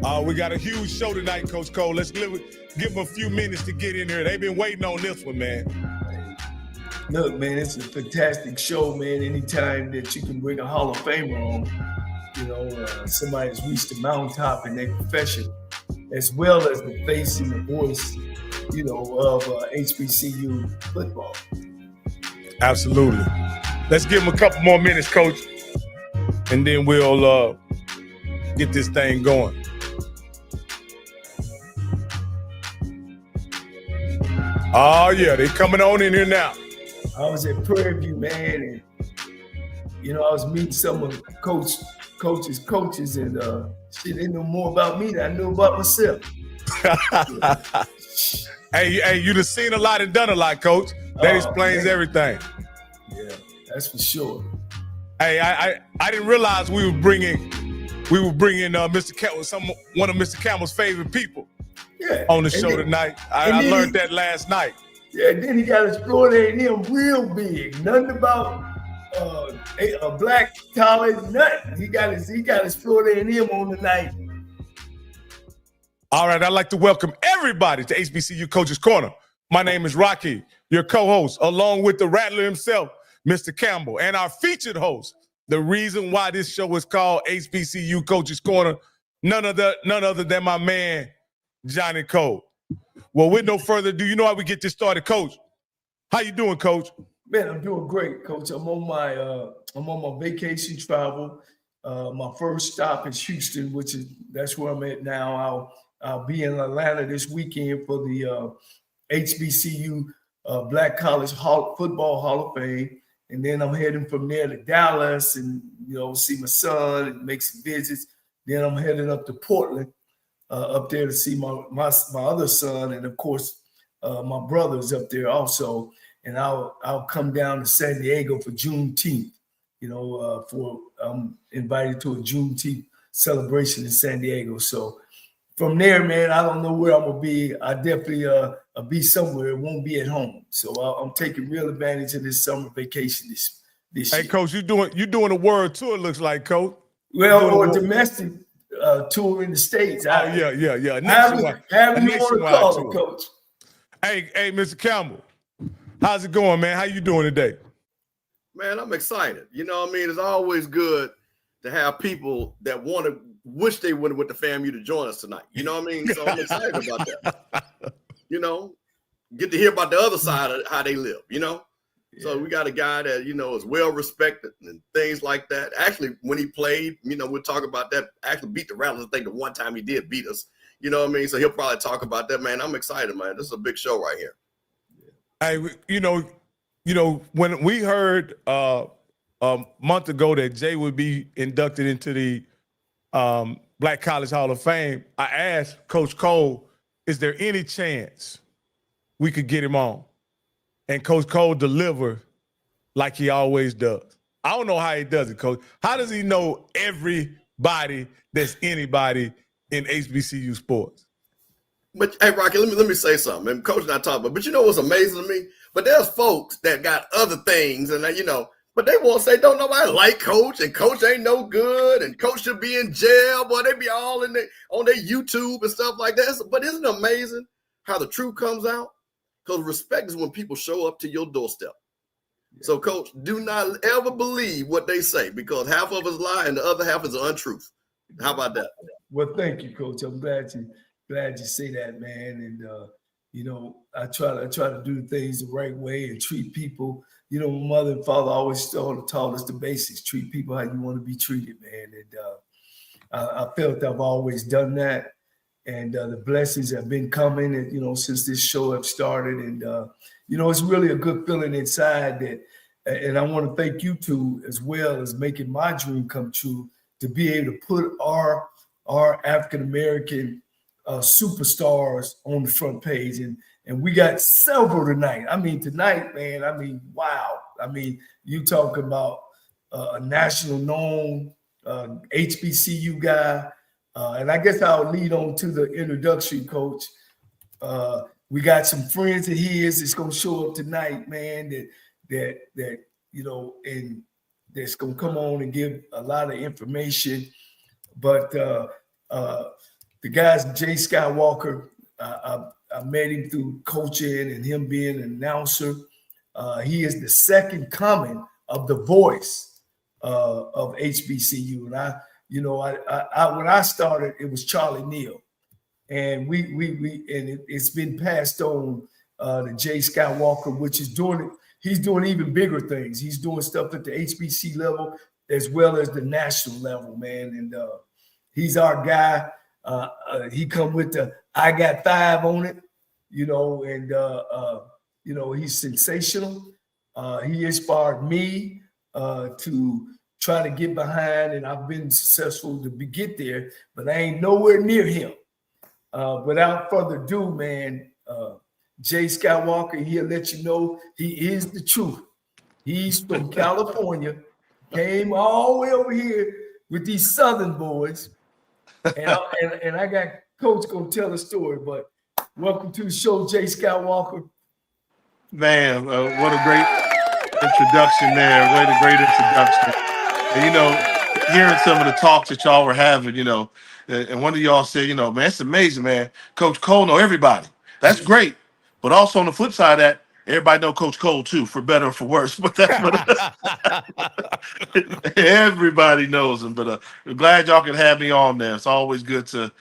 We got a huge show tonight, Coach Cole. Let's give them a few minutes to get in here. They've been waiting on this one, man. Look, man, it's a fantastic show, man. Anytime that you can bring a Hall of Famer on, somebody that's reached the mountaintop in their profession, as well as the face and the voice, of HBCU football. Absolutely. Let's give him a couple more minutes, Coach, and then we'll get this thing going. Oh, yeah, they coming on in here now. I was at Prairie View, man, and, I was meeting some of coaches, and they know more about me than I know about myself. Hey, you done seen a lot and done a lot, Coach. That explains everything. Yeah, that's for sure. Hey, I didn't realize we were bringing Mr. Campbell, one of Mr. Campbell's favorite people on the show tonight. I learned that last night. Yeah, and then he got his Florida A&M real big. Nothing about a black college, nothing. He got his Florida A&M on tonight. All right, I'd like to welcome everybody to HBCU Coaches Corner. My name is Rocky, your co-host, along with the Rattler himself, Mr. Campbell, and our featured host. The reason why this show is called HBCU Coaches Corner, none other than my man, Johnnie Cole. Well, with no further ado, you know how we get this started, Coach. How you doing, Coach? Man, I'm doing great, Coach. I'm on my vacation travel. My first stop is Houston, that's where I'm at now. I'll be in Atlanta this weekend for the HBCU Black College Football Hall of Fame. And then I'm heading from there to Dallas and, see my son and make some visits. Then I'm heading up to Portland, up there to see my other son. And, of course, my brother's up there also. And I'll come down to San Diego for Juneteenth, I'm invited to a Juneteenth celebration in San Diego. So from there, man, I don't know where I'm going to be. I definitely I'll be somewhere. It won't be at home. So I'm taking real advantage of this summer vacation this year. Hey, Coach, you doing a world tour, looks like, Coach. Well, or a domestic tour in the States. Yeah. However you want to call it, Coach. Hey, Mr. Campbell, how's it going, man? How you doing today? Man, I'm excited. It's always good to have people that wish they would have went to FAMU to join us tonight. You know what I mean? So I'm excited about that. Get to hear about the other side of how they live, Yeah. So we got a guy that, is well respected and things like that. Actually, when he played, we'll talk about that. Actually beat the Rattlers. I think the one time he did beat us. You know what I mean? So he'll probably talk about that, man. I'm excited, man. This is a big show right here. Hey, when we heard a month ago that Jay would be inducted into the Black College Hall of Fame, I asked Coach Cole, is there any chance we could get him on? And Coach Cole delivered like he always does. I don't know how he does it, Coach. How does he know everybody that's anybody in HBCU sports? But hey, Rocky, let me say something. And Coach and I talk about, but what's amazing to me? But there's folks that got other things, and but they won't say don't nobody like Coach, and Coach ain't no good, and Coach should be in jail. Boy, they be all on their YouTube and stuff like that. But isn't it amazing how the truth comes out? Because respect is when people show up to your doorstep. Yeah. So, Coach, do not ever believe what they say, because half of us lie and the other half is untruth. How about that? Well, thank you, Coach. I'm glad you say that, man. And I try to do things the right way and treat people. My mother and father always taught us the basics. Treat people how you want to be treated, man. And I felt I've always done that. And the blessings have been coming, and, since this show have started. And, it's really a good feeling inside that, and I want to thank you two as well as making my dream come true, to be able to put our African-American superstars on the front page. And we got several tonight. Tonight, man, wow. You talk about a national known HBCU guy. And I guess I'll lead on to the introduction, Coach. We got some friends of his that's gonna show up tonight, man. That and that's gonna come on and give a lot of information. But the guys, Jay Skywalker, I met him through coaching and him being an announcer. He is the second coming of the voice of HBCU. And when I started, it was Charlie Neal, and it's been passed on to Jay Skywalker, which is doing it. He's doing even bigger things. He's doing stuff at the HBC level as well as the national level, man. And he's our guy. He come with the "I got 5" on it, and he's sensational. He inspired me to try to get behind, and I've been successful to get there, but I ain't nowhere near him. Without further ado, man, Jay Skywalker, he'll let you know he is the truth. He's from California, came all the way over here with these Southern boys, and I got Coach gonna tell a story. But welcome to the show, Jay Skywalker. Man, what a great introduction there. What a great introduction. And, hearing some of the talks that y'all were having, and one of y'all said, man, it's amazing, man. Coach Cole know everybody. That's great. But also on the flip side of that, everybody know Coach Cole too, for better or for worse. But that's everybody knows him. But I'm glad y'all can have me on there. It's always good to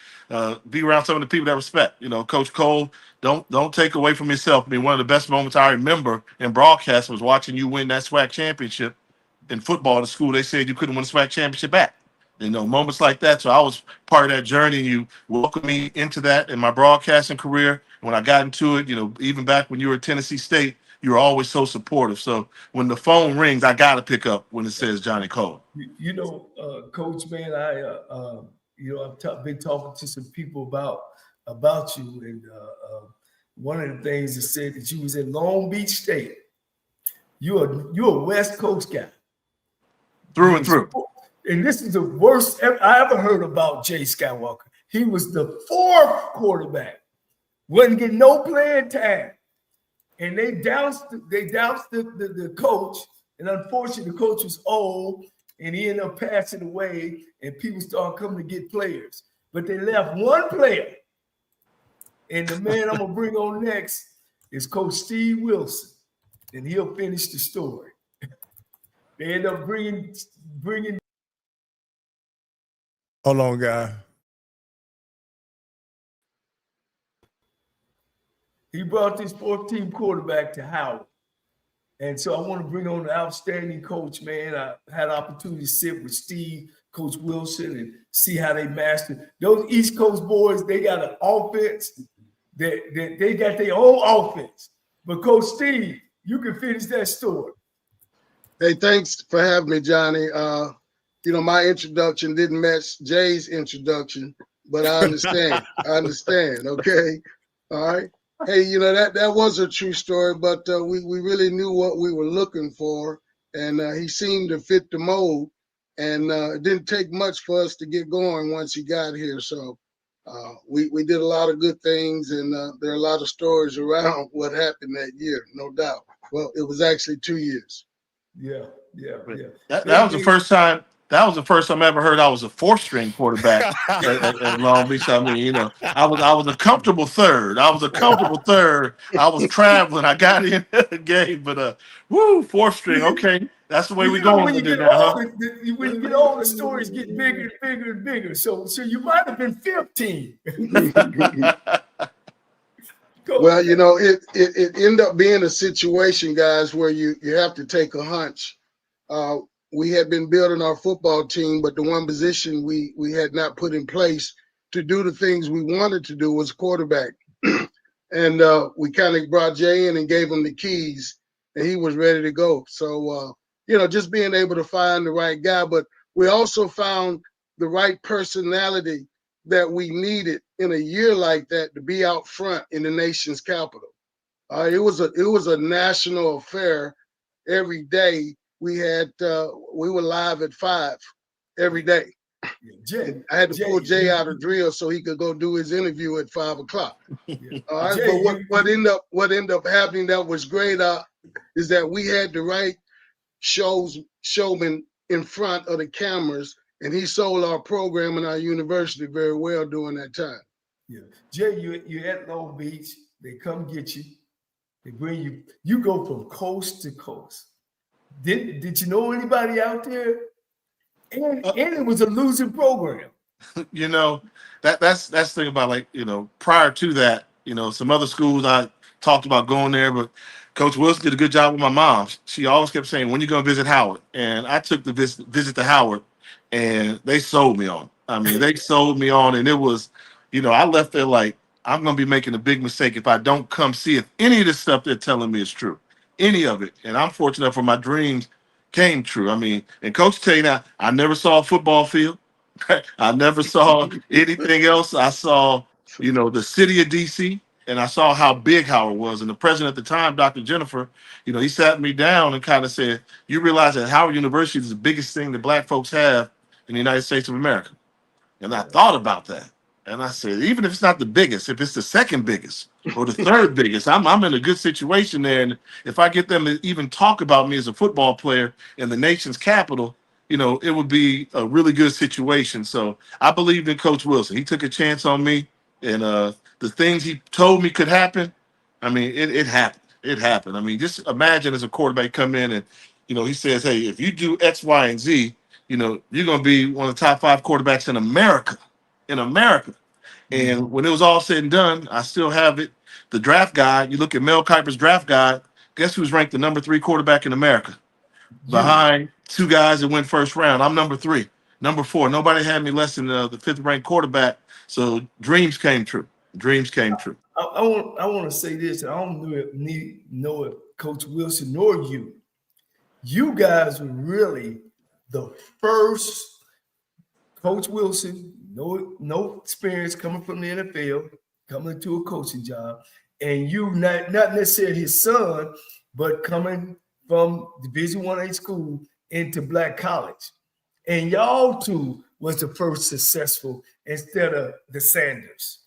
be around some of the people that respect. Coach Cole, don't take away from yourself. I mean, one of the best moments I remember in broadcast was watching you win that SWAC championship in football at the school. They said you couldn't win a SWAC championship back. Moments like that. So I was part of that journey, and you welcomed me into that in my broadcasting career. When I got into it, even back when you were at Tennessee State, you were always so supportive. So when the phone rings, I got to pick up when it says Johnnie Cole. Coach, man, I've been talking to some people about you, and one of the things that said that you was in Long Beach State. You're a West Coast guy. Through and through. And this is the worst I ever heard about Jay Skywalker. He was the 4th quarterback. Wouldn't get no playing time. And they doused the coach. And unfortunately, the coach was old and he ended up passing away. And people started coming to get players. But they left one player. And the man I'm going to bring on next is Coach Steve Wilson. And he'll finish the story. They end up bringing. Hold on, guy. He brought this 4th-team quarterback to Howard. And so I want to bring on an outstanding coach, man. I had an opportunity to sit with Steve, Coach Wilson, and see how they mastered. Those East Coast boys, they got an offense. They got their own offense. But Coach Steve, you can finish that story. Hey, thanks for having me, Johnny. My introduction didn't match Jay's introduction, but I understand. Okay. All right. Hey, that was a true story, but we really knew what we were looking for, and he seemed to fit the mold, and it didn't take much for us to get going once he got here. So we did a lot of good things, and there are a lot of stories around what happened that year, no doubt. Well, it was actually 2 years. Yeah. That was the first time. That was the first time I ever heard I was a 4th-string quarterback at Long Beach. I mean, I was a comfortable third. I was traveling. I got in the game, but 4th string. Okay, that's the way we going when you to do get now. older, when you get older, the stories get bigger and bigger and bigger. So you might have been 15. Well, it ended up being a situation, guys, where you have to take a hunch. We had been building our football team, but the one position we had not put in place to do the things we wanted to do was quarterback. And we kind of brought Jay in and gave him the keys, and he was ready to go. So, just being able to find the right guy, but we also found the right personality that we needed in a year like that to be out front in the nation's capital. It was a national affair every day. We were live at 5 every day. I had to pull Jay out of drill so he could go do his interview at 5 o'clock. All right, but what ended up happening that was great is that we had the right showmen in front of the cameras, And he sold our program and our university very well during that time. Yeah. Jay, you're at Long Beach. They come get you. They bring you. You go from coast to coast. Did you know anybody out there? And it was a losing program. You know, that's the thing about, like, you know, prior to that, you know, some other schools I talked about going there, but Coach Wilson did a good job with my mom. She always kept saying, "When you going to visit Howard?" And I took the visit to Howard, and they sold me on. I mean, they sold me on, and it was, you know, I left there like, I'm going to be making a big mistake if I don't come see if any of this stuff they're telling me is true, any of it. And I'm fortunate for my dreams came true. I mean, and Coach tell you now, I never saw a football field. I never saw anything else. I saw, you know, the city of DC, and I saw how big Howard was. And the president at the time, Dr. Jennifer, you know, he sat me down and kind of said, "You realize that Howard University is the biggest thing that Black folks have in the United States of America." And I thought about that. And I said, even if it's not the biggest, if it's the second biggest or the third biggest, I'm in a good situation there. And if I get them to even talk about me as a football player in the nation's capital, you know, it would be a really good situation. So I believed in Coach Wilson. He took a chance on me, and the things he told me could happen, I mean, it happened. It happened. I mean, just imagine as a quarterback come in and, you know, he says, "Hey, if you do X, Y, and Z, you know, you're going to be one of the top 5 quarterbacks in America." In America. And when it was all said and done, I still have it. The draft guide, you look at Mel Kiper's draft guide, guess who's ranked the number 3 quarterback in America? Behind 2 guys that went first round. I'm number 3. Number 4. Nobody had me less than the 5th ranked quarterback. So dreams came true. Dreams came true. I want to say this. I don't know if Coach Wilson nor you guys were really the first. Coach Wilson, no experience coming from the NFL, coming to a coaching job, and you not necessarily his son, but coming from Division I school into Black college. And y'all two was the first successful instead of the Sanders.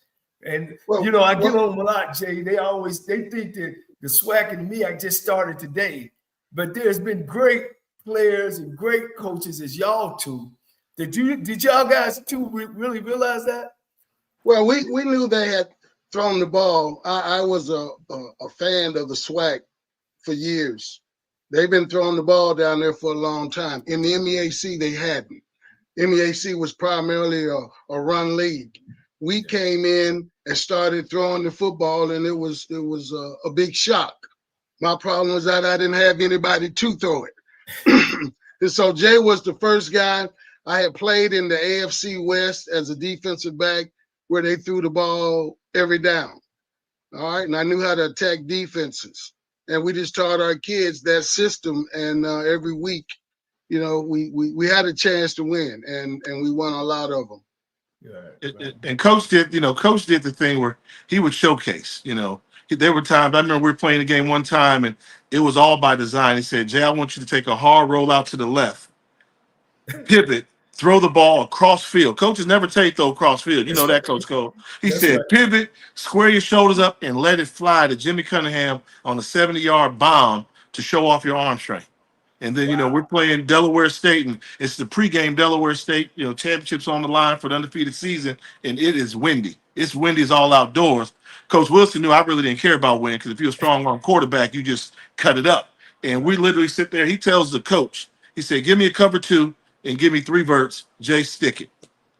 And you know, I get on them a lot, Jay. They think that the swag in me, I just started today. But there's been great players and great coaches as y'all two. Did y'all guys too really realize that? Well, we knew they had thrown the ball. I was a fan of the SWAC for years. They've been throwing the ball down there for a long time. In the MEAC, they hadn't. MEAC was primarily a run league. We came in and started throwing the football, and it was a big shock. My problem was that I didn't have anybody to throw it. And so Jay was the first guy. I had played in the AFC West as a defensive back where they threw the ball every down. All right. And I knew how to attack defenses. And we just taught our kids that system. And every week, you know, we had a chance to win, and we won a lot of them. Yeah. And Coach did the thing where he would showcase, you know. There were times, I remember we were playing a game one time, and it was all by design. He said, "Jay, I want you to take a hard roll out to the left, pivot, throw the ball across field." Coaches never tell you throw across field. You know that, Coach Cole. He said, "Pivot, square your shoulders up, and let it fly to Jimmy Cunningham on a 70-yard bomb to show off your arm strength." And then, you know, we're playing Delaware State, and it's the pregame Delaware State, you know, championships on the line for the undefeated season, and it is windy. It's windy as all outdoors. Coach Wilson knew I really didn't care about winning, because if you're a strong arm quarterback, you just cut it up. And we literally sit there. He tells the coach, he said, "Give me a cover 2 and give me 3 verts. Jay, stick it."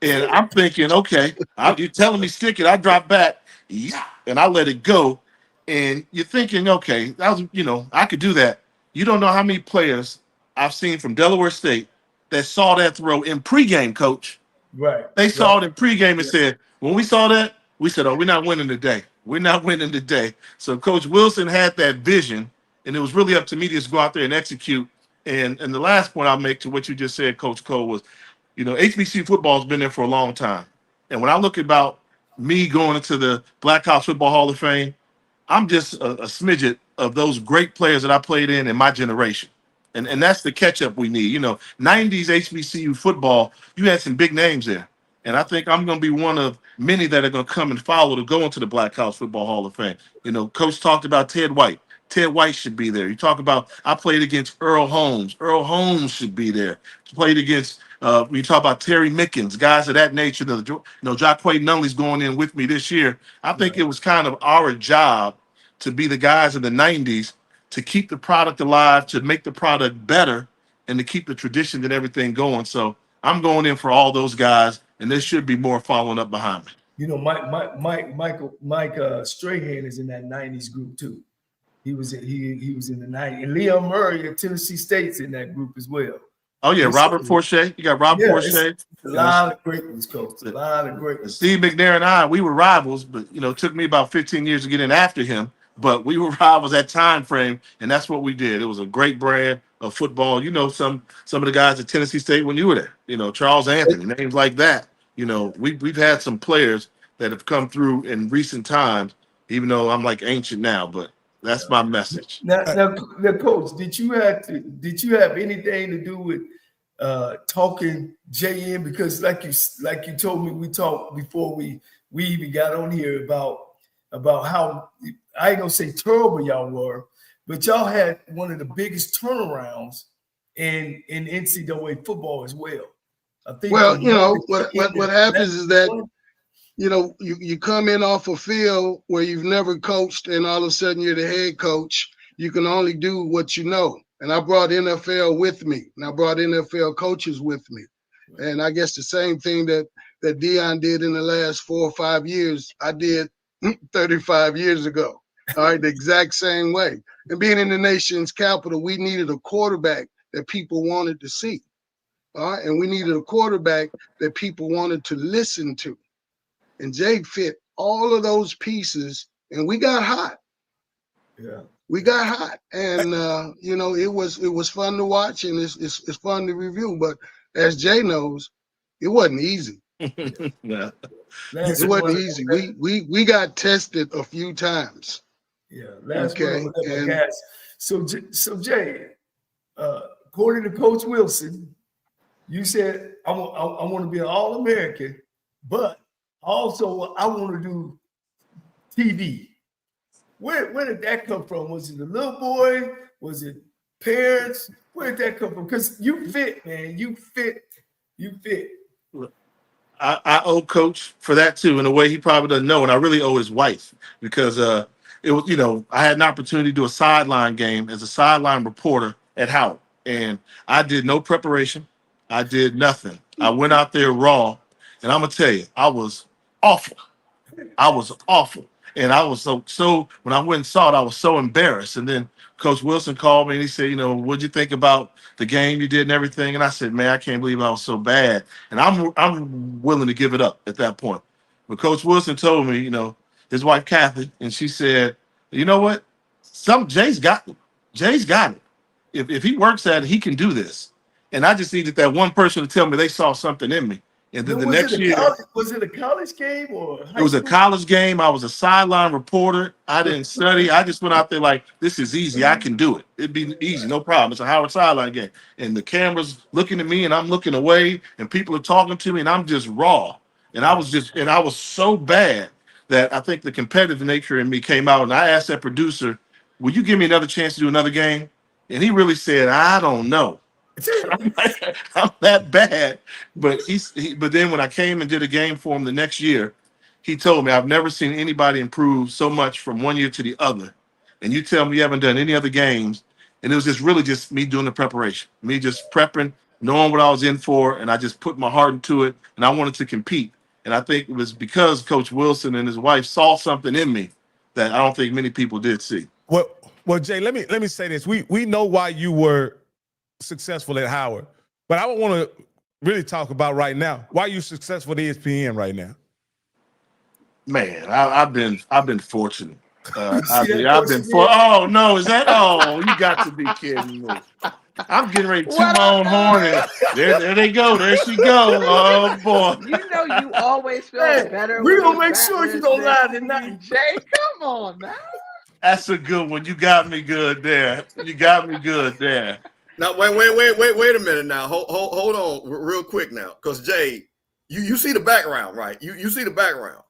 And I'm thinking, okay, you're telling me stick it. I drop back, yeah, and I let it go. And you're thinking, okay, that was, you know, I could do that. You don't know how many players I've seen from Delaware State that saw that throw in pregame, Coach. Right. They saw it in pregame and said, when we saw that, we said, "Oh, we're not winning today. We're not winning today." So Coach Wilson had that vision, and it was really up to me to just go out there and execute. And the last point I'll make to what you just said, Coach Cole, was, you know, HBCU football has been there for a long time. And when I look about me going into the Black College Football Hall of Fame, I'm just a smidget of those great players that I played in my generation. And that's the catch-up we need. You know, 90s HBCU football, you had some big names there. And I think I'm going to be one of many that are going to come and follow to go into the Black College Football Hall of Fame. You know, Coach talked about Ted White. Ted White should be there. You talk about I played against Earl Holmes. Earl Holmes should be there. Played against we talk about Terry Mickens, guys of that nature. Jacquay Nunley's going in with me this year. I think it was kind of our job to be the guys in the 90s to keep the product alive, to make the product better, and to keep the tradition and everything going. So I'm going in for all those guys, and there should be more following up behind me. You know, Mike Strahan is in that 90s group too. He was in the 90s. And Liam Murray at Tennessee State's in that group as well. Oh, yeah, Robert Forche. You got Robert Forche. It's a lot of great ones, Coach. A lot of great ones. Steve McNair and I, we were rivals, but, it took me about 15 years to get in after him. But we were rivals that time frame, and that's what we did. It was a great brand of football. Some of the guys at Tennessee State when you were there, Charles Anthony, names like that. We've had some players that have come through in recent times, even though I'm like ancient now, but that's my message. Now, Coach, did you have anything to do with talking Jay in? Because like you told me, we talked before we even got on here about how, I ain't gonna say terrible y'all were, but y'all had one of the biggest turnarounds in NCAA football as well. I think. Well, what happens is that you come in off a field where you've never coached, and all of a sudden you're the head coach. You can only do what you know. And I brought NFL with me, and I brought NFL coaches with me. And I guess the same thing that Deion did in the last 4 or 5 years, I did 35 years ago. All right, the exact same way. And being in the nation's capital, we needed a quarterback that people wanted to see. All right, and we needed a quarterback that people wanted to listen to. And Jay fit all of those pieces, and we got hot. Yeah, we got hot, and it was fun to watch, and it's fun to review. But as Jay knows, it wasn't easy. Yeah. It wasn't easy. We got tested a few times. Yeah, last one. So Jay, according to Coach Wilson, you said I want to be an All-American, but also I want to do TV. Where did that come from? Was it a little boy? Was it parents? Where did that come from? Because you fit, man. You fit. I owe Coach for that too, in a way he probably doesn't know, and I really owe his wife because it was, I had an opportunity to do a sideline game as a sideline reporter at Howard, and I did no preparation. I did nothing. I went out there raw, and I'm gonna tell you, I was awful. And I was so when I went and saw it, I was so embarrassed. And then Coach Wilson called me and he said, what'd you think about the game you did and everything? And I said, man, I can't believe I was so bad. And I'm willing to give it up at that point. But Coach Wilson told me, his wife Kathy, and she said, you know what? Jay's got it. Jay's got it. If he works at it, he can do this. And I just needed that one person to tell me they saw something in me. And then the next year, was it a college game or it was a college game? I was a sideline reporter. I didn't study. I just went out there like, this is easy. I can do it. It'd be easy, no problem. It's a Howard sideline game. And the camera's looking at me and I'm looking away and people are talking to me and I'm just raw. And I was so bad that I think the competitive nature in me came out. And I asked that producer, will you give me another chance to do another game? And he really said, I don't know. I'm that bad, but but then when I came and did a game for him the next year, he told me I've never seen anybody improve so much from one year to the other. And you tell me you haven't done any other games, and it was just me doing the preparation, me just prepping, knowing what I was in for, and I just put my heart into it, and I wanted to compete. And I think it was because Coach Wilson and his wife saw something in me that I don't think many people did see. Well, Jay, let me say this: we know why you were successful at Howard, but I don't want to really talk about right now. Why are you successful at ESPN right now? Man, I've been fortunate. I've been for. Oh no, is that? Oh, you got to be kidding me! I'm getting ready to toot my own horn. There they go. There she go. Oh boy! You always feel better. We're gonna make sure you don't lie tonight, Jay. Come on now. That's a good one. You got me good there. Now, wait a minute now. Hold on real quick now. Because, Jay, you see the background, right? You see the background.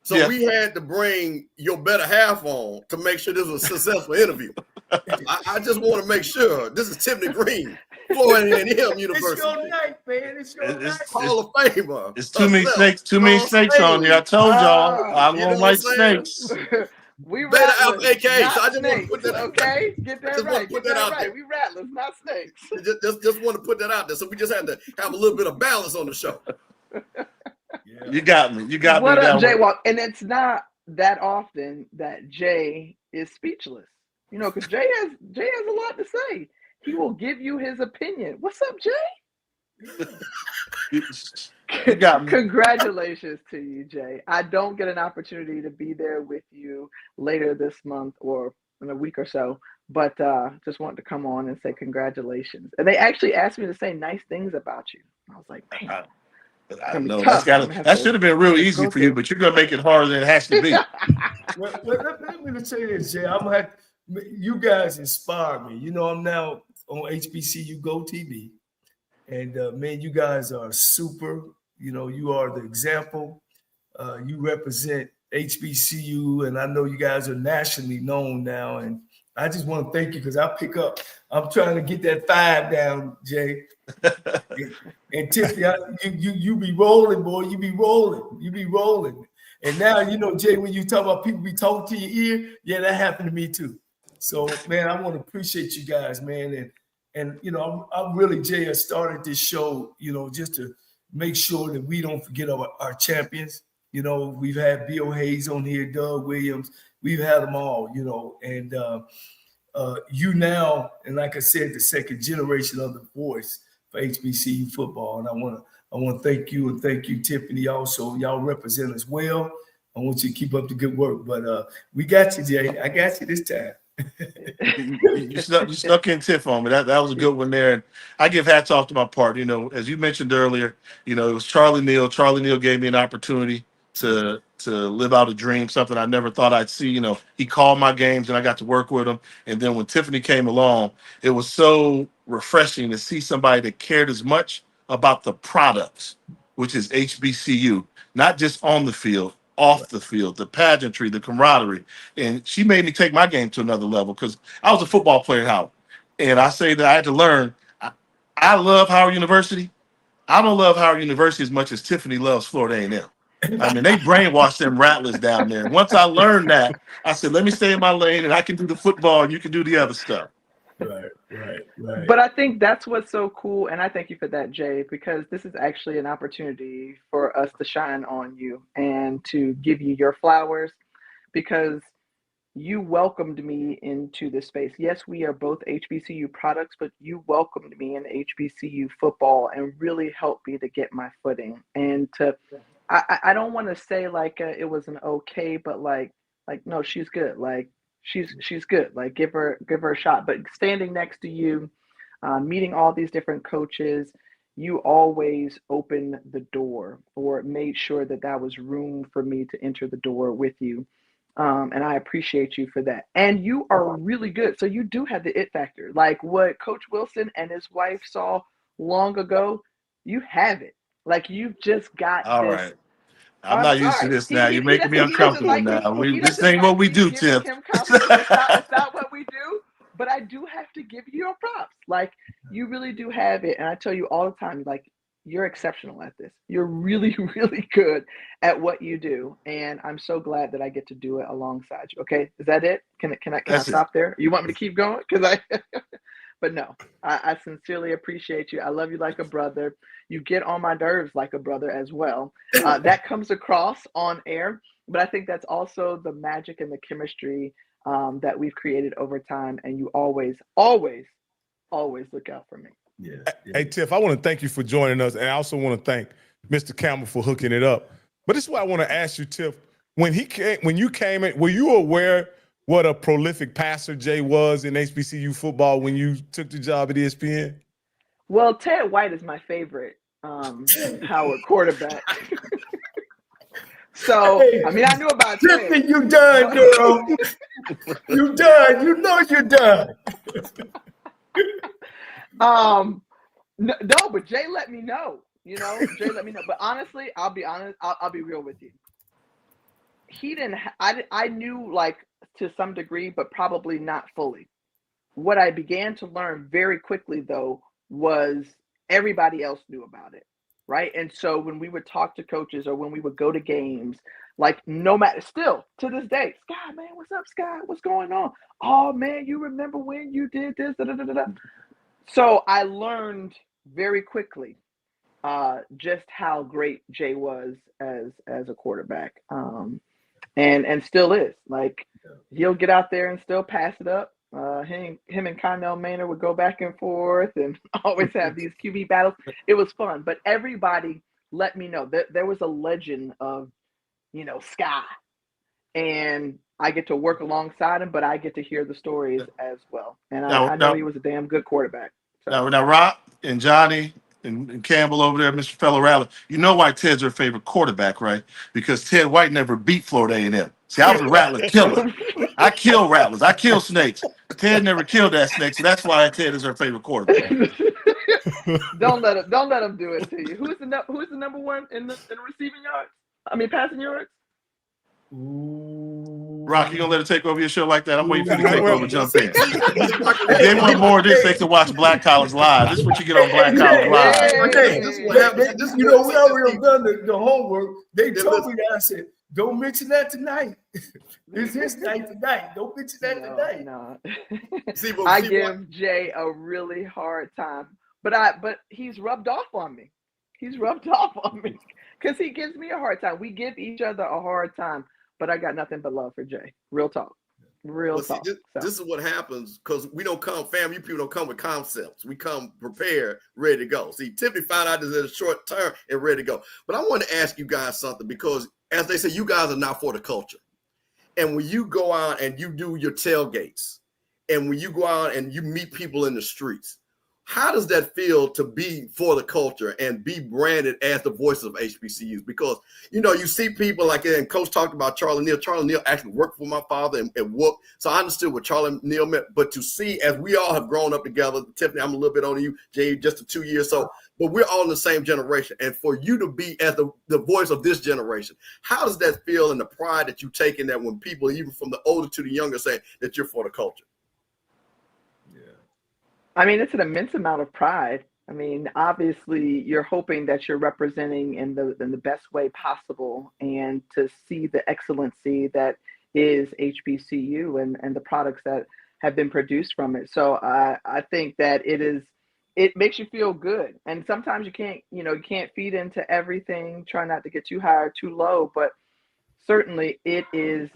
So Yeah. we had to bring your better half on to make sure this was a successful interview. I just want to make sure. This is Tiffany Greene, Florida A&M University. It's your night, man. It's your night. Hall of Famer. It's too many herself, snakes. Too many on snakes on stage. there. I told y'all I You know don't what like I'm saying? snakes. We Beta Alpha rattlers, AKA. not So I just want to snakes, put that out. okay? Get that Just want right. to put Get that that out right. there. We rattlers, not snakes. Just want to put that out there. So we just had to have a little bit of balance on the show. Yeah. You got me. You got What me up, that one. Jaywalk? And it's not that often that Jay is speechless. You know, because Jay has a lot to say. He will give you his opinion. What's up, Jay? You got me. Congratulations to you, Jay. I don't get an opportunity to be there with you later this month or in a week or so, but just wanted to come on and say congratulations. And they actually asked me to say nice things about you. I was like, damn. I be know tough. that should have been real easy for you, through. but you're gonna make it harder than it has to be. Well, let me say this, Jay. I'm gonna have you guys inspire me. You know, I'm now on HBCU Go TV, and man, you guys are super. You know, you are the example. You represent HBCU, and I know you guys are nationally known now. And I just want to thank you because I pick up. I'm trying to get that 5 down, Jay. And Tiffany, you be rolling, boy. You be rolling. You be rolling. And now, you know, Jay, when you talk about people be talking to your ear, yeah, that happened to me too. So, man, I want to appreciate you guys, man. And you know, I'm really, Jay, I started this show, you know, just to make sure that we don't forget our champions. You know, we've had Bill Hayes on here, Doug Williams. We've had them all, you know, and you now, and like I said, the second generation of the voice for HBCU football. And I want to thank you and thank you, Tiffany, also. Y'all represent us well. I want you to keep up the good work. But we got you, Jay. I got you this time. you snuck in Tiff on me. That was a good one there. And I give hats off to my part. You know, as you mentioned earlier, you know, it was Charlie Neal. Charlie Neal gave me an opportunity to live out a dream, something I never thought I'd see. You know, he called my games and I got to work with him. And then when Tiffany came along, it was so refreshing to see somebody that cared as much about the products, which is HBCU, not just on the field, off the field, the pageantry, the camaraderie. And she made me take my game to another level because I was a football player at Howard. And I say that I had to learn. I love Howard University. I don't love Howard University as much as Tiffany loves Florida A&M. I mean, they brainwashed them rattlers down there. Once I learned that, I said, let me stay in my lane and I can do the football and you can do the other stuff. Right. But I think that's what's so cool, and I thank you for that, Jay, because this is actually an opportunity for us to shine on you and to give you your flowers because you welcomed me into this space. Yes, we are both HBCU products, but you welcomed me in HBCU football and really helped me to get my footing. And I don't want to say like it was an okay, but like no, she's good. Like she's good. Like give her a shot. But standing next to you, meeting all these different coaches, you always opened the door or made sure that was room for me to enter the door with you. And I appreciate you for that. And you are really good. So you do have the it factor. Like what Coach Wilson and his wife saw long ago, you have it. Like you've just got All this. right. I'm not used to this now. You're making me He doesn't uncomfortable like now. me. This ain't what we do, Giving Tiff. him compliments. It's not what we do. But I do have to give you your props. Like you really do have it. And I tell you all the time, like you're exceptional at this. You're really, really good at what you do. And I'm so glad that I get to do it alongside you. Okay. Is that it? Can I stop there? You want me to keep going? But no, I sincerely appreciate you. I love you like a brother. You get on my nerves like a brother as well. That comes across on air, but I think that's also the magic and the chemistry that we've created over time. And you always look out for me. Yeah. Hey, Tiff, I want to thank you for joining us. And I also want to thank Mr. Campbell for hooking it up. But this is what I want to ask you, Tiff. When you came in, were you aware what a prolific passer Jay was in HBCU football when you took the job at ESPN? Well, Ted White is my favorite Howard quarterback. So, I mean, I knew about Tiffany, Ted. you done, girl. You done. You know you're done. No, but Jay let me know. You know, Jay let me know. But honestly, I'll be honest. I'll be real with you. he didn't. I knew like to some degree, but probably not fully. What I began to learn very quickly, though, was everybody else knew about it, right? And so when we would talk to coaches or when we would go to games, like no matter, still to this day, Sky, man, what's up, Sky? What's going on? Oh man, you remember when you did this? Da, da, da, da. So I learned very quickly just how great Jay was as a quarterback, and still is. Like he'll get out there and still pass it up. Him and Connell Maynard would go back and forth and always have these QB battles. It was fun, but everybody let me know that there was a legend of, Sky, and I get to work alongside him, but I get to hear the stories as well. And I know he was a damn good quarterback. So. Now, Rock and Johnny and Campbell over there, Mr. Fellow Rattler, you know why Ted's her favorite quarterback, right? Because Ted White never beat Florida A&M. See, I was a Rattler killer. I kill Rattlers. I kill snakes. Ted never killed that snake, so that's why Ted is her favorite quarterback. Don't let him do it to you. Who's the number one in receiving yards? I mean, passing yards. Ooh. Rock, you gonna let her take over your show like that? I'm waiting for you to take over and jump in. If they want more of this, they can watch Black College Live. This is what you get on Black College Live. This is what happens. We already done the homework. They told me that. I said, don't mention that tonight. It's his night tonight. Don't mention that tonight. No. I give Jay a really hard time, but he's rubbed off on me. Because he gives me a hard time. We give each other a hard time, but I got nothing but love for Jay. Real talk. Talk. This is what happens because we don't come, you people don't come with concepts. We come prepared, ready to go. See, Tiffany found out this in a short term and ready to go. But I want to ask you guys something because, as they say, you guys are not for the culture. And when you go out and you do your tailgates, and when you go out and you meet people in the streets, how does that feel to be for the culture and be branded as the voice of HBCUs? Because, you see people like, and Coach talked about Charlie Neal. Charlie Neal actually worked for my father and worked. So I understood what Charlie Neal meant. But to see, as we all have grown up together, Tiffany, I'm a little bit older than you, Jay, just 2 years. So, but we're all in the same generation. And for you to be as the voice of this generation, how does that feel and the pride that you take in that when people, even from the older to the younger, say that you're for the culture? I mean, it's an immense amount of pride. I mean, obviously, you're hoping that you're representing in the best way possible, and to see the excellency that is HBCU and the products that have been produced from it. So I think that it makes you feel good. And sometimes you can't feed into everything. Try not to get too high or too low, but certainly it is.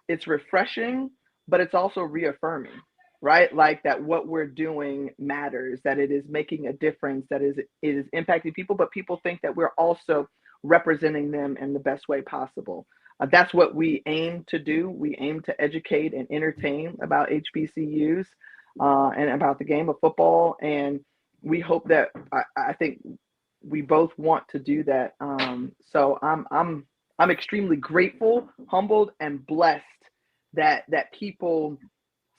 It's refreshing, but it's also reaffirming. Right? Like that what we're doing matters, that it is making a difference, that it is impacting people, but people think that we're also representing them in the best way possible. That's what we aim to do. We aim to educate and entertain about HBCUs and about the game of football. And we hope that I think we both want to do that. So I'm extremely grateful, humbled, and blessed that people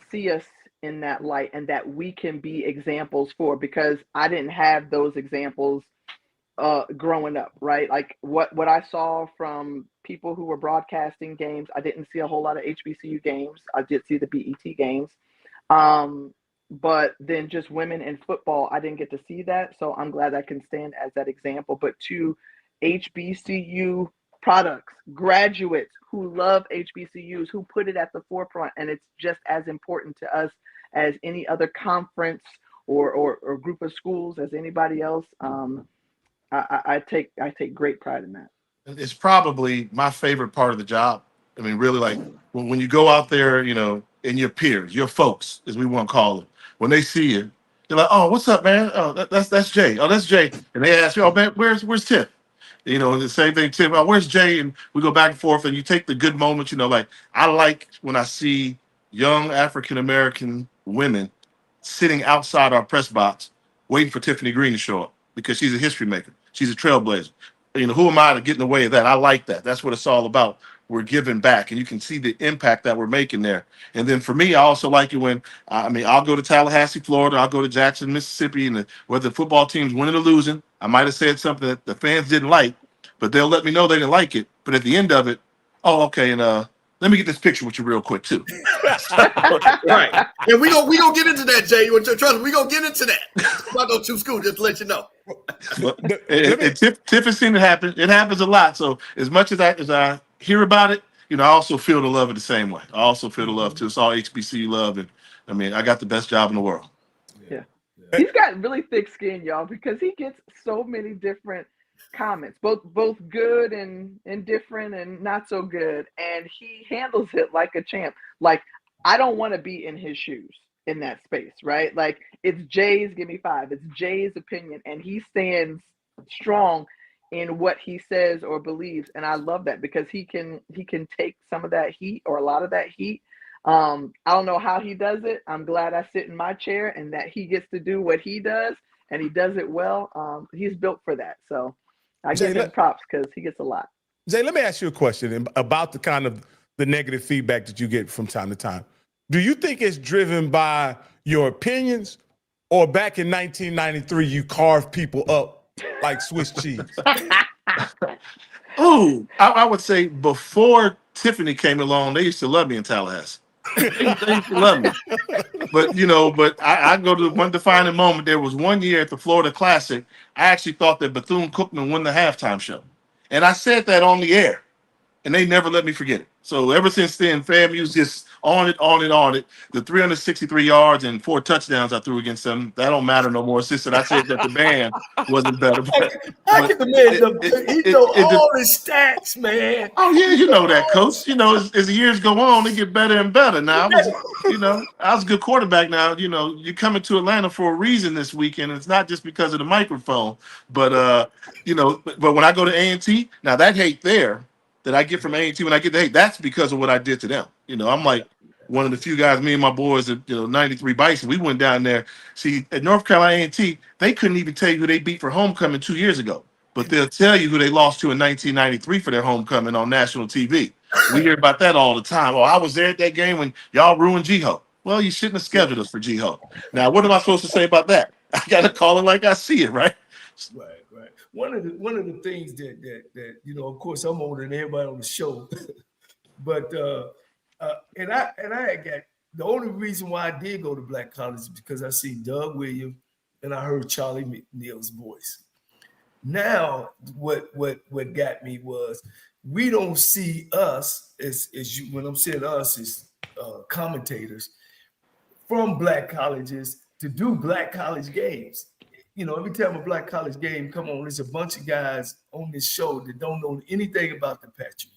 see us in that light and that we can be examples for, because I didn't have those examples growing up, right? Like what I saw from people who were broadcasting games, I didn't see a whole lot of HBCU games. I did see the BET games. But then just women in football, I didn't get to see that. So I'm glad I can stand as that example. But to HBCU products, graduates who love HBCUs, who put it at the forefront, and it's just as important to us as any other conference or group of schools as anybody else. I take great pride in that. It's probably my favorite part of the job. I mean, really, like when you go out there, and your peers, your folks, as we want to call them, when they see you, they're like, "Oh, what's up, man? Oh, that's Jay. Oh, that's Jay." And they ask you, "Oh, man, where's Tiff?" The same thing, Tiff. "Oh, where's Jay?" And we go back and forth, and you take the good moments. Like I like when I see young African-American women sitting outside our press box waiting for Tiffany Greene to show up because she's a history maker. She's a trailblazer. Who am I to get in the way of that? I like that. That's what it's all about. We're giving back, and you can see the impact that we're making there. And then for me, I also like it when, I'll go to Tallahassee, Florida. I'll go to Jackson, Mississippi, and whether the football team's winning or losing, I might have said something that the fans didn't like, but they'll let me know they didn't like it. But at the end of it, Oh, okay. And let me get this picture with you real quick too. Right. And we gonna get into that, Jay. Trust me, we gonna get into that about those two schools, just to let you know. But, and Tiff has seen it happen. It happens a lot. So as much as I hear about it, I also feel the love in the same way. I also feel the love too. It's all HBCU love, and I mean, I got the best job in the world. Yeah. He's got really thick skin, y'all, because he gets so many different comments, both good and different and not so good, and he handles it like a champ. Like, I don't want to be in his shoes in that space, right? Like, it's Jay's give me 5, it's Jay's opinion, and he stands strong in what he says or believes, and I love that because he can take some of that heat or a lot of that heat. I don't know how he does it. I'm glad I sit in my chair and that he gets to do what he does, and he does it well. He's built for that, so I give him props because he gets a lot. Jay, let me ask you a question about the kind of the negative feedback that you get from time to time. Do you think it's driven by your opinions, or back in 1993 you carved people up like Swiss cheese? Oh, I would say before Tiffany came along, they used to love me in Tallahassee. They used to love me. But I go to one defining moment. There was one year at the Florida Classic, I actually thought that Bethune-Cookman won the halftime show. And I said that on the air, and they never let me forget it. So ever since then, FAMU's just on it. The 363 yards and 4 touchdowns I threw against them, that don't matter no more. It's just that I said that the band wasn't better. How can the man he know all his stats, man? Oh yeah, you know that, Coach. As the years go on, they get better and better. Now I was a good quarterback. Now you're coming to Atlanta for a reason this weekend. It's not just because of the microphone, but but when I go to A&T, now that hate there that I get from A&T when I get the hate, that's because of what I did to them. I'm like one of the few guys, me and my boys at 93 Bison, we went down there. See, at North Carolina A&T, they couldn't even tell you who they beat for homecoming 2 years ago. But they'll tell you who they lost to in 1993 for their homecoming on national TV. We hear about that all the time. Oh, I was there at that game when y'all ruined G-Ho. Well, you shouldn't have scheduled us for G-Ho. Now, what am I supposed to say about that? I got to call it like I see it, right? Right. One of the things that of course, I'm older than everybody on the show, but and I got the only reason why I did go to black college is because I see Doug Williams and I heard Charlie McNeil's voice. Now, what got me was we don't see us as you, when I'm saying us as commentators from black colleges to do black college games. Every time a black college game come on, there's a bunch of guys on this show that don't know anything about the Patriot,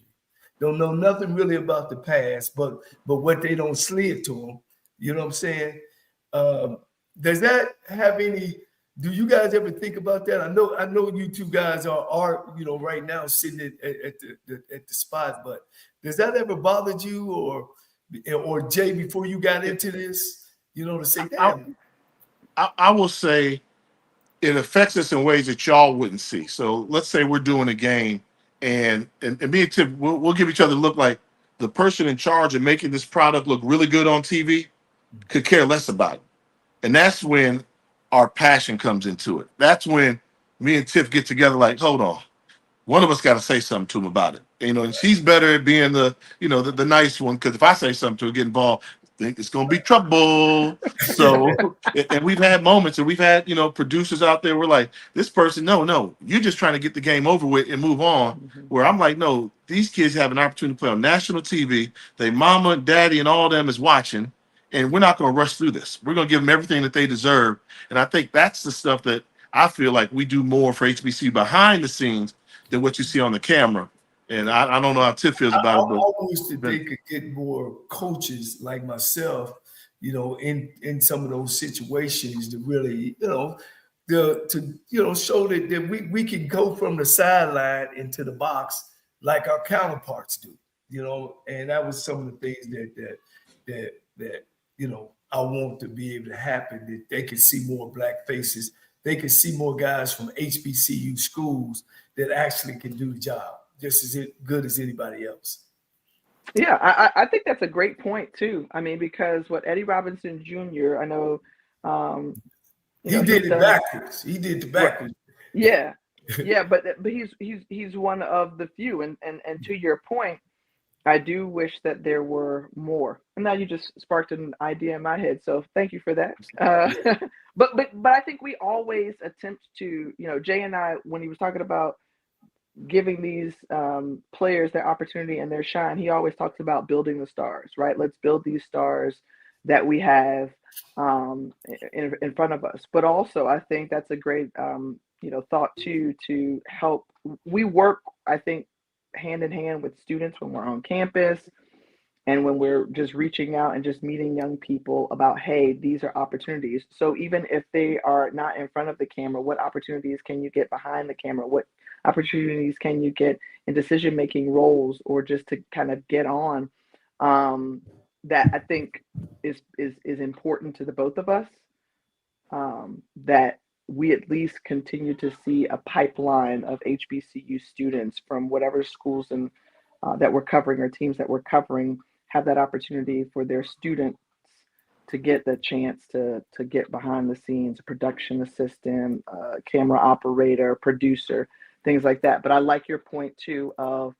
don't know nothing really about the past, but what they don't slid to them. You know what I'm saying? Does that have any? Do you guys ever think about that? I know you two guys are right now sitting at the spot, but does that ever bother you or Jay before you got into this? To say, damn. I will say it affects us in ways that y'all wouldn't see. So let's say we're doing a game, and me and Tim, we'll give each other a look like the person in charge of making this product look really good on TV could care less about it. And that's when our passion comes into it. That's when me and Tiff get together like, hold on, one of us got to say something to him about it. And she's better at being the nice one, because if I say something to her, get involved, I think it's going to be trouble. So, and we've had moments, and we've had, producers out there, we're like, this person, no, you're just trying to get the game over with and move on. Where I'm like, no, these kids have an opportunity to play on national TV. Their mama and daddy and all of them is watching. And we're not going to rush through this. We're going to give them everything that they deserve. And I think that's the stuff that I feel like we do more for HBCU behind the scenes than what you see on the camera. And I don't know how Tiff feels about it. But I wish that they could get more coaches like myself, in some of those situations to really, show that we can go from the sideline into the box like our counterparts do, and that was some of the things that I want to be able to happen, that they can see more black faces. They can see more guys from HBCU schools that actually can do the job just as good as anybody else. Yeah, I think that's a great point too. I mean, because what Eddie Robinson Jr., I know, he did it backwards. He did the backwards. Yeah, but he's one of the few. And to your point, I do wish that there were more. And now you just sparked an idea in my head, so thank you for that. But I think we always attempt to, Jay and I, when he was talking about giving these players their opportunity and their shine, he always talks about building the stars, right? Let's build these stars that we have in front of us. But also, I think that's a great thought too, to help. We work, I think, hand in hand with students when we're on campus and when we're just reaching out and just meeting young people about, hey, these are opportunities. So even if they are not in front of the camera, what opportunities can you get behind the camera? What opportunities can you get in decision-making roles, or just to kind of get on, that I think is important to the both of us, that we at least continue to see a pipeline of HBCU students from whatever schools and that we're covering, or teams that we're covering, have that opportunity for their students to get the chance to get behind the scenes, a production assistant, camera operator, producer, things like that. But I like your point too of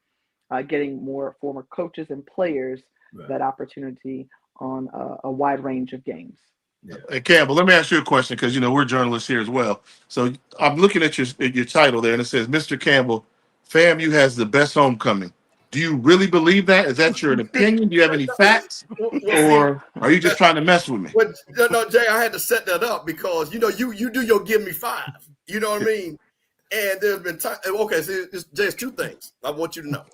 getting more former coaches and players that opportunity on a wide range of games. Yeah. Hey, Campbell, let me ask you a question, because we're journalists here as well. So I'm looking at your title there, and it says, Mr. Campbell, FAMU has the best homecoming. Do you really believe that? Is that your opinion? Do you have any facts, or are you just trying to mess with me? Well, no, Jay, I had to set that up because you do your give me five. You know what I mean? And there's been time. Okay, so there's two things I want you to know.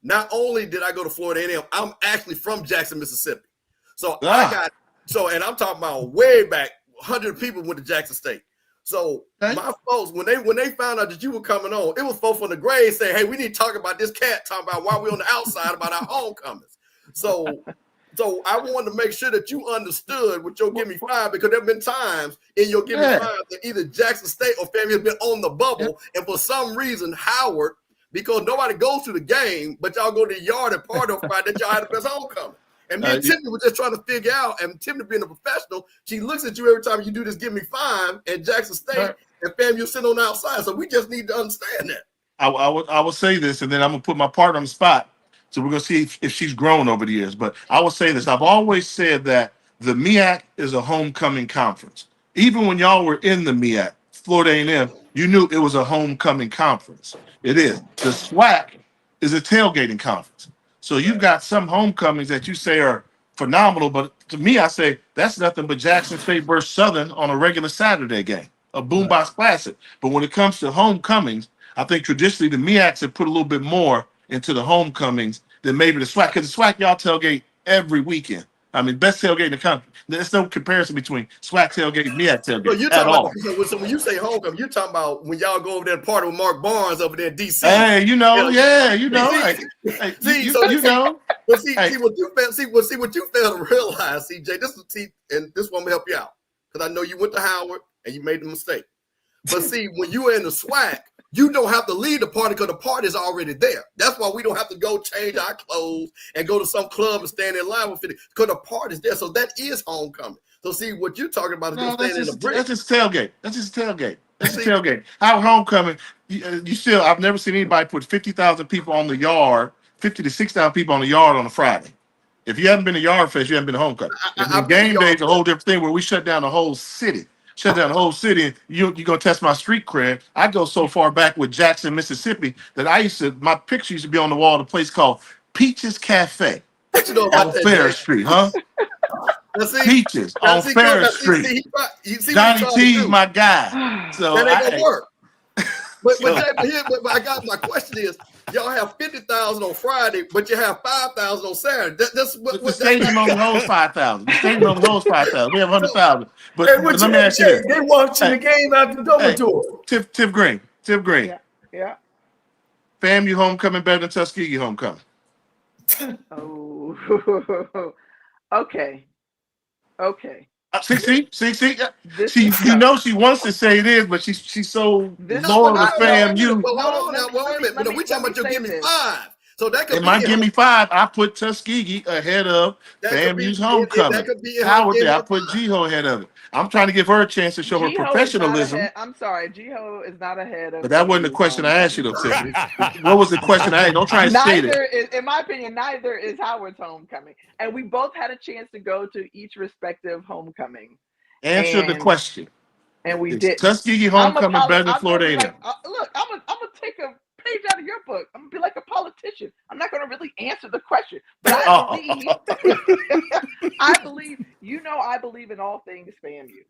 Not only did I go to Florida A&M, I'm actually from Jackson, Mississippi. So and I'm talking about way back, 100 people went to Jackson State. So my folks, when they found out that you were coming on, it was folks from the grade saying, hey, we need to talk about this cat, talking about why we're on the outside about our homecomings. So I wanted to make sure that you understood what your give me five, because there have been times in your give me five that either Jackson State or FAMU has been on the bubble. And for some reason, Howard, because nobody goes to the game, but y'all go to the yard and party on Friday, that y'all had the best homecoming. And me and Tiffany were just trying to figure out, and Tiffany being a professional, she looks at you every time you do this give me five at Jackson State, and FAMU sitting on the outside. So we just need to understand that. I will say this, and then I'm going to put my partner on the spot. So we're going to see if she's grown over the years. But I will say this. I've always said that the MEAC is a homecoming conference. Even when y'all were in the MEAC, Florida A&M, you knew it was a homecoming conference. It is. The SWAC is a tailgating conference. So you've got some homecomings that you say are phenomenal, but to me, I say that's nothing but Jackson State versus Southern on a regular Saturday game, a boombox classic. But when it comes to homecomings, I think traditionally the MEACs have put a little bit more into the homecomings than maybe the SWAC, because the SWAC, y'all tailgate every weekend. I mean, best tailgate in the country. There's no comparison between SWAC tailgate and MEAC tailgate. So you're talking about, so when you say homecoming, you're talking about when y'all go over there and party with Mark Barnes over there in DC. Hey, See, what you fail to realize, CJ. This one will help you out, because I know you went to Howard and you made the mistake. But see, when you were in the SWAC, you don't have to leave the party because the party is already there. That's why we don't have to go change our clothes and go to some club and stand in line with it, because the party's there. So that is homecoming. So see, what you're talking about is just standing in the brick. That's just tailgate. That's just tailgate. Our homecoming, you still, I've never seen anybody put 50,000 people on the yard, 50 to 6,000 people on the yard on a Friday. If you haven't been to Yard Fest, you haven't been to homecoming. Game day is a whole different thing where we shut down the whole city. And you're going to test my street cred. I go so far back with Jackson, Mississippi, that my picture used to be on the wall at a place called Peaches Cafe on Ferris Street, huh? Peaches on Ferris Street. Johnny T's my guy. So that ain't going to work. But I got my question is, y'all have 50,000 on Friday, but you have 5,000 on Saturday. The stadium only holds 5,000. The stadium only holds 5,000. We have 100,000. But let me ask you this. They watching the game out the dormitory. Tiff Greene. Yeah. FAMU homecoming better than Tuskegee homecoming? Oh, okay. See. She wants to say it is, but she's so loyal to FAMU. Well, hold on now. Well, wait a minute. We talking about your give me five. So that could be my give me five. I put Tuskegee ahead of FAMU's homecoming. Howard there, I put Jiho ahead of it. I'm trying to give her a chance to show her G-Ho is not professionalism. ahead. I'm sorry, G-Ho is not ahead of. But that wasn't the FAMU's question I asked you, though, homecoming. Tiffany. What was the question I asked? Don't try and shade it. Neither is, in my opinion, neither is Howard's homecoming, and we both had a chance to go to each respective homecoming. Answer the question. And we Is did. Tuskegee homecoming better than Florida A&M? Look, I'm gonna take a page out of your book. I'm gonna be like a politician. I'm not gonna really answer the question, but I believe, I believe in all things FAMU.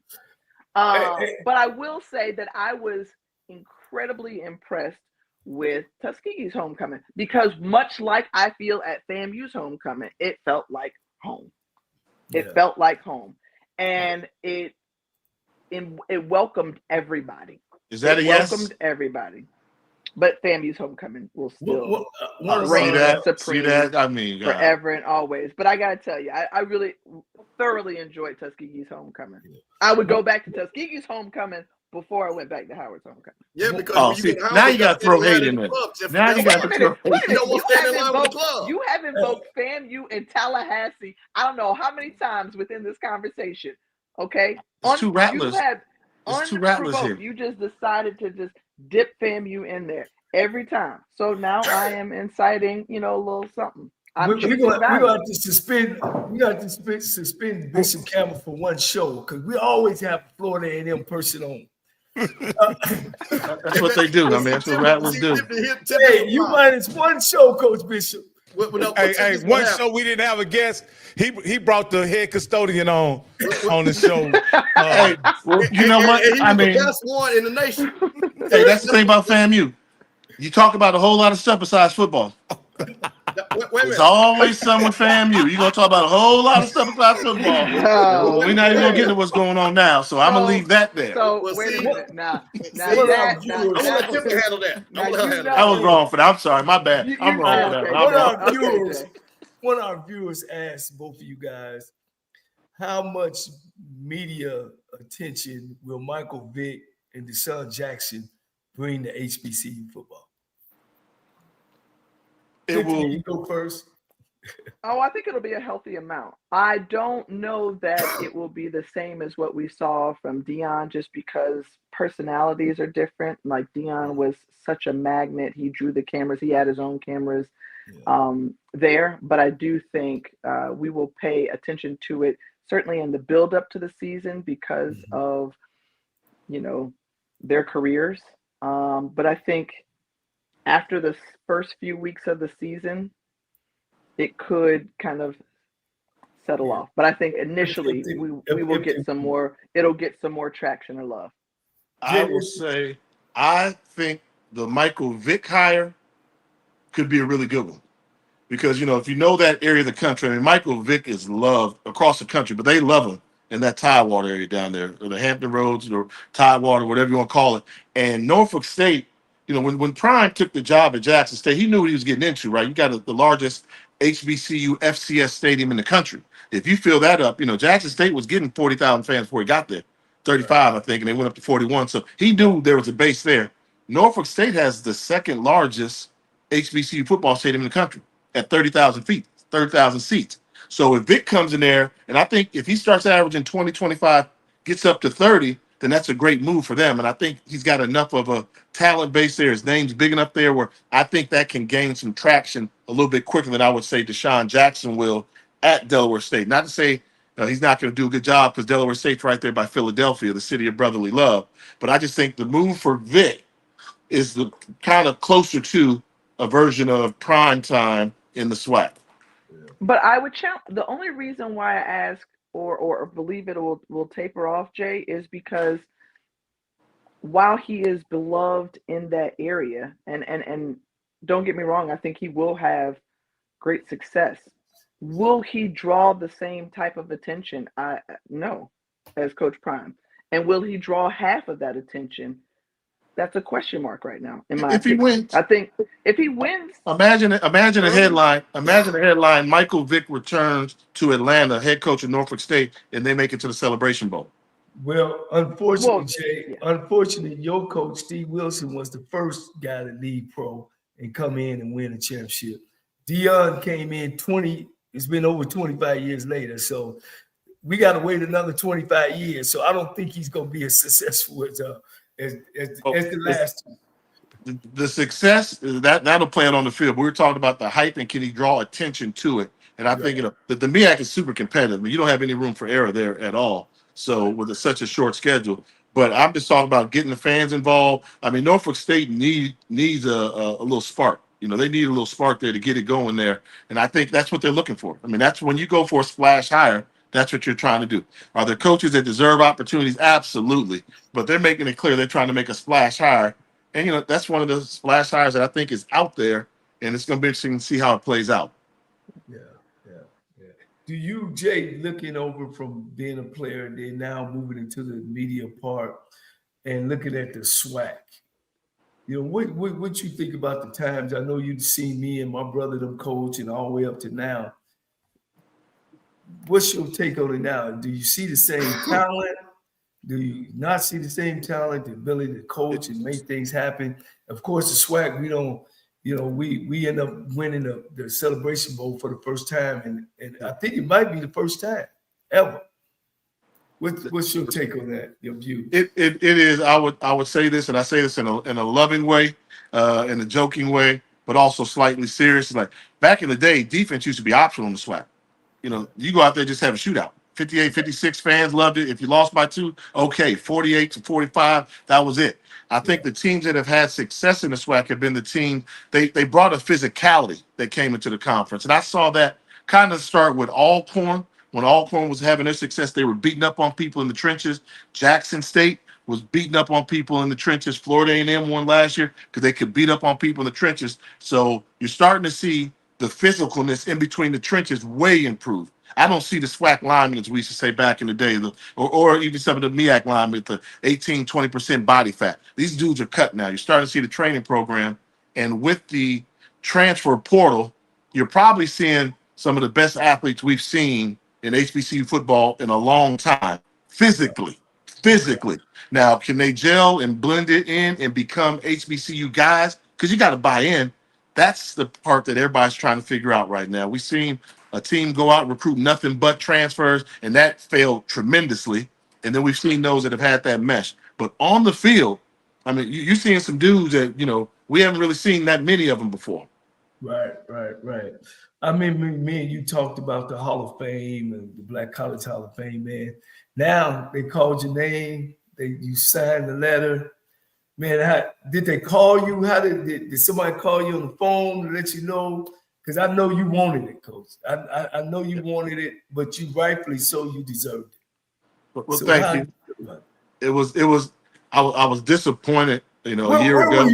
But I will say that I was incredibly impressed with Tuskegee's homecoming because much like I feel at FAMU's homecoming, it felt like home. It felt like home, and it welcomed everybody. Is that a yes? Welcomed everybody. But FAMU's homecoming will still reign supreme. See that? I mean, God. Forever and always. But I gotta tell you, I really thoroughly enjoyed Tuskegee's homecoming. I would go back to Tuskegee's homecoming before I went back to Howard's homecoming. Yeah, because now you got to throw hate in there. Now you got to throw hate. You have invoked FAMU and Tallahassee. I don't know how many times within this conversation. Okay, it's two rattlers. It's two rattlers here. You just decided to just dip FAMU in there every time. So now I am inciting, a little something. We're going to have to suspend. We got to suspend Bishop Campbell for one show because we always have Florida A&M person on. That's what they do. I mean, that's what rattlers do. Hey, you minus one show, Coach Bishop. Hey, one show we didn't have a guest. He brought the head custodian on the show. You know what? He was the best one in the nation. Hey, that's the thing about FAMU. You talk about a whole lot of stuff besides football. There's always something with FAMU. You're going to talk about a whole lot of stuff besides football. We're not even going to get into what's going on now, so I'm going to leave that there. So, wait a minute. Now I'm going to let Tiffany handle that. I was wrong for that. I'm sorry. My bad. I'm wrong for that. One of our viewers asked both of you guys, how much media attention will Michael Vick and Deshaun Jackson bring to HBCU football? Will you go first. I think it'll be a healthy amount. I don't know that it will be the same as what we saw from Deion just because personalities are different. Like Deion was such a magnet. He drew the cameras. He had his own cameras there. But I do think we will pay attention to it, certainly in the build up to the season because of, their careers. But I think after the first few weeks of the season, it could kind of settle off. But I think initially we will get some more, it'll get some more traction or love. I will say, I think the Michael Vick hire could be a really good one. Because, if you know that area of the country, I mean, Michael Vick is loved across the country, but they love him in that Tidewater area down there, or the Hampton Roads, or Tidewater, whatever you want to call it. And Norfolk State, when Prime took the job at Jackson State, he knew what he was getting into, right? You got the largest HBCU FCS stadium in the country. If you fill that up, Jackson State was getting 40,000 fans before he got there, 35, I think, and they went up to 41. So he knew there was a base there. Norfolk State has the second largest HBCU football stadium in the country at 30,000 seats. So if Vick comes in there, and I think if he starts averaging 20, 25, gets up to 30, then that's a great move for them. And I think he's got enough of a talent base there. His name's big enough there where I think that can gain some traction a little bit quicker than I would say Deshaun Jackson will at Delaware State. Not to say he's not going to do a good job because Delaware State's right there by Philadelphia, the city of brotherly love. But I just think the move for Vick is the kind of closer to a version of prime time in the SWAC. But I would challenge, the only reason why I ask or believe it will taper off, Jay, is because while he is beloved in that area, and don't get me wrong, I think he will have great success. Will he draw the same type of attention? No, as Coach Prime. And will he draw half of that attention? That's a question mark right now. If he wins, I think if he wins, imagine a headline. Imagine a headline: Michael Vick returns to Atlanta, head coach of Norfolk State, and they make it to the Celebration Bowl. Well, unfortunately, Jay, unfortunately, your coach Steve Wilson was the first guy to leave pro and come in and win a championship. Deion came in 20. It's been over 25 years later, so we got to wait another 25 years. So I don't think he's going to be as successful as the last two. The success that'll play it on the field. We were talking about the hype and can he draw attention to it. And I think the MEAC is super competitive. I mean, you don't have any room for error there at all. So with such a short schedule, but I'm just talking about getting the fans involved. I mean, Norfolk State needs a little spark. You know, they need a little spark there to get it going there. And I think that's what they're looking for. I mean, that's when you go for a splash hire, that's what you're trying to do. Are there coaches that deserve opportunities? Absolutely. But they're making it clear they're trying to make a splash hire. And, you know, that's one of the splash hires that I think is out there. And it's going to be interesting to see how it plays out. Yeah. Do you, Jay, looking over from being a player and then now moving into the media part and looking at the SWAC, you know, what you think about the times? I know you've seen me and my brother them coach and all the way up to now. What's your take on it now? Do you see the same talent? Do you not see the same talent, the ability to coach and make things happen? Of course, the SWAC, we don't, you know, we end up winning the Celebration Bowl for the first time, and I think it might be the first time ever. What's your take on that? Your view? It is. I would say this, and I say this in a loving way, in a joking way, but also slightly serious. Like back in the day, defense used to be optional in the SWAC. You know, you go out there just have a shootout. 58, 56 fans loved it. If you lost by 2, okay. 48 to 45, that was it. I think the teams that have had success in the SWAC have been the team, they brought a physicality that came into the conference. And I saw that kind of start with Alcorn. When Alcorn was having their success, they were beating up on people in the trenches. Jackson State was beating up on people in the trenches. Florida A&M won last year because they could beat up on people in the trenches. So you're starting to see the physicalness in between the trenches way improved. I don't see the SWAC linemen, as we used to say back in the day, or even some of the MEAC linemen with the 18, 20% body fat. These dudes are cut now. You're starting to see the training program. And with the transfer portal, you're probably seeing some of the best athletes we've seen in HBCU football in a long time, physically. Now, can they gel and blend it in and become HBCU guys? Because you got to buy in. That's the part that everybody's trying to figure out right now. We've seen a team go out and recruit nothing but transfers, and that failed tremendously. And then we've seen those that have had that mesh. But on the field, I mean, you're seeing some dudes that, you know, we haven't really seen that many of them before. Right. I mean, me and you talked about the Hall of Fame and the Black College Hall of Fame, man. Now they called your name. You signed the letter. Man, did they call you? How did somebody call you on the phone to let you know? Because I know you wanted it, Coach. I know you wanted it, but you rightfully so, you deserved it. Well, so thank you. It was. I was disappointed. You know, a year ago.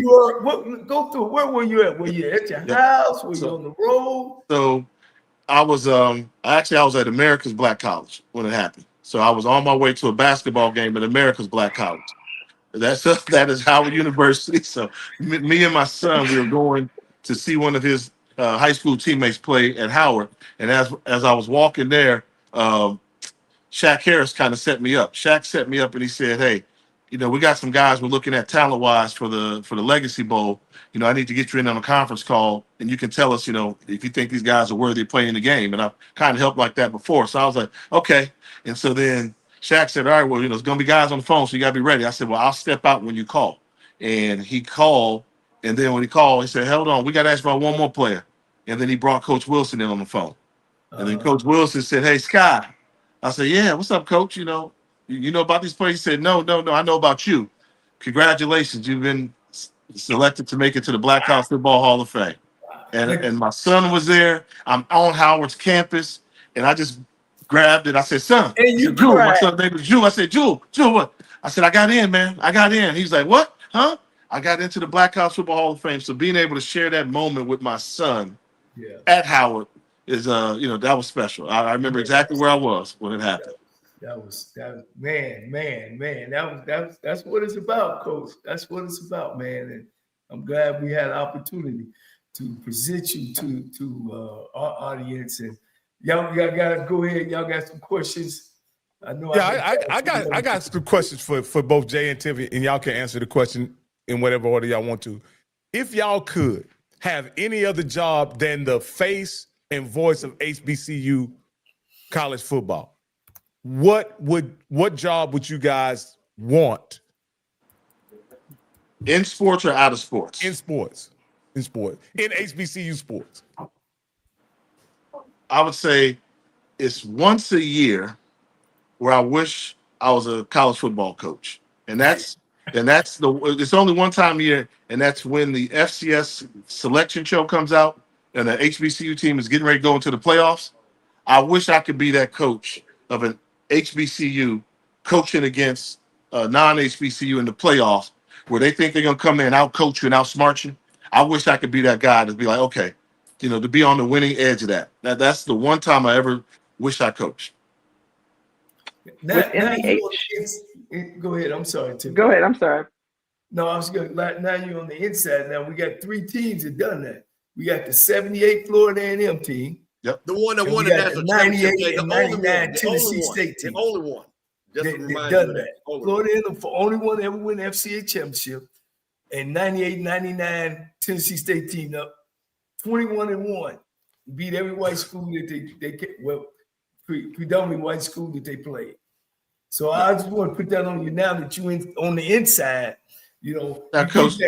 Go through. Where were you at? Were you at your house? Were you on the road? So I was I was at America's Black College when it happened. So I was on my way to a basketball game at America's Black College. That is Howard University. So me and my son, we were going to see one of his high school teammates play at Howard. And as I was walking there, Shaq Harris kind of set me up. Shaq set me up and he said, "Hey, you know, we got some guys we're looking at talent-wise for the Legacy Bowl. You know, I need to get you in on a conference call, and you can tell us, you know, if you think these guys are worthy of playing the game." And I've kind of helped like that before. So I was like, okay. And so then Shaq said, "All right, well, you know, there's going to be guys on the phone, so you got to be ready." I said, "Well, I'll step out when you call." And he called. And then when he called, he said, "Hold on, we got to ask about one more player." And then he brought Coach Wilson in on the phone. And then Coach Wilson said, "Hey, Sky." I said, "Yeah, what's up, Coach? You know about these players?" He said, No, I know about you. Congratulations. You've been selected to make it to the Black College Football Hall of Fame." And my son was there. I'm on Howard's campus, and I just grabbed it. I said, "Son," and you Jewel, my son's name is Jewel. I said, Jewel, what? I said, "I got in, man. I got in." He's like, "What? Huh?" I got into the Black College Football Hall of Fame. So being able to share that moment with my son at Howard is, that was special. I remember exactly where I was when it happened. Man. That's what it's about, Coach. That's what it's about, man. And I'm glad we had an opportunity to present you to our audience. And y'all got to go ahead. Y'all got some questions. I know. Yeah, I got some questions for both Jay and Tiffany, and y'all can answer the question in whatever order y'all want to. If y'all could have any other job than the face and voice of HBCU college football, what job would you guys want In sports or out of sports? in sports? In HBCU sports. I would say it's once a year where I wish I was a college football coach, and it's only one time a year, and that's when the FCS selection show comes out and the HBCU team is getting ready to go into the playoffs. I wish I could be that coach of an HBCU coaching against a non-HBCU in the playoffs, where they think they're gonna come in and out-coach you and outsmart you. I wish I could be that guy to be like, okay, to be on the winning edge of that. That's the one time I ever wish I coached. Now go ahead. I'm sorry, Tim. Go ahead. I'm sorry. No, I was going. Now you're on the inside. Now we got 3 teams that done that. We got the 78 Florida A&M team. The one that And won we the got national the championship. 98 and 99 Tennessee State team. The only one. Just to They remind done you that. only Florida A&M for only one to ever win the FCA championship, and 98, 99 Tennessee State team up 21-1, beat every white school that they predominantly white school that they played. So I just want to put that on you now that you on the inside. Now, Coach,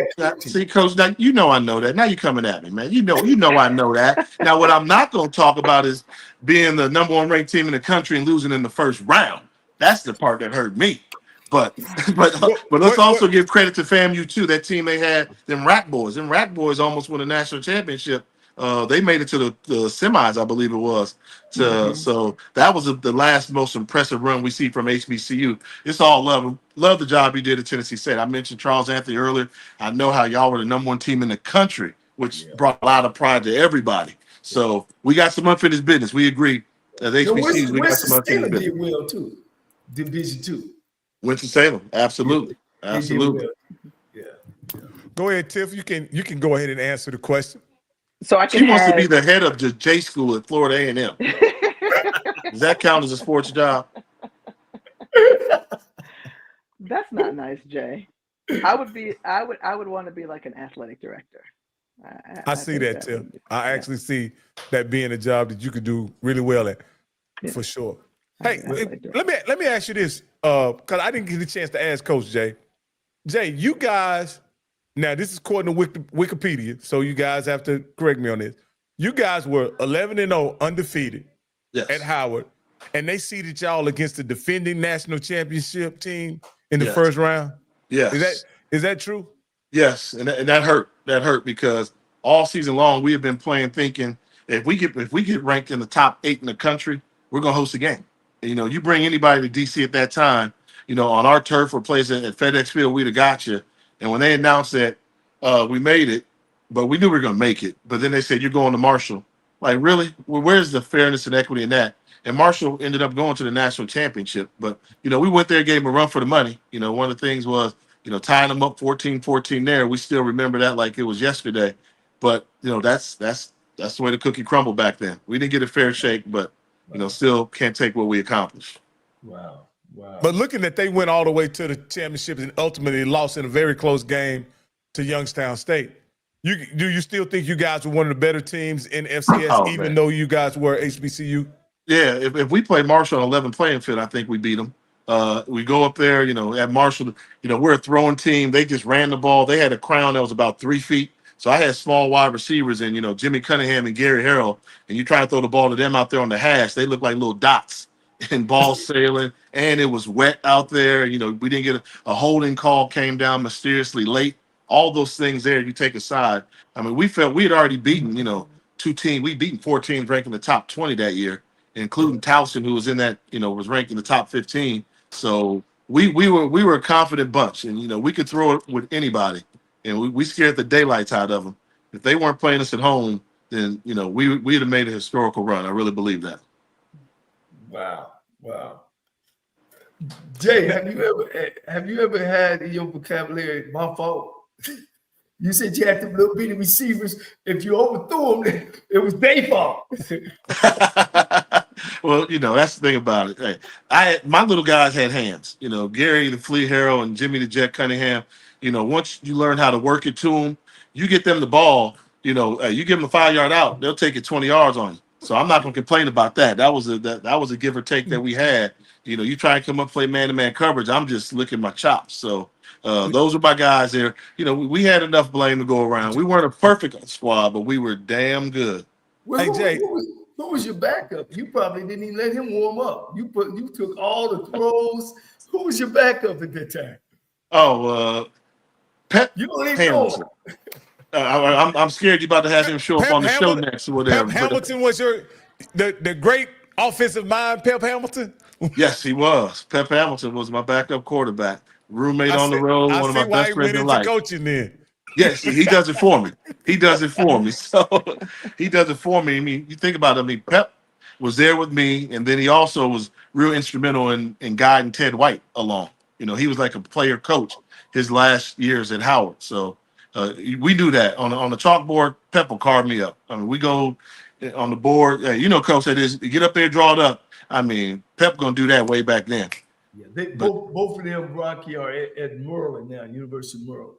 Coach, now I know that. Now you're coming at me, man. You know I know that. Now, what I'm not going to talk about is being the number 1 ranked team in the country and losing in the first round. That's the part that hurt me. But let's also give credit to FAMU too. That team they had, them Rack Boys. Them Rack Boys almost won a national championship. They made it to the semis, I believe it was. So that was the last most impressive run we see from HBCU. It's all love. Love the job he did at Tennessee State. I mentioned Charles Anthony earlier. I know how y'all were the number 1 team in the country, which brought a lot of pride to everybody. So we got some unfinished business. We agree. As HBCUs, we got some unfinished business. Did well too. Division 2. Winston-Salem, absolutely. Absolutely. Yeah. Go ahead, Tiff. You can go ahead and answer the question. So I can. She wants to be the head of the J school at Florida A&M. Does that count as a sports job? That's not nice, Jay. I would want to be like an athletic director. I see that, Tiff. I actually see that being a job that you could do really well at, for sure. Hey, let me ask you this, because I didn't get a chance to ask Coach Jay. Jay, you guys, now this is according to Wikipedia, so you guys have to correct me on this. You guys were 11-0 undefeated at Howard, and they seeded y'all against the defending national championship team in the first round. Yes. Is that true? Yes, and that hurt. That hurt because all season long we have been playing, thinking if we get ranked in the top 8 in the country, we're gonna host a game. And, you bring anybody to DC at that time, on our turf or place at FedEx Field, we'd have got you. And when they announced that we made it, but we knew we were gonna make it, but then they said you're going to Marshall. Like, really? Well, where's the fairness and equity in that? And Marshall ended up going to the national championship. But, we went there, gave them a run for the money. One of the things was, tying them up 14-14 there. We still remember that like it was yesterday. But, that's the way the cookie crumbled back then. We didn't get a fair shake, but, still can't take what we accomplished. Wow. But looking at they went all the way to the championship and ultimately lost in a very close game to Youngstown State. Do you still think you guys were one of the better teams in FCS, even though you guys were HBCU? Yeah, if we play Marshall on 11 playing field, I think we beat them. We go up there, at Marshall, we're a throwing team. They just ran the ball. They had a crown that was about 3 feet. So I had small wide receivers and, Jimmy Cunningham and Gary Harrell, and you try to throw the ball to them out there on the hash, they look like little dots and ball sailing, and it was wet out there. We didn't get a holding call, came down mysteriously late. All those things there you take aside. I mean, we felt we had already beaten, 2 teams. We'd beaten 4 teams ranked in the top 20 that year, including Towson, who was in that, was ranked in the top 15. So we were a confident bunch, and, we could throw it with anybody. And we scared the daylights out of them. If they weren't playing us at home, then, we'd have made a historical run. I really believe that. Wow. Jay, have you ever had in your vocabulary, my fault? You said you had them little bitty receivers. If you overthrew them, it was their fault. Well, that's the thing about it. Hey, my little guys had hands. Gary the Flea Harrell and Jimmy the Jet Cunningham. Once you learn how to work it to them, you get them the ball. You give them a 5-yard out, they'll take it 20 yards on you. So I'm not going to complain about that. That was a give or take that we had. You know, you try and come up play man-to-man coverage, I'm just licking my chops. So those are my guys there. You know, we had enough blame to go around. We weren't a perfect squad, but we were damn good. Well, Hey, Jay. who was your backup? You probably didn't even let him warm up. You took all the throws. Who was your backup at that time? Oh, Pep You don't even Hamilton. know. I'm scared you're about to have him show up on the show Hamilton, next or whatever. Pep Hamilton was the great offensive mind, Pep Hamilton? Yes, he was. Pep Hamilton was my backup quarterback. Roommate on the road, I one of see my why best he friends went in into life. coaching then. Yes, he does it for me. He does it for me. So he does it for me. I mean, you think about it. I mean, Pep was there with me, and then he also was real instrumental in guiding Ted White along. You know, he was like a player coach his last years at Howard. So we do that on the chalkboard. Pep will carve me up. I mean, we go on the board. You know, coach, that is get up there, draw it up. I mean, Pep gonna do that way back then. Yeah, both of them, Rocky, are at Maryland now, University of Maryland.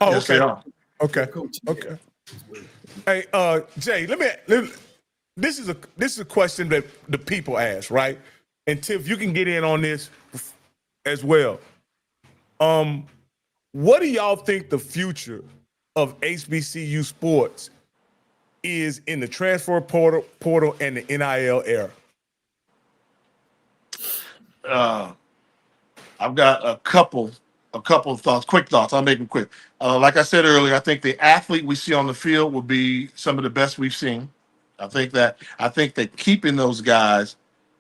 Oh, Yes, they are. Okay. Coach, Okay. Hey, Jay, this is a question that the people ask, right? And Tiff, you can get in on this as well. What do y'all think the future of HBCU sports is in the transfer portal and the NIL era? I've got a couple of thoughts, quick thoughts. I'll make them quick. Like I said earlier, I think the athlete we see on the field will be some of the best we've seen. I think that keeping those guys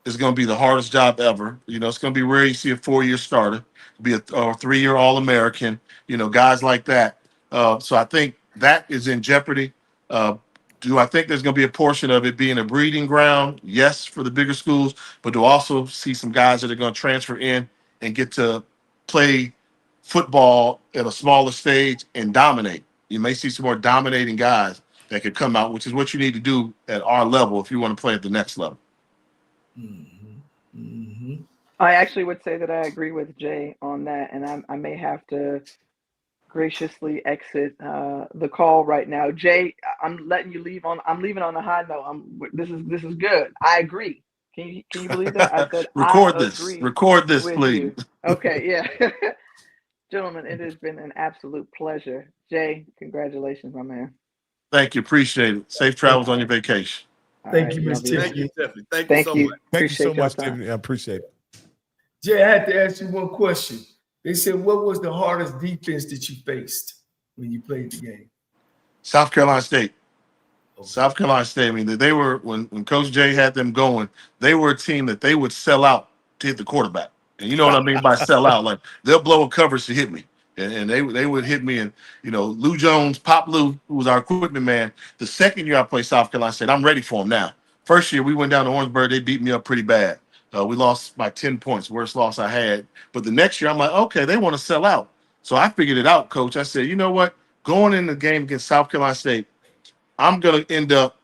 is going to be the hardest job ever. You know, it's going to be rare you see a 4-year starter, be a 3-year All-American. You know, guys like that. So I think that is in jeopardy. Do I think there's going to be a portion of it being a breeding ground? Yes, for the bigger schools, but do also see some guys that are going to transfer in and get to play football at a smaller stage and dominate. You may see some more dominating guys that could come out, which is what you need to do at our level if you want to play at the next level. Mm-hmm. Mm-hmm. I actually would say that I agree with Jay on that, and I may have to graciously exit the call right now. Jay, I'm letting you leave on. I'm leaving on a high note. This is good. I agree. Can you believe that? I said Record I this. agree Record this, with please. you. Okay, yeah. Gentlemen, it has been an absolute pleasure. Jay, congratulations, my man. Thank you. Appreciate it. Safe travels on your vacation. Thank you, Ms. love Thank you, Tiffany. Thank you Thank so you. much. Thank you so Appreciate much, your time. Tiffany. I appreciate it. Jay, I had to ask you one question. They said, what was the hardest defense that you faced when you played the game? South Carolina State. South Carolina State. I mean, they were when Coach Jay had them going, they were a team that they would sell out to hit the quarterback. And you know what I mean by sell out? Like they'll blow a coverage to hit me. And they would hit me. And, you know, Lou Jones, Pop Lou, who was our equipment man, the second year I played South Carolina State, I'm ready for him now. First year we went down to Orangeburg, they beat me up pretty bad. We lost by 10 points, worst loss I had. But the next year I'm like, okay, they want to sell out. So I figured it out, Coach. I said, you know what? Going in the game against South Carolina State, I'm going to end up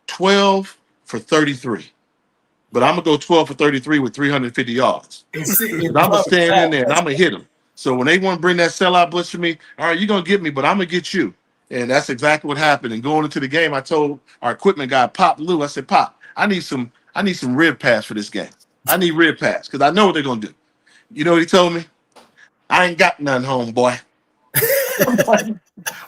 12 for 33. But I'm going to go 12 for 33 with 350 yards. And I'm going to stand in there and I'm going to hit them. So when they want to bring that sellout blitz to me, all right, you're going to get me, but I'm going to get you. And that's exactly what happened. And going into the game, I told our equipment guy, Pop Lou, I said, Pop, I need some rib pass for this game. I need rib pass because I know what they're going to do. You know what he told me? I ain't got none, homeboy.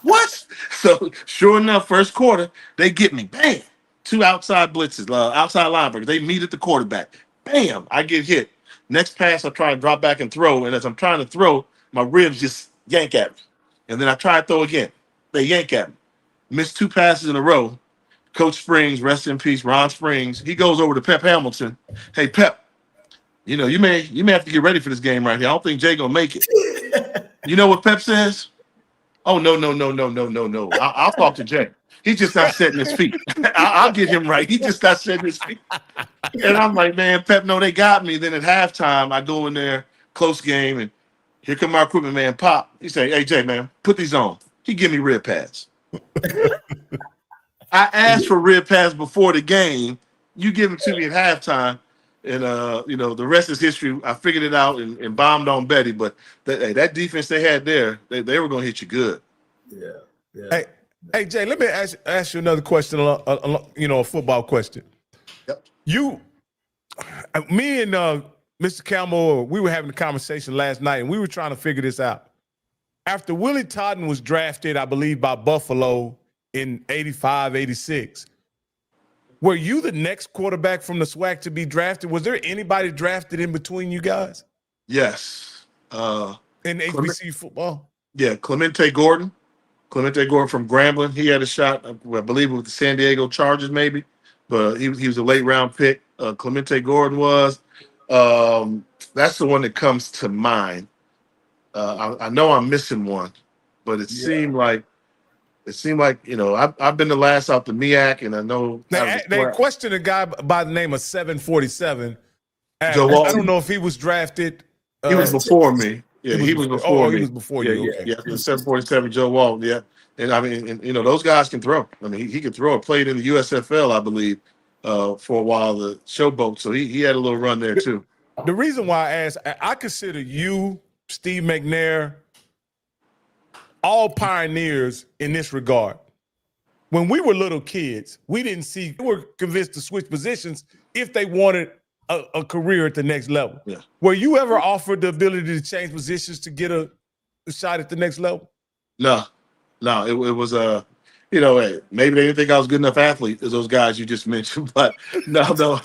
What? So sure enough, first quarter, they get me. Bam! 2 outside blitzes, outside linebackers. They meet at the quarterback. Bam! I get hit. Next pass, I try and drop back and throw. And as I'm trying to throw, my ribs just yank at me. And then I try to throw again. They yank at me. Missed 2 passes in a row. Coach Springs, rest in peace, Ron Springs. He goes over to Pep Hamilton. Hey, Pep, you know, you may have to get ready for this game right here. I don't think Jay gonna make it. You know what Pep says? Oh, no. I'll talk to Jay. He's just not setting his feet. I'll get him right. He's just not setting his feet. And I'm like, man, Pep, no, they got me. Then at halftime, I go in there, close game, and here come my equipment man, Pop. He say, hey, Jay, man, put these on. He give me rib pads. I asked for rib pads before the game. You give them to me at halftime. And, you know, the rest is history. I figured it out and bombed on Betty. But that defense they had there, they were going to hit you good. Yeah. Hey, Jay, let me ask you another question, a football question. Yep. Me and Mr. Campbell, we were having a conversation last night, and we were trying to figure this out. After Willie Todden was drafted, I believe, by Buffalo in 85, 86, were you the next quarterback from the SWAC to be drafted? Was there anybody drafted in between you guys? Yes. In HBCU football? Yeah, Clemente Gordon from Grambling. He had a shot, I believe, with the San Diego Chargers, maybe, but he was a late round pick. Clemente Gordon was. That's the one that comes to mind. I know I'm missing one, but it seemed like I've been the last out the MEAC, and I know They questioned a guy by the name of 747. Joe Walton. I don't know if he was drafted. He was before me. Yeah, he was before me. He was before you. Okay. Yeah, 747 Joe Walton. Yeah, and I mean, those guys can throw. I mean, he could throw. Played in the USFL, I believe, for a while, the Showboat. So he had a little run there too. The reason why I asked, I consider you, Steve McNair, all pioneers in this regard. When we were little kids, we were convinced to switch positions if they wanted a career at the next level. Yeah. Were you ever offered the ability to change positions to get a shot at the next level? No, it was hey, maybe they didn't think I was a good enough athlete as those guys you just mentioned, but no.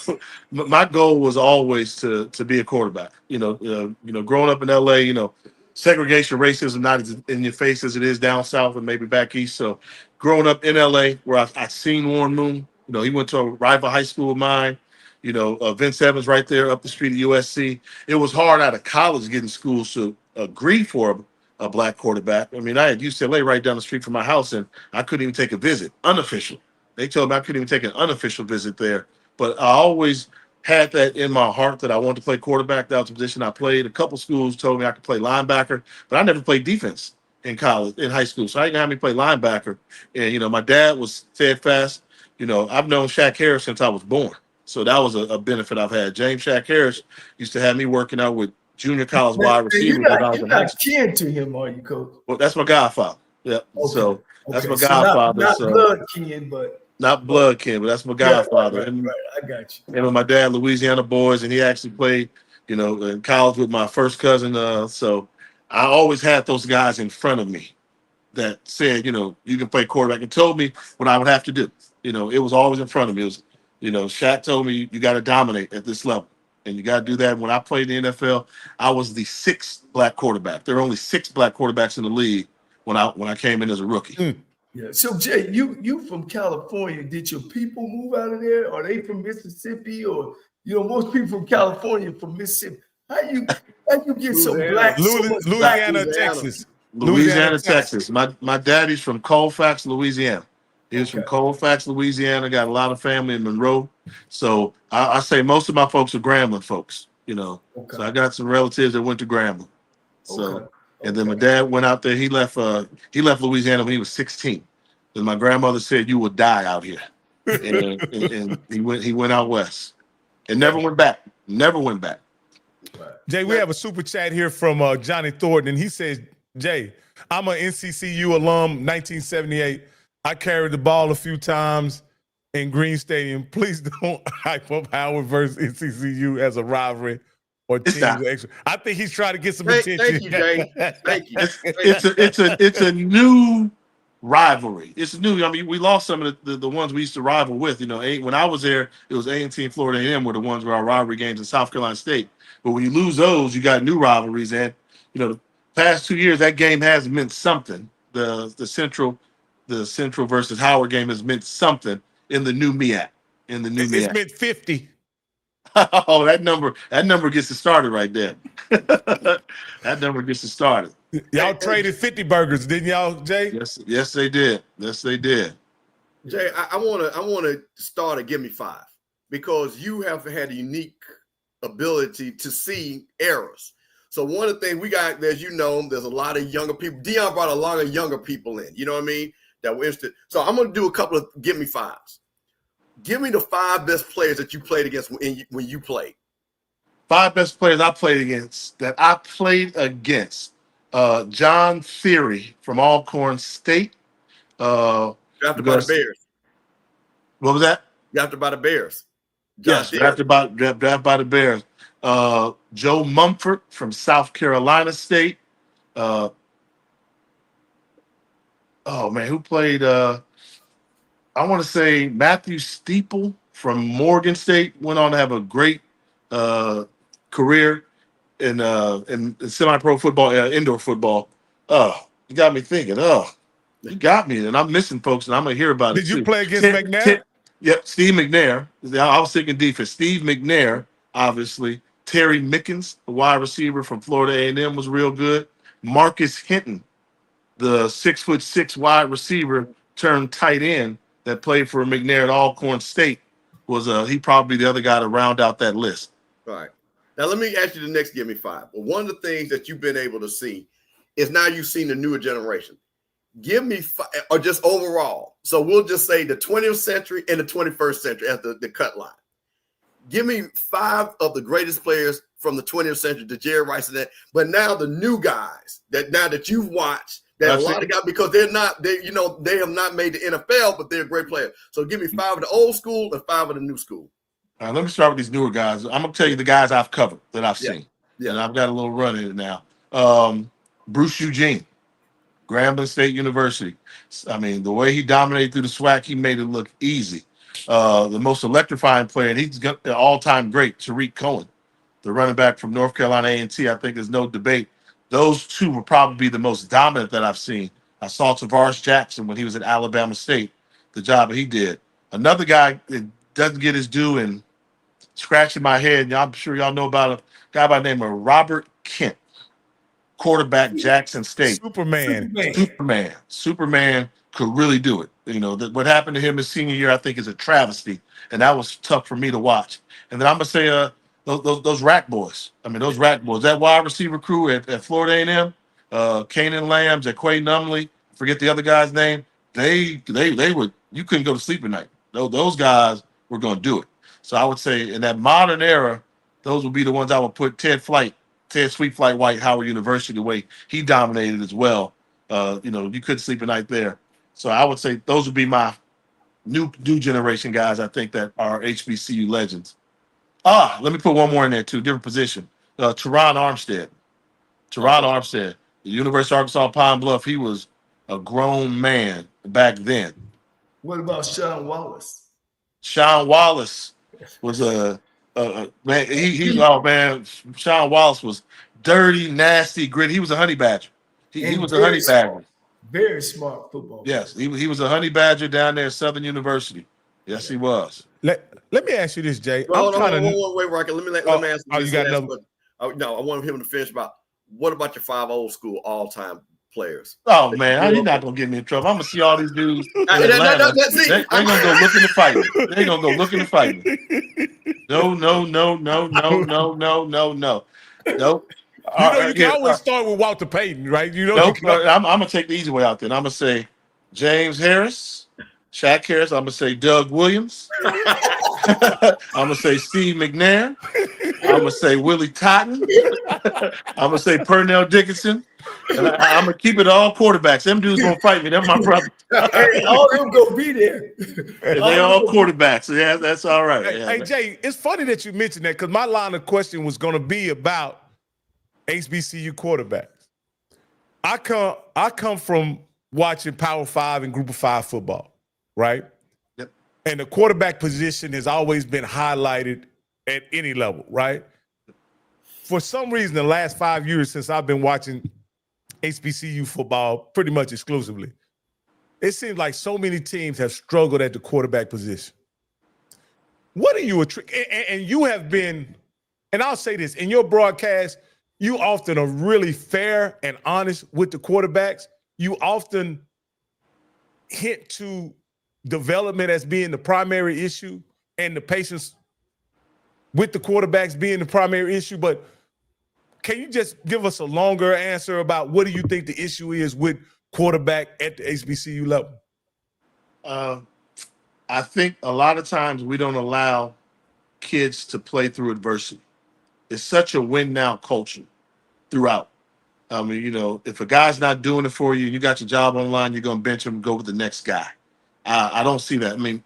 My goal was always to be a quarterback. Growing up in LA, segregation, racism not as in your face as it is down south and maybe back east. So growing up in LA, where I seen Warren Moon, he went to a rival high school of mine. Vince Evans right there up the street at USC. It was hard out of college getting schools to agree for a black quarterback. I mean, I had UCLA right down the street from my house, and I couldn't even take a visit, unofficial. They told me I couldn't even take an unofficial visit there. But I always had that in my heart that I wanted to play quarterback. That was the position I played. A couple schools told me I could play linebacker, but I never played defense in high school. So I didn't have me play linebacker. And, my dad was steadfast. I've known Shaq Harris since I was born. So that was a benefit I've had. James Shaq Harris used to have me working out with junior college wide receivers. You're not kin to him, are you, Coach? Well, that's my godfather. Yeah. Okay. So that's my godfather. Not blood kin, but not blood kin, but that's my godfather. Right, I got you. And with my dad, Louisiana boys, and he actually played, in college with my first cousin. So I always had those guys in front of me that said, you can play quarterback, and told me what I would have to do. It was always in front of me. It was, Shaq told me you got to dominate at this level, and you got to do that. When I played in the NFL, I was the sixth black quarterback. There were only 6 black quarterbacks in the league when I came in as a rookie. Yeah. So Jay, you from California? Did your people move out of there? Are they from Mississippi? Or most people from California from Mississippi? How you get so black? Louisiana, Texas. Louisiana, Texas. My daddy's from Colfax, Louisiana. He was from Colfax, Louisiana. Got a lot of family in Monroe. So I say most of my folks are Grambling folks, So I got some relatives that went to Grambling. So and then my dad went out there. He left Louisiana when he was 16. And my grandmother said, "You will die out here." And he went out west and never went back. Never went back. Jay, we have a super chat here from Johnny Thornton, and he says, "Jay, I'm an NCCU alum, 1978. I carried the ball a few times in Green Stadium. Please don't hype up Howard versus NCCU as a rivalry or teams extra." I think he's trying to get some attention. Thank you, Jay. Thank you. It's a new rivalry. It's new. I mean, we lost some of the ones we used to rival with. When I was there, it was A&T and Florida A&M were the ones where our rivalry games in South Carolina State. But when you lose those, you got new rivalries. And the past 2 years, that game has meant something. The Central versus Howard game has meant something in the new MEAC. It's meant 50. Oh, that number gets it started right there. That number gets it started. Y'all traded 50 burgers, didn't y'all, Jay? Yes, they did. Yes, they did. Jay, I wanna start a Give Me 5 because you have had a unique ability to see errors. So one of the things we got, as there's a lot of younger people. Dion brought a lot of younger people in. You know what I mean? That were interested. So I'm going to do a couple of Give Me 5s. Give me the 5 best players that you played against when you played. 5 best players I played against. John Theory from Alcorn State. Drafted by the Bears. What was that? Drafted by the Bears. Yes, drafted by the Bears. Joe Mumford from South Carolina State. Oh man, who played? I want to say Matthew Steeple from Morgan State went on to have a great career in semi-pro football, indoor football. You got me thinking. You got me, and I'm missing folks, and I'm gonna hear about it Did you too. play against McNair? Yep, Steve McNair. I was thinking defense. Steve McNair, obviously. Terry Mickens, the wide receiver from Florida A&M, was real good. Marcus Hinton, the 6'6" wide receiver turned tight end that played for McNair at Alcorn State, was he probably the other guy to round out that list. All right. Now let me ask you the next give me five. Well, one of the things that you've been able to see is now you've seen the newer generation. Give me five, or just overall. So we'll just say the 20th century and the 21st century as the cut line. Give me five of the greatest players from the 20th century, the Jerry Rice and that, but now the new guys that you've watched, that a lot of guys, because they have not made the NFL, but they're great players. So give me five of the old school and five of the new school. All right, let me start with these newer guys. I'm gonna tell you the guys I've covered that I've seen. Yeah. And I've got a little run in it now. Bruce Eugene, Grambling State University. I mean, the way he dominated through the SWAC, he made it look easy. The most electrifying player, and he's got the all-time great, Tariq Cohen, the running back from North Carolina A&T. I think there's no debate. Those two will probably be the most dominant that I've seen. I saw Tavares Jackson when he was at Alabama State, the job that he did. Another guy that doesn't get his due and scratching my head, and I'm sure y'all know about a guy by the name of Robert Kent, quarterback, Jackson State. Superman could really do it. You know, what happened to him his senior year, I think, is a travesty, and that was tough for me to watch. And then I'm gonna say those rack boys. I mean, those rack boys. That wide receiver crew at Florida A&M, Kanan Lamb, Jaquay Numley, forget the other guy's name. They would, you couldn't go to sleep at night. Those guys were going to do it. So I would say in that modern era, those would be the ones I would put Ted Sweet Flight White, Howard University, the way he dominated as well. You couldn't sleep at night there. So I would say those would be my new generation guys, I think, that are HBCU legends. Let me put one more in there too, different position. Teron Armstead. The University of Arkansas Pine Bluff, he was a grown man back then. What about Sean Wallace? Sean Wallace was a man. Sean Wallace was dirty, nasty, gritty. He was a honey badger. He was a honey badger. Very smart football. Yes, he was a honey badger down there at Southern University. Yes, he was. Let me ask you this, Jay. Wait, Rocket. Let me ask you. You got another? No, I want him to finish about. What about your five old school all-time players? Oh man, you're not gonna get me in trouble. I'm gonna see all these dudes. They're gonna go looking to fight me. They're gonna go looking to fight me. No. You can always start with Walter Payton, right? I'm gonna take the easy way out there. And I'm gonna say James Harris, Shaq Harris. I'm gonna say Doug Williams. I'm gonna say Steve McNair. I'm gonna say Willie Cotton. I'm gonna say Pernell Dickinson. And I'm gonna keep it all quarterbacks. Them dudes gonna fight me. They're my brother. All them gonna be there. They all quarterbacks. Yeah, that's all right. Hey, Jay, it's funny that you mentioned that because my line of question was gonna be about HBCU quarterbacks. I come from watching Power 5 and Group of 5 football, right? Yep. And the quarterback position has always been highlighted at any level, right? For some reason, the last 5 years since I've been watching HBCU football pretty much exclusively, it seems like so many teams have struggled at the quarterback position. What are you and you have been, and I'll say this, in your broadcast, you often are really fair and honest with the quarterbacks. You often hint to development as being the primary issue and the patience with the quarterbacks being the primary issue. But can you just give us a longer answer about what do you think the issue is with quarterback at the HBCU level? I think a lot of times we don't allow kids to play through adversity. It's such a win-now culture throughout. I mean, if a guy's not doing it for you, you got your job on the line, you're going to bench him and go with the next guy. I don't see that. I mean,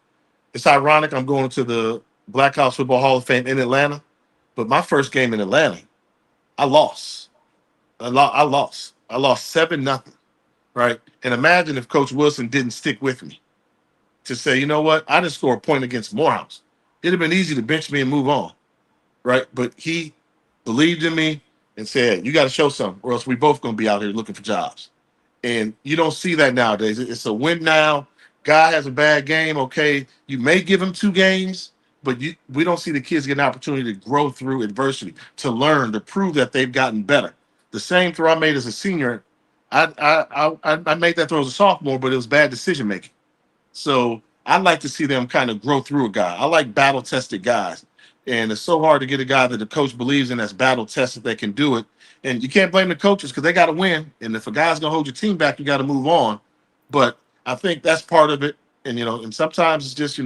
it's ironic. I'm going to the Black College Football Hall of Fame in Atlanta. But my first game in Atlanta, I lost. I lost 7-0, right? And imagine if Coach Wilson didn't stick with me to say, you know what, I didn't score a point against Morehouse. It'd have been easy to bench me and move on, right? But he believed in me and said, you got to show something, or else we both going to be out here looking for jobs. And you don't see that nowadays. It's a win now. Guy has a bad game, okay. You may give him 2 games, but we don't see the kids get an opportunity to grow through adversity, to learn, to prove that they've gotten better. The same throw I made as a senior, I made that throw as a sophomore, but it was bad decision making. So I'd like to see them kind of grow through a guy. I like battle-tested guys. And it's so hard to get a guy that the coach believes in that's battle-tested that can do it. And you can't blame the coaches because they got to win. And if a guy's going to hold your team back, you got to move on. But I think that's part of it. And, and sometimes it's just,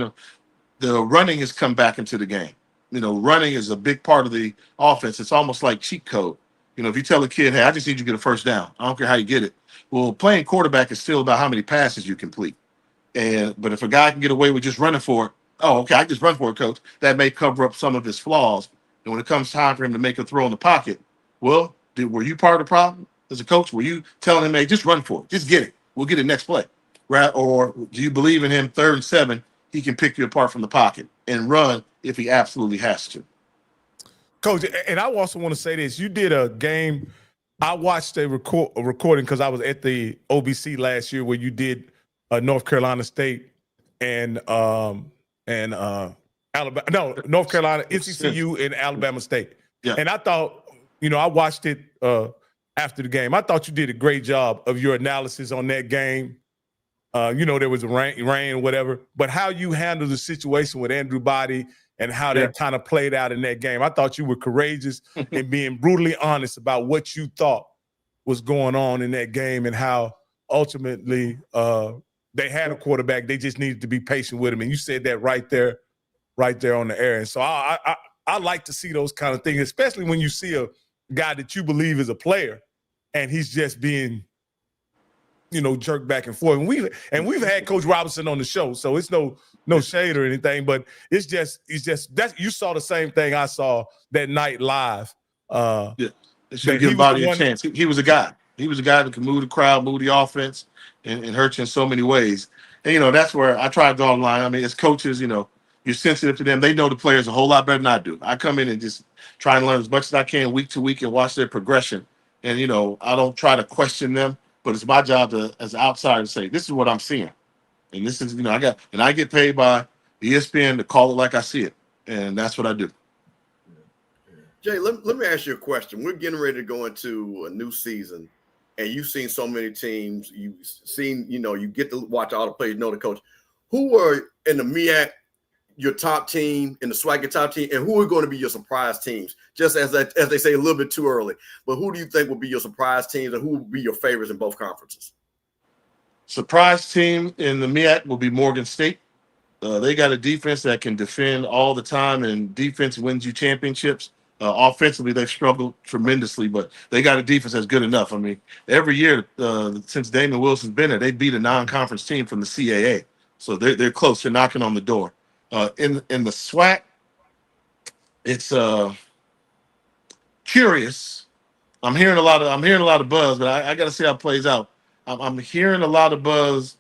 the running has come back into the game. Running is a big part of the offense. It's almost like cheat code. If you tell a kid, hey, I just need you to get a first down. I don't care how you get it. Well, playing quarterback is still about how many passes you complete. But if a guy can get away with just running for it, oh, okay, I just run for it, coach. That may cover up some of his flaws. And when it comes time for him to make a throw in the pocket, well, were you part of the problem as a coach? Were you telling him, hey, just run for it, just get it, we'll get it next play, right? Or do you believe in him 3rd and 7, he can pick you apart from the pocket and run if he absolutely has to? Coach, and I also want to say this. You did a game. I watched a recording because I was at the OBC last year where you did North Carolina State and Alabama. No, North Carolina, NCCU and Alabama State. Yeah. And I thought, I watched it after the game. I thought you did a great job of your analysis on that game. There was a rain or whatever, but how you handled the situation with Andrew Body and how that kind of played out in that game. I thought you were courageous and being brutally honest about what you thought was going on in that game and how ultimately they had a quarterback. They just needed to be patient with him. And you said that right there on the air. And so I like to see those kind of things, especially when you see a guy that you believe is a player and he's just being jerk back and forth. And we've had Coach Robinson on the show, so it's no shade or anything, but it's just that you saw the same thing I saw that night live. It should give Body a chance. He was a guy. He was a guy that could move the crowd, move the offense, and hurt you in so many ways. And that's where I try to draw the line. I mean, as coaches, you're sensitive to them. They know the players a whole lot better than I do. I come in and just try and learn as much as I can week to week and watch their progression. And I don't try to question them. But it's my job as an outsider to say, this is what I'm seeing. And this is, I get paid by ESPN to call it like I see it. And that's what I do. Jay, let me ask you a question. We're getting ready to go into a new season, and you've seen so many teams. You've seen, you get to watch all the players, know the coach. Who are in the MEAC your top team, in the SWAC your top team, and who are going to be your surprise teams? Just as they say, a little bit too early. But who do you think will be your surprise teams, and who will be your favorites in both conferences? Surprise team in the MEAC will be Morgan State. They got a defense that can defend all the time, and defense wins you championships. Offensively, they've struggled tremendously, but they got a defense that's good enough. I mean, every year since Damon Wilson's been there, they beat a non-conference team from the CAA. So they're close. They're knocking on the door. In the SWAC, it's curious. I'm hearing a lot of buzz, but I got to see how it plays out. I'm hearing a lot of buzz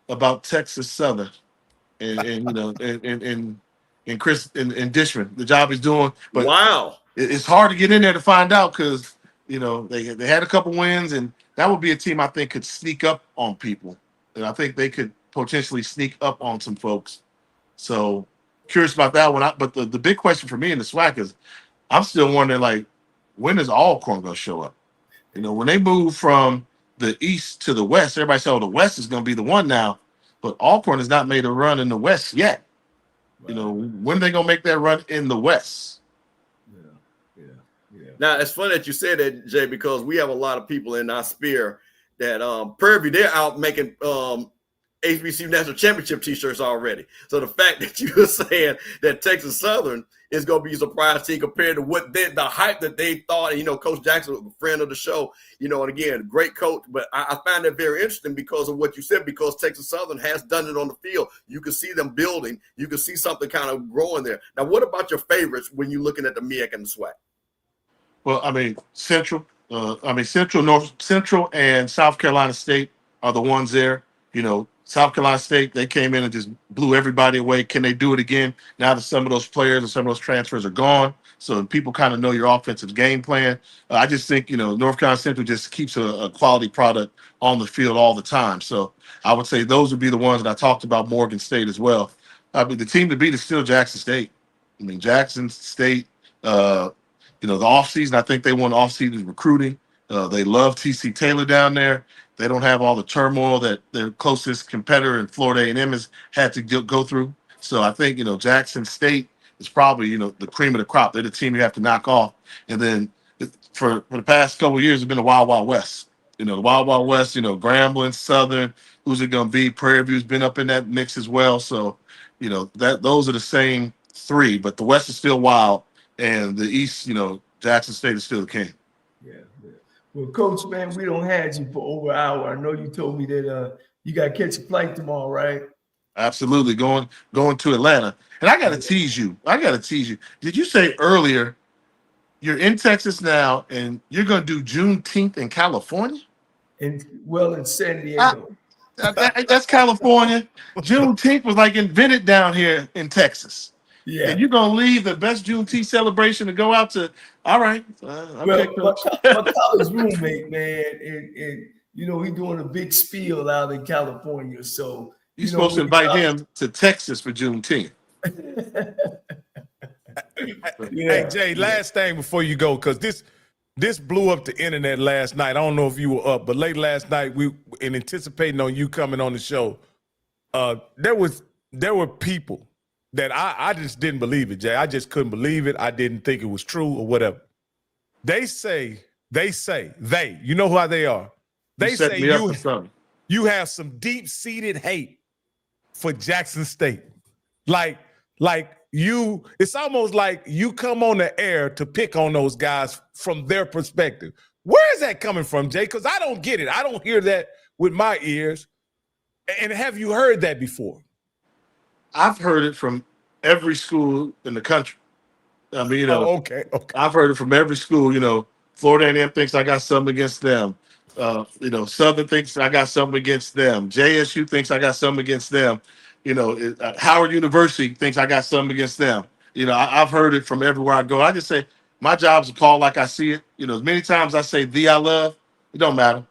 about Texas Southern and Chris and Dishman, the job he's doing. But wow, it's hard to get in there to find out because they had a couple wins, and that would be a team I think could sneak up on people, and I think they could potentially sneak up on some folks. So curious about that one. But the big question for me in the SWAC is I'm still wondering, when is Alcorn going to show up? When they move from the east to the west, everybody said, the west is going to be the one now. But Alcorn has not made a run in the west yet. Right. When are they going to make that run in the west? Yeah. Now, it's funny that you said that, Jay, because we have a lot of people in our sphere that Prairie View, they're out making HBCU National Championship T-shirts already. So the fact that you were saying that Texas Southern is going to be a surprise team compared to what the hype that they thought. And, you know, Coach Jackson was a friend of the show, you know, and again, great coach. But I find that very interesting because of what you said, because Texas Southern has done it on the field. You can see them building. You can see something kind of growing there. Now, what about your favorites when you're looking at the MEAC and the SWAC? Well, I mean, Central, Central and South Carolina State are the ones there. You know, South Carolina State, they came in and just blew everybody away. Can they do it again now that some of those players and some of those transfers are gone? So people kind of know your offensive game plan. I just think, you know, North Carolina Central just keeps a quality product on the field all the time. So I would say those would be the ones that I talked about. Morgan State as well. I mean, the team to beat is still Jackson State. I mean, Jackson State, you know, the offseason, I think they won offseason recruiting. They love TC Taylor down there. They don't have all the turmoil that their closest competitor in Florida A&M has had to go through. So I think, you know, Jackson State is probably, you know, the cream of the crop. They're the team you have to knock off. And then for the past couple of years, it's been the Wild Wild West. You know, the Wild Wild West, you know, Grambling, Southern, who's it going to be? Prairie View's been up in that mix as well. So, you know, those are the same three, but the West is still wild. And the East, you know, Jackson State is still the king. Yeah. Well, Coach, man, we don't have you for over an hour. I know you told me that you got to catch a flight tomorrow, right? Absolutely, going to Atlanta. And I got to tease you. Did you say earlier you're in Texas now and you're going to do Juneteenth in California? In San Diego. That's California. Juneteenth was like invented down here in Texas. Yeah. And you're going to leave the best Juneteenth celebration to go out to, all right. Okay, well, my college roommate, man, and you know, he's doing a big spiel out in California. So you're supposed to invite him to Texas for Juneteenth. Hey, Jay, last thing before you go, because this blew up the internet last night. I don't know if you were up, but late last night, in anticipating on you coming on the show, there were people that I just didn't believe it, Jay. I just couldn't believe it. I didn't think it was true or whatever. They say, you know how they are. They say you have some deep-seated hate for Jackson State. Like it's almost like you come on the air to pick on those guys from their perspective. Where is that coming from, Jay? Because I don't get it. I don't hear that with my ears. And have you heard that before? I've heard it from every school in the country. I mean, you know, okay. I've heard it from every school. You know, Florida A&M thinks I got something against them. You know, Southern thinks I got something against them. JSU thinks I got something against them. You know, Howard University thinks I got something against them. You know, I've heard it from everywhere I go. I just say my job's to call like I see it. You know, as many times I say "thee I love," it don't matter.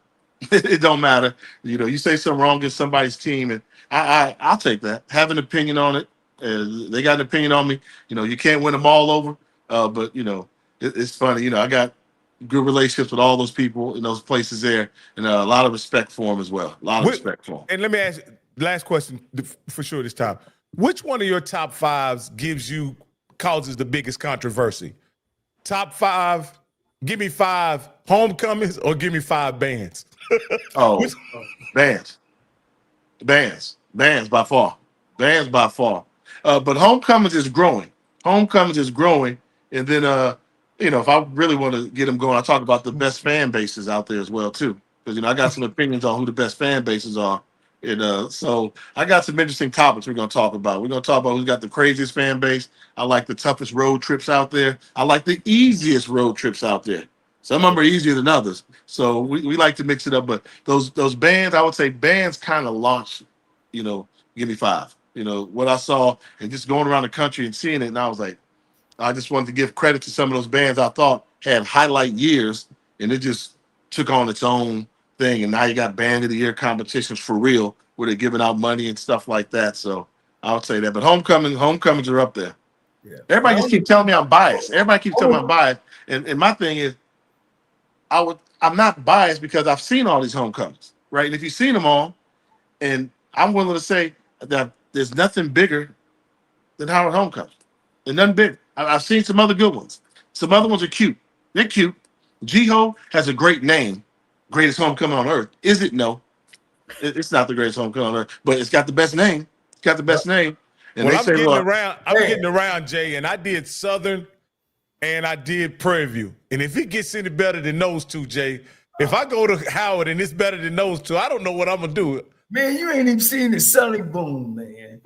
It don't matter. You know, you say something wrong against somebody's team, and I'll take that. Have an opinion on it. They got an opinion on me. You know, you can't win them all over. But, you know, it's funny. You know, I got good relationships with all those people in those places there, and a lot of respect for them as well. A lot of respect for them. And let me ask you, last question for sure this time. Which one of your top fives causes the biggest controversy? Top five, give me 5 homecomings or give me 5 bands? Oh, bands by far. But homecomings is growing. And then, you know, if I really want to get them going, I talk about the best fan bases out there as well, too. Because, you know, I got some opinions on who the best fan bases are. And so I got some interesting topics we're going to talk about. We're going to talk about who's got the craziest fan base. I like the toughest road trips out there. I like the easiest road trips out there. Some of them are easier than others. So we like to mix it up. But those bands, I would say bands kind of launched, you know, give me 5. You know, what I saw and just going around the country and seeing it. And I was like, I just wanted to give credit to some of those bands I thought had highlight years. And it just took on its own thing. And now you got band of the year competitions for real, where they're giving out money and stuff like that. So I would say that. But homecomings are up there. Yeah. Everybody just keep telling me I'm biased. Everybody keeps telling me I'm biased. And my thing is, I'm not biased because I've seen all these homecomings, right? And if you've seen them all, and I'm willing to say that there's nothing bigger than Howard Homecoming. There's nothing big. I've seen some other good ones. Some other ones are cute. They're cute. G-Ho has a great name. Greatest homecoming on earth. Is it? No. It's not the greatest homecoming on earth, but it's got the best name. And Well, they I'm say, getting look, around. I'm getting around, Jay, and I did Southern and I did Prairie View. And if it gets any better than those two, Jay, if I go to Howard and it's better than those two, I don't know what I'm gonna do. Man, you ain't even seen the Sunny Boom, man.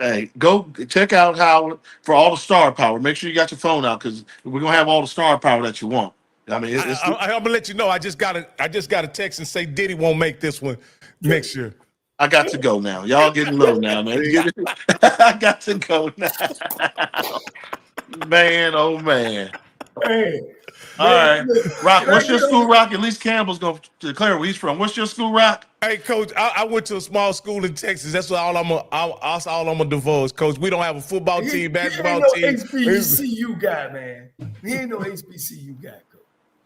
hey, go check out Howard for all the star power. Make sure you got your phone out because we're gonna have all the star power that you want. I mean, I'm gonna let you know. I just got a text and say Diddy won't make this one next year. I got to go now. Y'all getting low now, man. I got to go now. Man, oh man. Hey, All right. look, Rock, what's your school, Rock? At least Campbell's going to declare where he's from. What's your school, Rock? Hey, Coach, I went to a small school in Texas. That's all I'm gonna divulge, Coach. We don't have a football team, basketball he ain't team. no HBCU guy, man. He ain't no HBCU guy, Coach.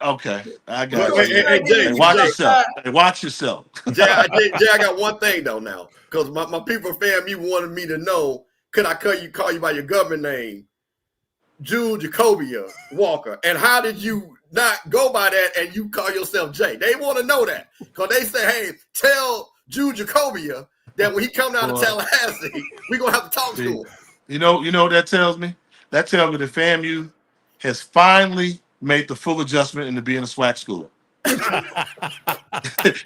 Okay, I got Hey, you. hey, Jay, Hey, watch Jay, yourself. Hey, watch yourself. Jay, I got one thing though now, because my people from FAMU wanted me to know, could I call you by your government name, Jules Jacobia Walker, and how did you not go by that and you call yourself Jay? They want to know that because they say, hey, tell Jules Jacobia that when he come down to Tallahassee, we're gonna have to talk to him. You know what that tells me? That tells me that FAMU has finally made the full adjustment into being a SWAC school.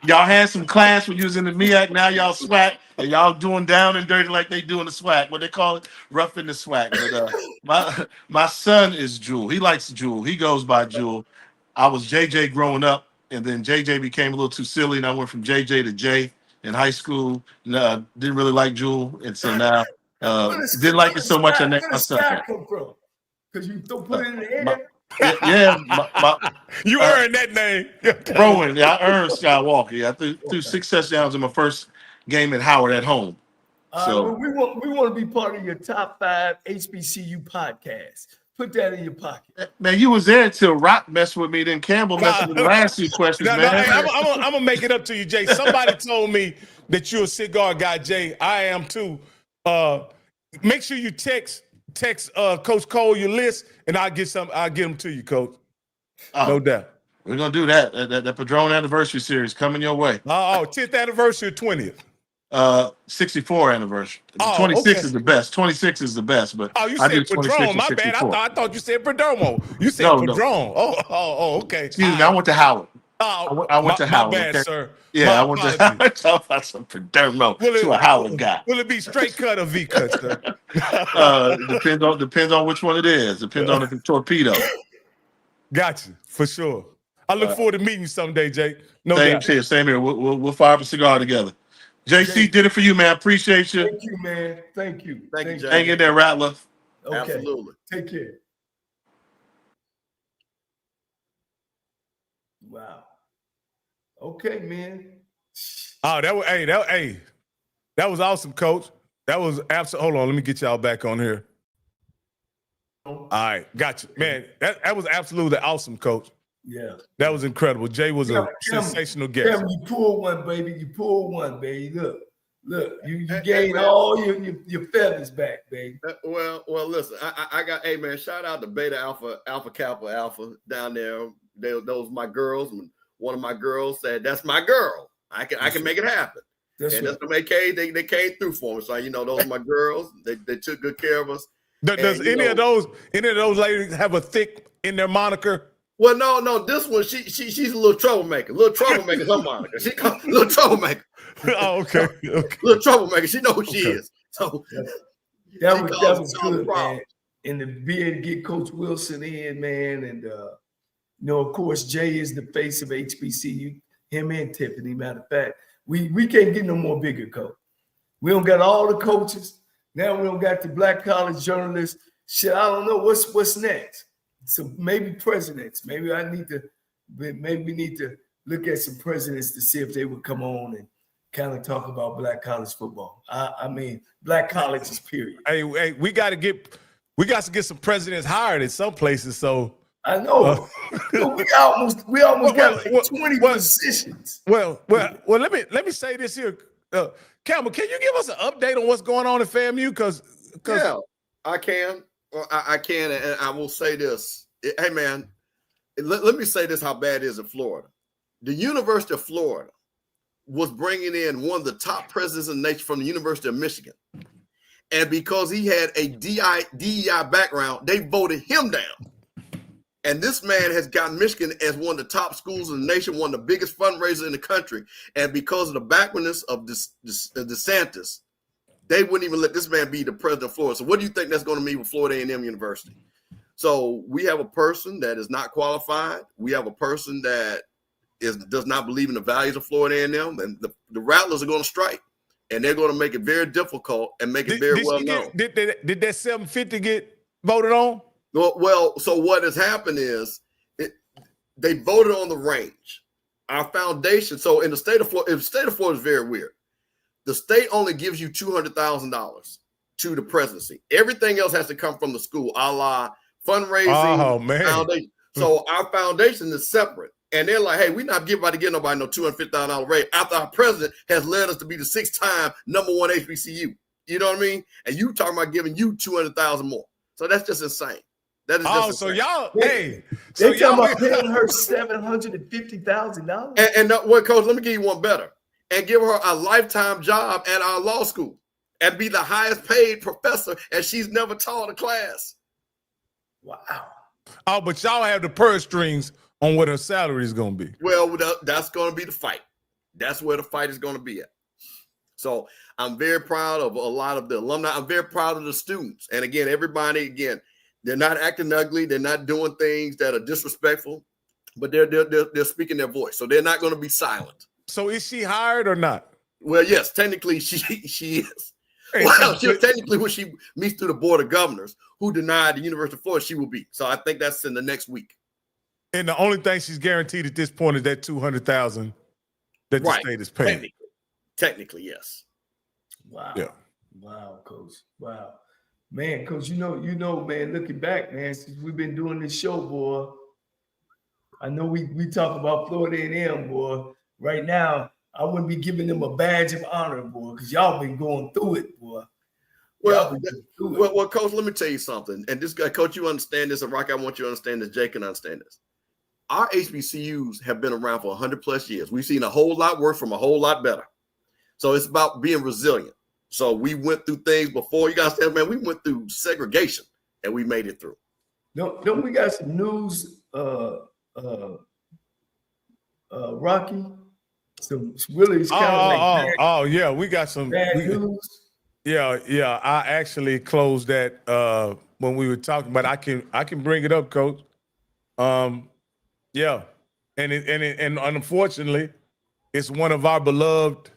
Y'all had some class when you was in the MEAC. Now y'all SWAC, and y'all doing down and dirty like they do in the SWAC. What they call it, rough in the SWAC. But my son is Jewel. He likes Jewel. He goes by Jewel. I was JJ growing up, and then JJ became a little too silly, and I went from JJ to J in high school. Didn't really like Jewel, and so now didn't like it so much. I named my son. Where come from? Because you put it in the air. Yeah, You earned that name. Rowan, I earned Skywalker. Yeah, I threw 6 touchdowns in my first game at Howard at home. So we want to be part of your top 5 HBCU podcast. Put that in your pocket. man, you was there till Rock messed with me, then Campbell messed with the last 2 questions, man. Hey, I'm gonna make it up to you, Jay. Somebody told me that you're a cigar guy, Jay. I am too. Make sure you text Coach Cole your list, and I'll get them to you, Coach. No doubt. We're gonna do that. That Padron anniversary series coming your way. 10th anniversary or 20th? 64 anniversary. Oh, 26 okay. is the best. 26 is the best, but Oh, you I said do 26 Padron. and My bad. 64. I thought you said Perdomo. You said No. Padron. Oh, okay. Excuse me, I went to Howard. Oh, I went to Howard. My bad, okay? sir. Yeah, I My went to apologies. Howard. Talk about some Perdomo to a Howard guy. Will it be straight cut or V cut, sir? Depends on which one it is. Depends on if it's torpedo. Got you, for sure. I look forward to meeting you someday, Jake. No Same doubt. here, same here. We'll fire up a cigar together. JC did it for you, man. Appreciate you. Thank you, man. Thank you. Thank you, Jay. Hang in there, Rattler. Okay. Absolutely. Take care. Wow. Okay, man. Oh, that was awesome, Coach. That was absolutely. Hold on, let me get y'all back on here. All right, got you, man. That was absolutely awesome, Coach. Yeah. That was incredible. Jay was a sensational guest. Cameron, you pulled one, baby. You pulled one, baby. Look. You gained all your feathers back, baby. Well, listen. I got. Hey, man. Shout out to Beta Alpha Kappa Alpha down there. Those my girls. And one of my girls said, "That's my girl. I can make it happen." That's what they came through for me. So those are my girls. They took good care of us. Does any of those ladies have a thick in their moniker? Well, no. This one, she's a little troublemaker. Her moniker. She called little troublemaker. Oh, okay. Little troublemaker. She knows who she is. So that was good, man. And to be able to get Coach Wilson in, man, and of course, Jay is the face of HBCU. Him and Tiffany. Matter of fact, we can't get no more bigger coach. We don't got all the coaches. Now we don't got the black college journalists. Shit, I don't know what's next. So maybe presidents. Maybe we need to look at some presidents to see if they would come on and kind of talk about black college football. I mean, black colleges, period. Hey, we got to get some presidents hired in some places. So I know. we almost got like 20 positions. Well, let me say this here. Campbell, can you give us an update on what's going on in FAMU? Because yeah, I can. Well, I can, and I will say this. Hey, man, let me say this: how bad it is in Florida. The University of Florida was bringing in one of the top presidents in the nation from the University of Michigan. And because he had a DEI background, they voted him down. And this man has gotten Michigan as one of the top schools in the nation, one of the biggest fundraisers in the country. And because of the backwardness of DeSantis, they wouldn't even let this man be the president of Florida. So what do you think that's going to mean with Florida A&M University? So we have a person that is not qualified. We have a person that does not believe in the values of Florida A&M, and the Rattlers are going to strike, and they're going to make it very difficult and make it very well known. Did that 750 get voted on? Well, so what has happened is they voted on the range. Our foundation. So in the state of Florida, is very weird. The state only gives you $200,000 to the presidency. Everything else has to come from the school, a la fundraising. Oh man! Foundation. So our foundation is separate. And they're like, hey, we're not about to give nobody no $250,000 raise after our president has led us to be the 6-time #1 HBCU. You know what I mean? And you talking about giving you $200,000 more. So that's just insane. That is just so insane. y'all, They so talking y'all about paying her $750,000. And what, Coach, let me give you one better. And give her a lifetime job at our law school and be the highest paid professor, and she's never taught a class. Wow. Oh, but y'all have the purse strings on what her salary is going to be. Well, that's going to be the fight. That's where the fight is going to be at. So I'm very proud of a lot of the alumni. I'm very proud of the students. And again, everybody, they're not acting ugly. They're not doing things that are disrespectful, but they're speaking their voice. So they're not going to be silent. So is she hired or not? Well, yes, technically she is. Well, technically when she meets through the board of governors who denied the University of Florida, she will be. So I think that's in the next week. And the only thing she's guaranteed at this point is that $200,000 that the state is paying. Technically, yes. Wow. Yeah. Wow, Coach. Wow. Man, Coach, you know, man, looking back, man, since we've been doing this show, boy, I know we talk about Florida A&M, boy. Right now, I wouldn't be giving them a badge of honor, boy, because y'all been going through it, boy. Well, Coach, let me tell you something. And this guy, Coach, you understand this, and Rock, I want you to understand this. Jake can understand this. Our HBCUs have been around for 100 plus years. We've seen a whole lot worse from a whole lot better. So it's about being resilient. So we went through things before. You guys said, man, we went through segregation and we made it through. Don't we got some news, Rocky? Some really kind of yeah, we got some bad news. Yeah. I actually closed that when we were talking, but I can bring it up, Coach. Yeah, and unfortunately, it's one of our beloved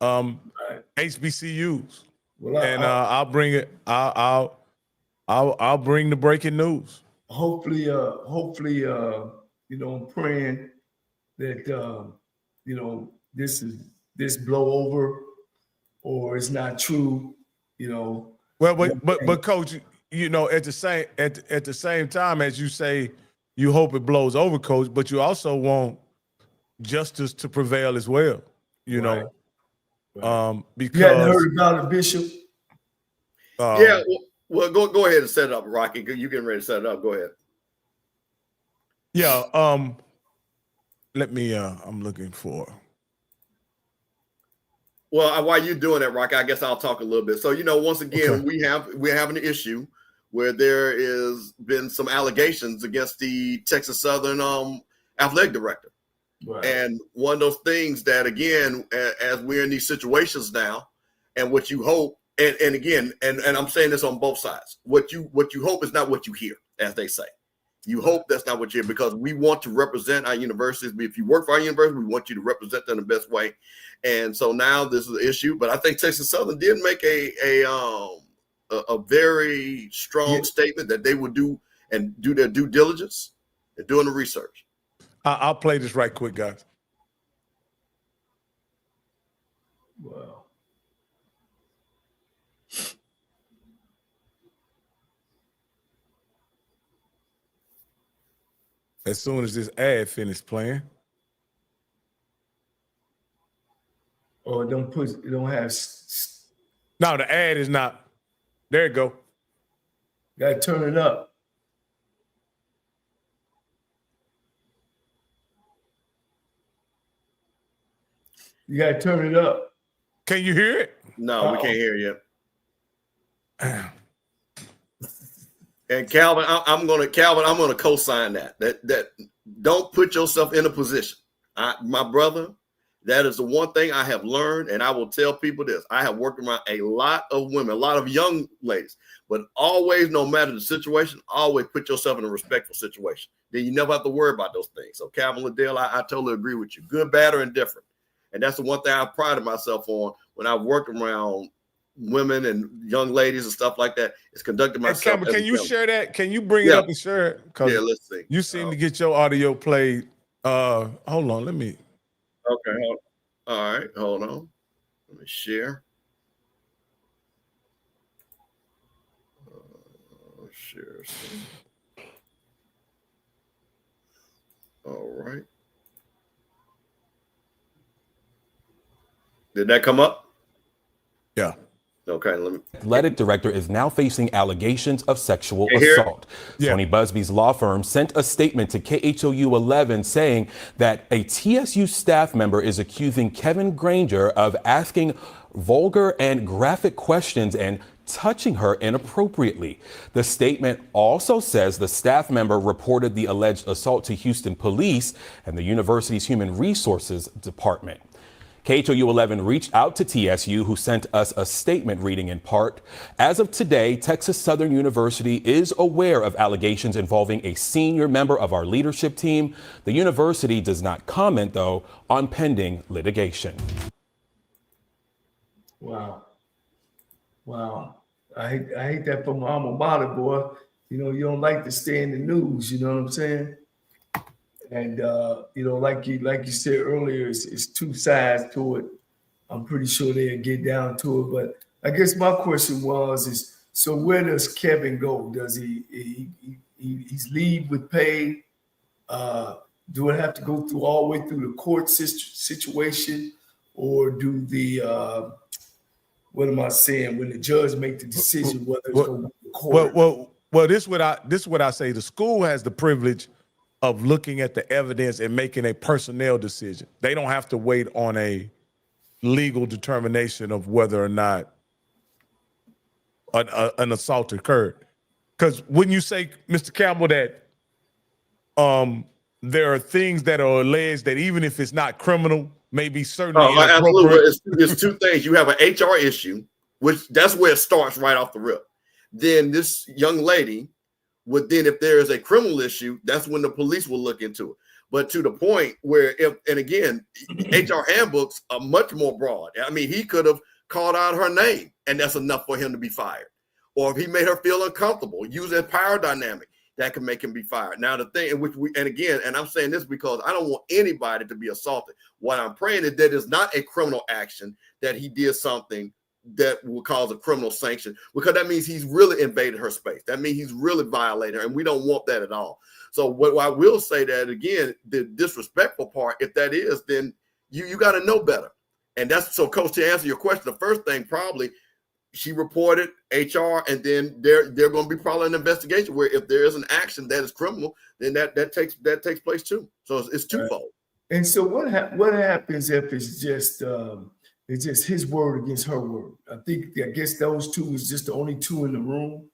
HBCUs. Well, and I'll bring it. I'll bring the breaking news. Hopefully, I'm praying that this blow over, or it's not true. Well, but Coach, at the same time as you say, you hope it blows over, Coach, but you also want justice to prevail as well. Because you hadn't heard about it, Bishop. Yeah, well, go ahead and set it up, Rocky. You getting ready to set it up? Go ahead. Yeah. Let me. I'm looking for. Well, while you're doing that, Rocky, I guess I'll talk a little bit. So, once again, we're having an issue where there is been some allegations against the Texas Southern athletic director. Right. And one of those things that, again, as we're in these situations now, and what you hope, and again, and I'm saying this on both sides, what you hope is not what you hear, as they say. You hope that's not what you hear, because we want to represent our universities. If you work for our university, we want you to represent them the best way. And so now this is an issue, but I think Texas Southern did make a very strong statement that they would do their due diligence and doing the research. I'll play this right quick, guys. Wow. As soon as this ad finished playing. Oh, it don't have. No, the ad is not. There you go. Got to turn it up. You got to turn it up. Can you hear it? No, we can't hear you. And Calvin, I'm gonna co-sign that. That don't put yourself in a position. My brother, that is the one thing I have learned, and I will tell people this. I have worked around a lot of women, a lot of young ladies, but always, no matter the situation, always put yourself in a respectful situation. Then you never have to worry about those things. So Calvin Liddell, I totally agree with you. Good, bad, or indifferent. And that's the one thing I prided myself on when I worked around women and young ladies and stuff like that. Is conducting myself. Hey, Cameron, can you share that? Can you bring it up and share it? Yeah, let's see. You seem to get your audio played. Hold on, let me. Okay, all right, hold on. Let me share. Share. All right. Did that come up? Yeah. Okay, let me. Athletic director is now facing allegations of sexual hear it? assault. Yeah. Tony Busby's law firm sent a statement to KHOU 11 saying that a TSU staff member is accusing Kevin Granger of asking vulgar and graphic questions and touching her inappropriately. The statement also says the staff member reported the alleged assault to Houston police and the university's human resources department. KHOU 11 reached out to TSU, who sent us a statement reading in part, as of today, Texas Southern University is aware of allegations involving a senior member of our leadership team. The university does not comment, though, on pending litigation. Wow. I hate that for my alma mater, boy. You know, you don't like to stay in the news, you know what I'm saying? And you know, like you said earlier, it's two sides to it. I'm pretty sure they'll get down to it. But I guess my question is so where does Kevin go? Does he's leave with pay? Do it have to go through all the way through the court situation, or do the what am I saying? When the judge make the decision whether it's going to the court? Well, this is what I say. The school has the privilege of looking at the evidence and making a personnel decision. They don't have to wait on a legal determination of whether or not an assault occurred. Because wouldn't you say, Mr. Campbell, that there are things that are alleged that even if it's not criminal, may be certainly absolutely. It's two things. You have an HR issue, which that's where it starts right off the rip. Then this young lady would then, if there is a criminal issue, that's when the police will look into it. But to the point where, and again, HR handbooks are much more broad. I mean, he could have called out her name, and that's enough for him to be fired. Or if he made her feel uncomfortable, use that power dynamic, that can make him be fired. Now, the thing in which and I'm saying this because I don't want anybody to be assaulted. What I'm praying is that it's not a criminal action, that he did something that will cause a criminal sanction, because that means he's really invaded her space. That means he's really violated her, and we don't want that at all. So what I will say that, again, the disrespectful part, if that is, then you got to know better. And that's, so Coach, to answer your question, the first thing probably, she reported HR, and then they're going to be probably an investigation where if there is an action that is criminal, then that takes place too. So it's twofold. And so what happens if it's just his word against her word? I guess those two is just the only two in the room.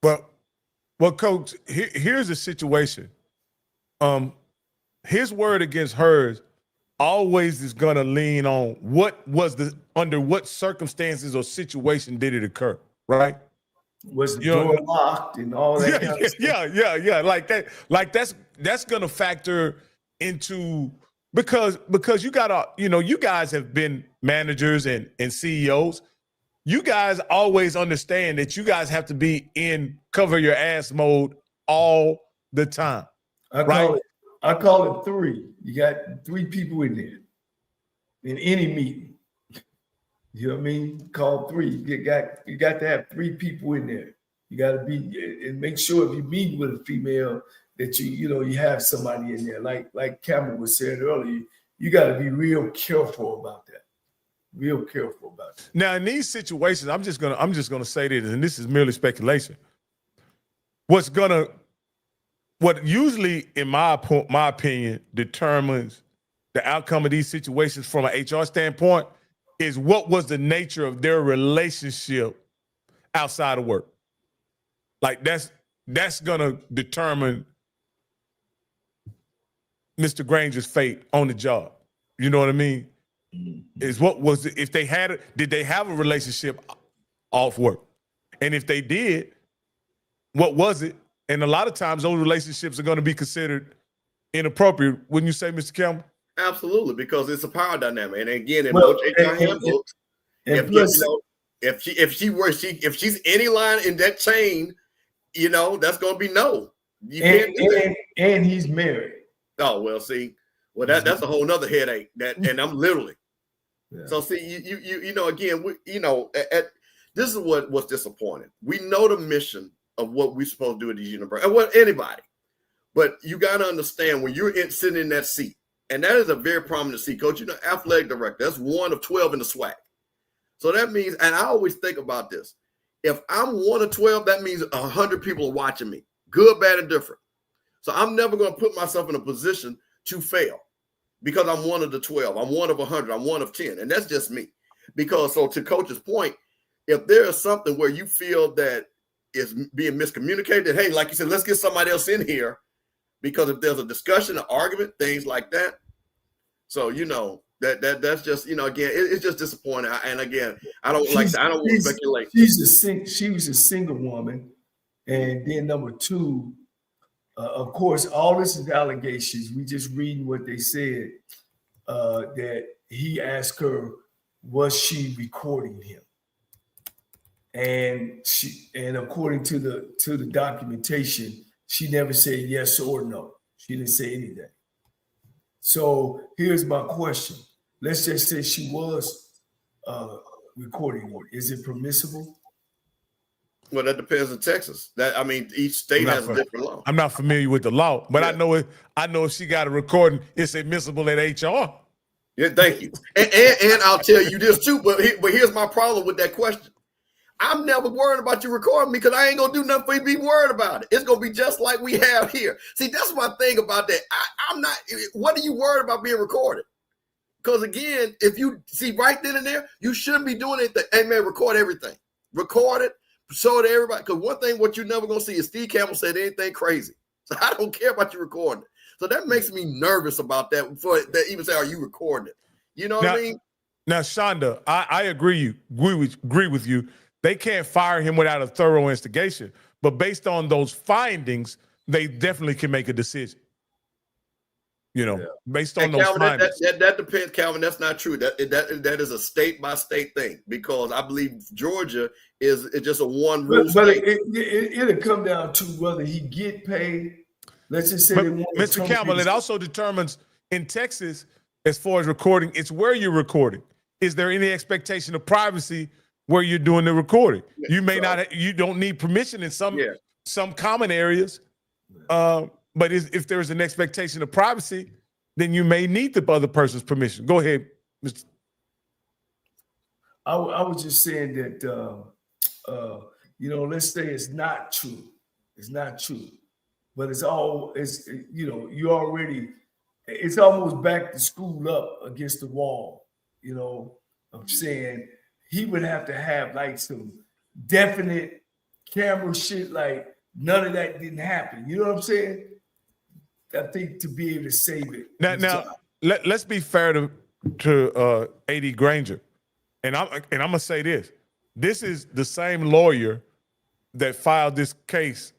Well, Coach, here's the situation. His word against hers always is going to lean on under what circumstances or situation did it occur, right? Was the door locked and all that? Kind of stuff? Yeah. Like that's going to factor into, because you got you guys have been managers and CEOs. You guys always understand that you guys have to be in cover your ass mode all the time. I call it three. You got three people in there in any meeting. You know what I mean? Call three. You got to have three people in there. You got to be, and make sure if you meet with a female that you have somebody in there. Like Cameron was saying earlier, you got to be real careful about that. Real careful about that. Now, in these situations, I'm just gonna say this, and this is merely speculation. What usually, in my opinion, determines the outcome of these situations from an HR standpoint is what was the nature of their relationship outside of work. Like that's gonna determine Mr. Granger's fate on the job. You know what I mean? Is what was it, if they had did they have a relationship off work? And if they did, what was it? And a lot of times those relationships are going to be considered inappropriate, wouldn't you say, Mr. Campbell? Absolutely, because it's a power dynamic. And again, in most HR handbooks, if she's any line in that chain, you know, that's going to be no. You can't do that. And he's married. Oh, well, see, well, that's a whole nother headache. And I'm literally. Yeah. So see, you know, again, this is what's disappointing. We know the mission of what we're supposed to do at these universities, and what anybody, but you got to understand when you're sitting in that seat, and that is a very prominent seat, coach. You know, athletic director. That's one of 12 in the SWAC. So that means, and I always think about this: if I'm one of 12, that means 100 people are watching me, good, bad, and different. So I'm never going to put myself in a position to fail because I'm one of the 12. I'm one of 100. I'm one of 10, and that's just me. Because so to Coach's point, if there is something where you feel that is being miscommunicated, hey, like you said, let's get somebody else in here, because if there's a discussion, an argument, things like that. So you know that's just, you know, again, it's just disappointing. And again, I don't want to speculate. She was a single woman, and then number two. Of course, all this is allegations. We just reading what they said, that he asked her, was she recording him? And according to the documentation, she never said yes or no. She didn't say anything. So here's my question. Let's just say she was recording him. Is it permissible? Well, that depends in Texas. Each state has a different law. I'm not familiar with the law, but yeah. I know if she got a recording, it's admissible at HR. Yeah, thank you. And I'll tell you this too, but here's my problem with that question. I'm never worried about you recording me because I ain't gonna do nothing for you to be worried about it. It's gonna be just like we have here. See, that's my thing about that. I'm not. What are you worried about being recorded? Because again, if you see right then and there, you shouldn't be doing anything. Hey man, record everything. Record it. Show it to everybody. Because one thing, what you're never going to see is Steve Campbell said anything crazy. So I don't care about you recording it. So that makes me nervous about that. Before they even say, are you recording it? You know what I mean? Now, Shonda, I agree with you. They can't fire him without a thorough investigation. But based on those findings, they definitely can make a decision. You know, based on those findings. That depends, Calvin. That's not true. That is a state-by-state thing, because I believe Georgia is just a one-rule state. It'll come down to whether he get paid. Let's just say Mr. Campbell, it also determines in Texas, as far as recording, it's where you're recording. Is there any expectation of privacy where you're doing the recording? You may not. You don't need permission in some common areas. But if there's an expectation of privacy, then you may need the other person's permission. Go ahead, Mr. I was just saying that, let's say it's not true. It's not true. But it's almost back to school up against the wall, you know. I'm saying he would have to have like some definite camera shit, like none of that didn't happen. You know what I'm saying? I think to be able to save it. Now let's be fair to AD Granger, and I'm gonna say this: this is the same lawyer that filed this case.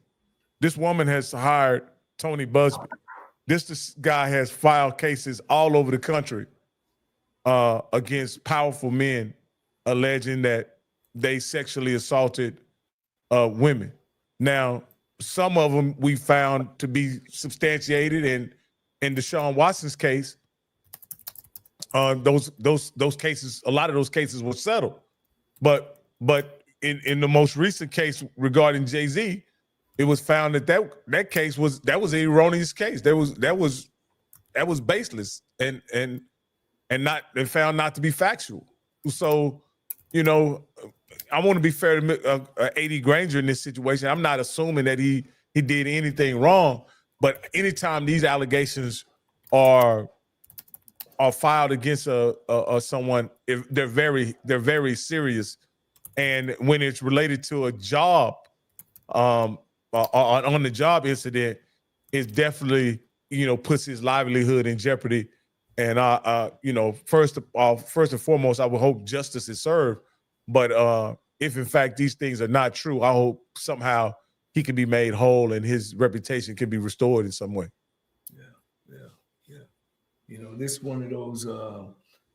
This woman has hired Tony Busby. This guy has filed cases all over the country against powerful men, alleging that they sexually assaulted women. Now, some of them we found to be substantiated, and in Deshaun Watson's case, those cases, a lot of those cases were settled. But in the most recent case regarding Jay-Z, it was found that case was an erroneous case. That was baseless and found not to be factual. So, you know, I want to be fair to AD Granger in this situation. I'm not assuming that he did anything wrong, but anytime these allegations are are filed against someone, if they're very serious, and when it's related to a job, on the job incident, it definitely puts his livelihood in jeopardy. And first and foremost, I would hope justice is served. But if in fact these things are not true, I hope somehow he can be made whole and his reputation can be restored in some way. This one of those.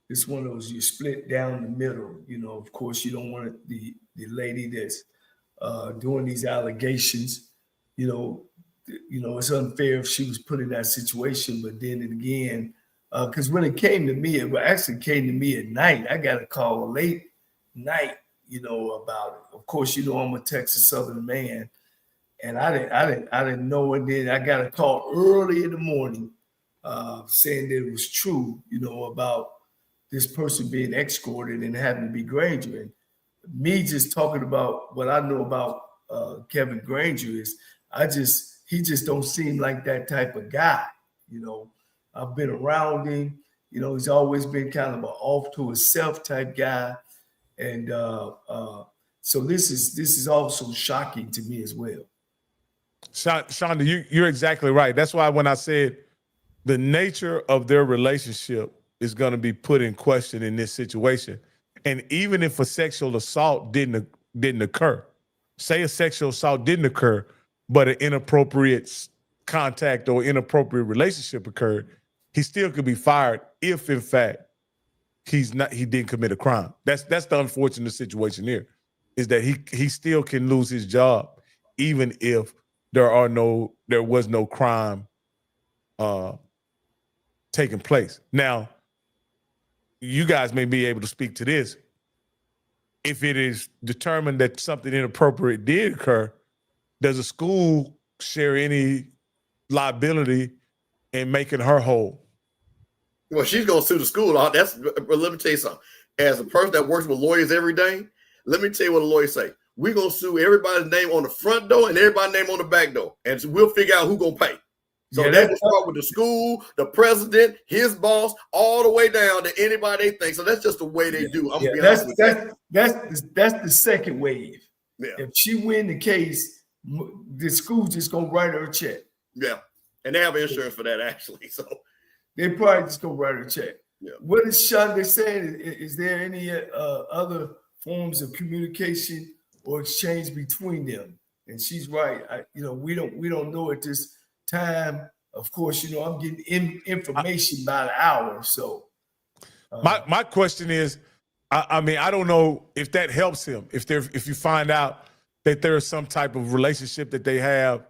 You split down the middle. Of course, you don't want the lady that's doing these allegations. It's unfair if she was put in that situation. But then again, because when it came to me, it actually came to me at night. I got a call late night, about it. Of course, I'm a Texas Southern man, and I didn't know it. Then I got a call early in the morning, saying that it was true, about this person being escorted and having to be Granger. And me just talking about what I know about Kevin Granger is he just don't seem like that type of guy. I've been around him. He's always been kind of an off to himself type guy. And so this is also shocking to me as well. Shonda, you're exactly right. That's why when I said the nature of their relationship is going to be put in question in this situation. And even if a sexual assault didn't occur, say a sexual assault didn't occur, but an inappropriate contact or inappropriate relationship occurred, he still could be fired if in fact he didn't commit a crime. That's the unfortunate situation here, is that he still can lose his job even if there was no crime taking place. Now, you guys may be able to speak to this. If it is determined that something inappropriate did occur, does a school share any liability in making her whole? Well, she's going to sue the school. But let me tell you something. As a person that works with lawyers every day, let me tell you what a lawyer say. We're going to sue everybody's name on the front door and everybody's name on the back door. And so we'll figure out who's going to pay. So that will start with the school, the president, his boss, all the way down to anybody they think. So that's just the way they do. That's the second wave. Yeah. If she win the case, the school's just gonna write her a check. Yeah, and they have insurance for that actually. So they probably just gonna write her a check. Yeah. What is Shonda saying? Is there any other forms of communication or exchange between them? And she's right. We don't know at this time. Of course, I'm getting information by the hour. So my question is, I mean, I don't know if that helps him. If you find out that there is some type of relationship that they have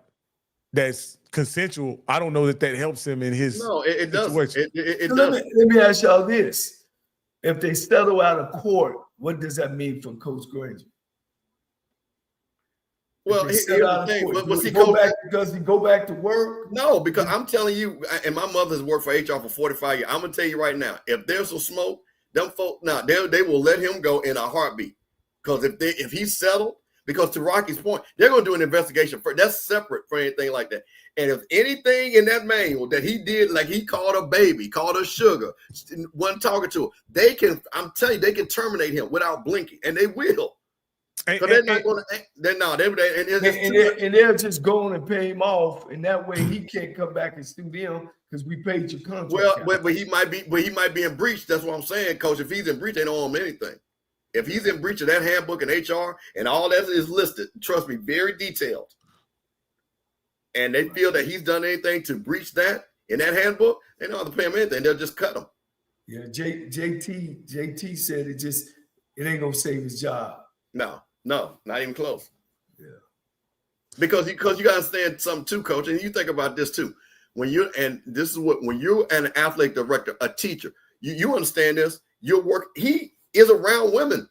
that's consensual, I don't know that helps him in his it situation. It let doesn't. me ask y'all this: if they settle out of court, what does that mean for Coach Granger? Well, here's the thing. Does he go back to work? No, because I'm telling you, and my mother's worked for HR for 45 years. I'm gonna tell you right now, if there's some smoke, them folk, they will let him go in a heartbeat. Because if he's settled, because to Rocky's point, they're gonna do an investigation for that's separate for anything like that. And if anything in that manual that he did, like he called her baby, called her sugar, wasn't talking to her, I'm telling you, they can terminate him without blinking, and they will. Because they're not going to. And they'll just go on and pay him off, and that way he can't come back and sue them because we paid your contract. Well, but he might be in breach. That's what I'm saying, Coach. If he's in breach, they don't owe him anything. If he's in breach of that handbook and HR and all that is listed, trust me, very detailed. And they feel that he's done anything to breach that in that handbook, they don't have to pay him anything. They'll just cut him. Yeah, JT said it ain't gonna save his job. No, not even close. Yeah. Because you gotta understand something too, Coach, and you think about this too. When you're an athletic director, a teacher, you understand this. He is around women.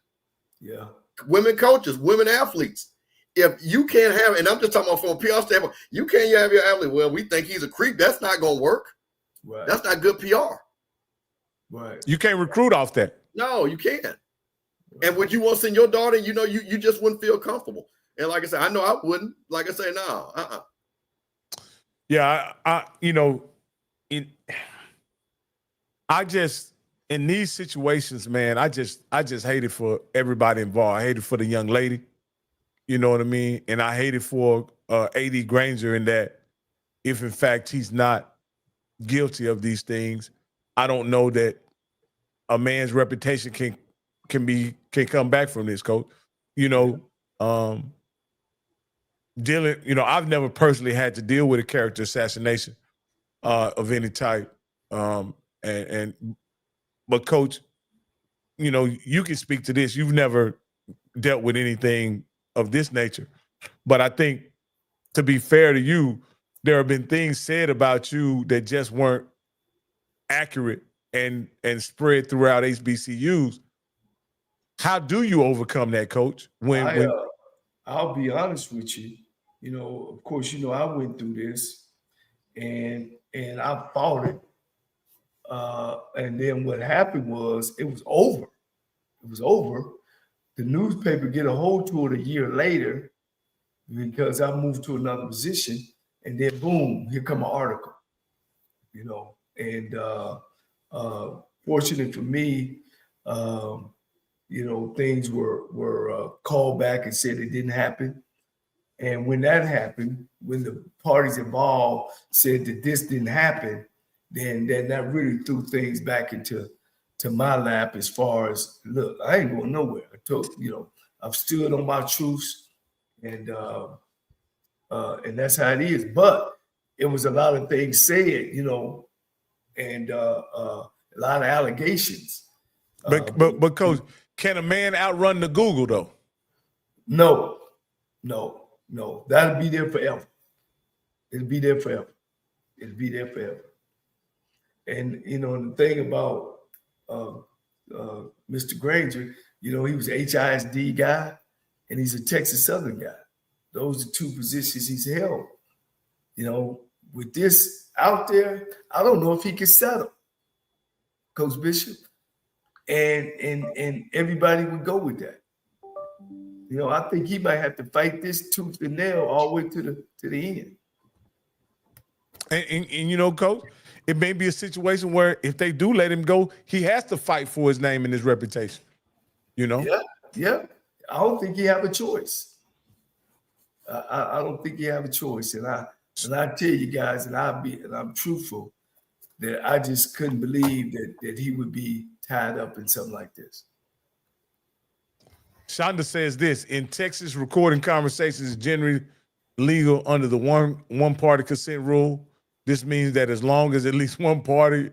Yeah. Women coaches, women athletes. If you can't have, and I'm just talking about from a PR standpoint, you can't have your athlete. Well, we think he's a creep. That's not gonna work. Right. That's not good PR. Right. You can't recruit off that. No, you can't. Right. And would you want to send your daughter? You just wouldn't feel comfortable. And like I said, I know I wouldn't. Like I say, no. Yeah, I just in these situations, man, I just hate it for everybody involved. I hate it for the young lady. You know what I mean? And I hate it for AD Granger in that if in fact he's not guilty of these things, I don't know that a man's reputation can come back from this, Coach. You know, I've never personally had to deal with a character assassination of any type. But Coach, you know, you can speak to this. You've never dealt with anything of this nature. But I think, to be fair to you, there have been things said about you that just weren't accurate and spread throughout HBCUs. How do you overcome that, Coach? I'll be honest with you. You know, of course, you know, I went through this and I fought it. And then what happened was it was over. It was over. The newspaper get a hold to it a year later because I moved to another position, and then boom, here come an article. You know, and fortunate for me, you know, things were called back and said it didn't happen. And when that happened, when the parties involved said that this didn't happen, then that really threw things back into my lap as far as, look, I ain't going nowhere. I told, you know, I've stood on my truths, and that's how it is. But it was a lot of things said, you know, and a lot of allegations. But Coach, can a man outrun the Google though? No. That'll be there forever. It'll be there forever. And you know, the thing about Mr. Granger, you know, he was an HISD guy and he's a Texas Southern guy. Those are two positions he's held. You know, with this out there, I don't know if he can settle, Coach Bishop. And everybody would go with that. You know, I think he might have to fight this tooth and nail all the way to the end. And you know, Coach, it may be a situation where if they do let him go, he has to fight for his name and his reputation. You know? Yeah. I don't think he have a choice. I don't think he have a choice. And I tell you guys, and I'm truthful, that I just couldn't believe that he would be tied up in something like this. Shonda says this: in Texas, recording conversations is generally legal under the one-party consent rule. This means that as long as at least one party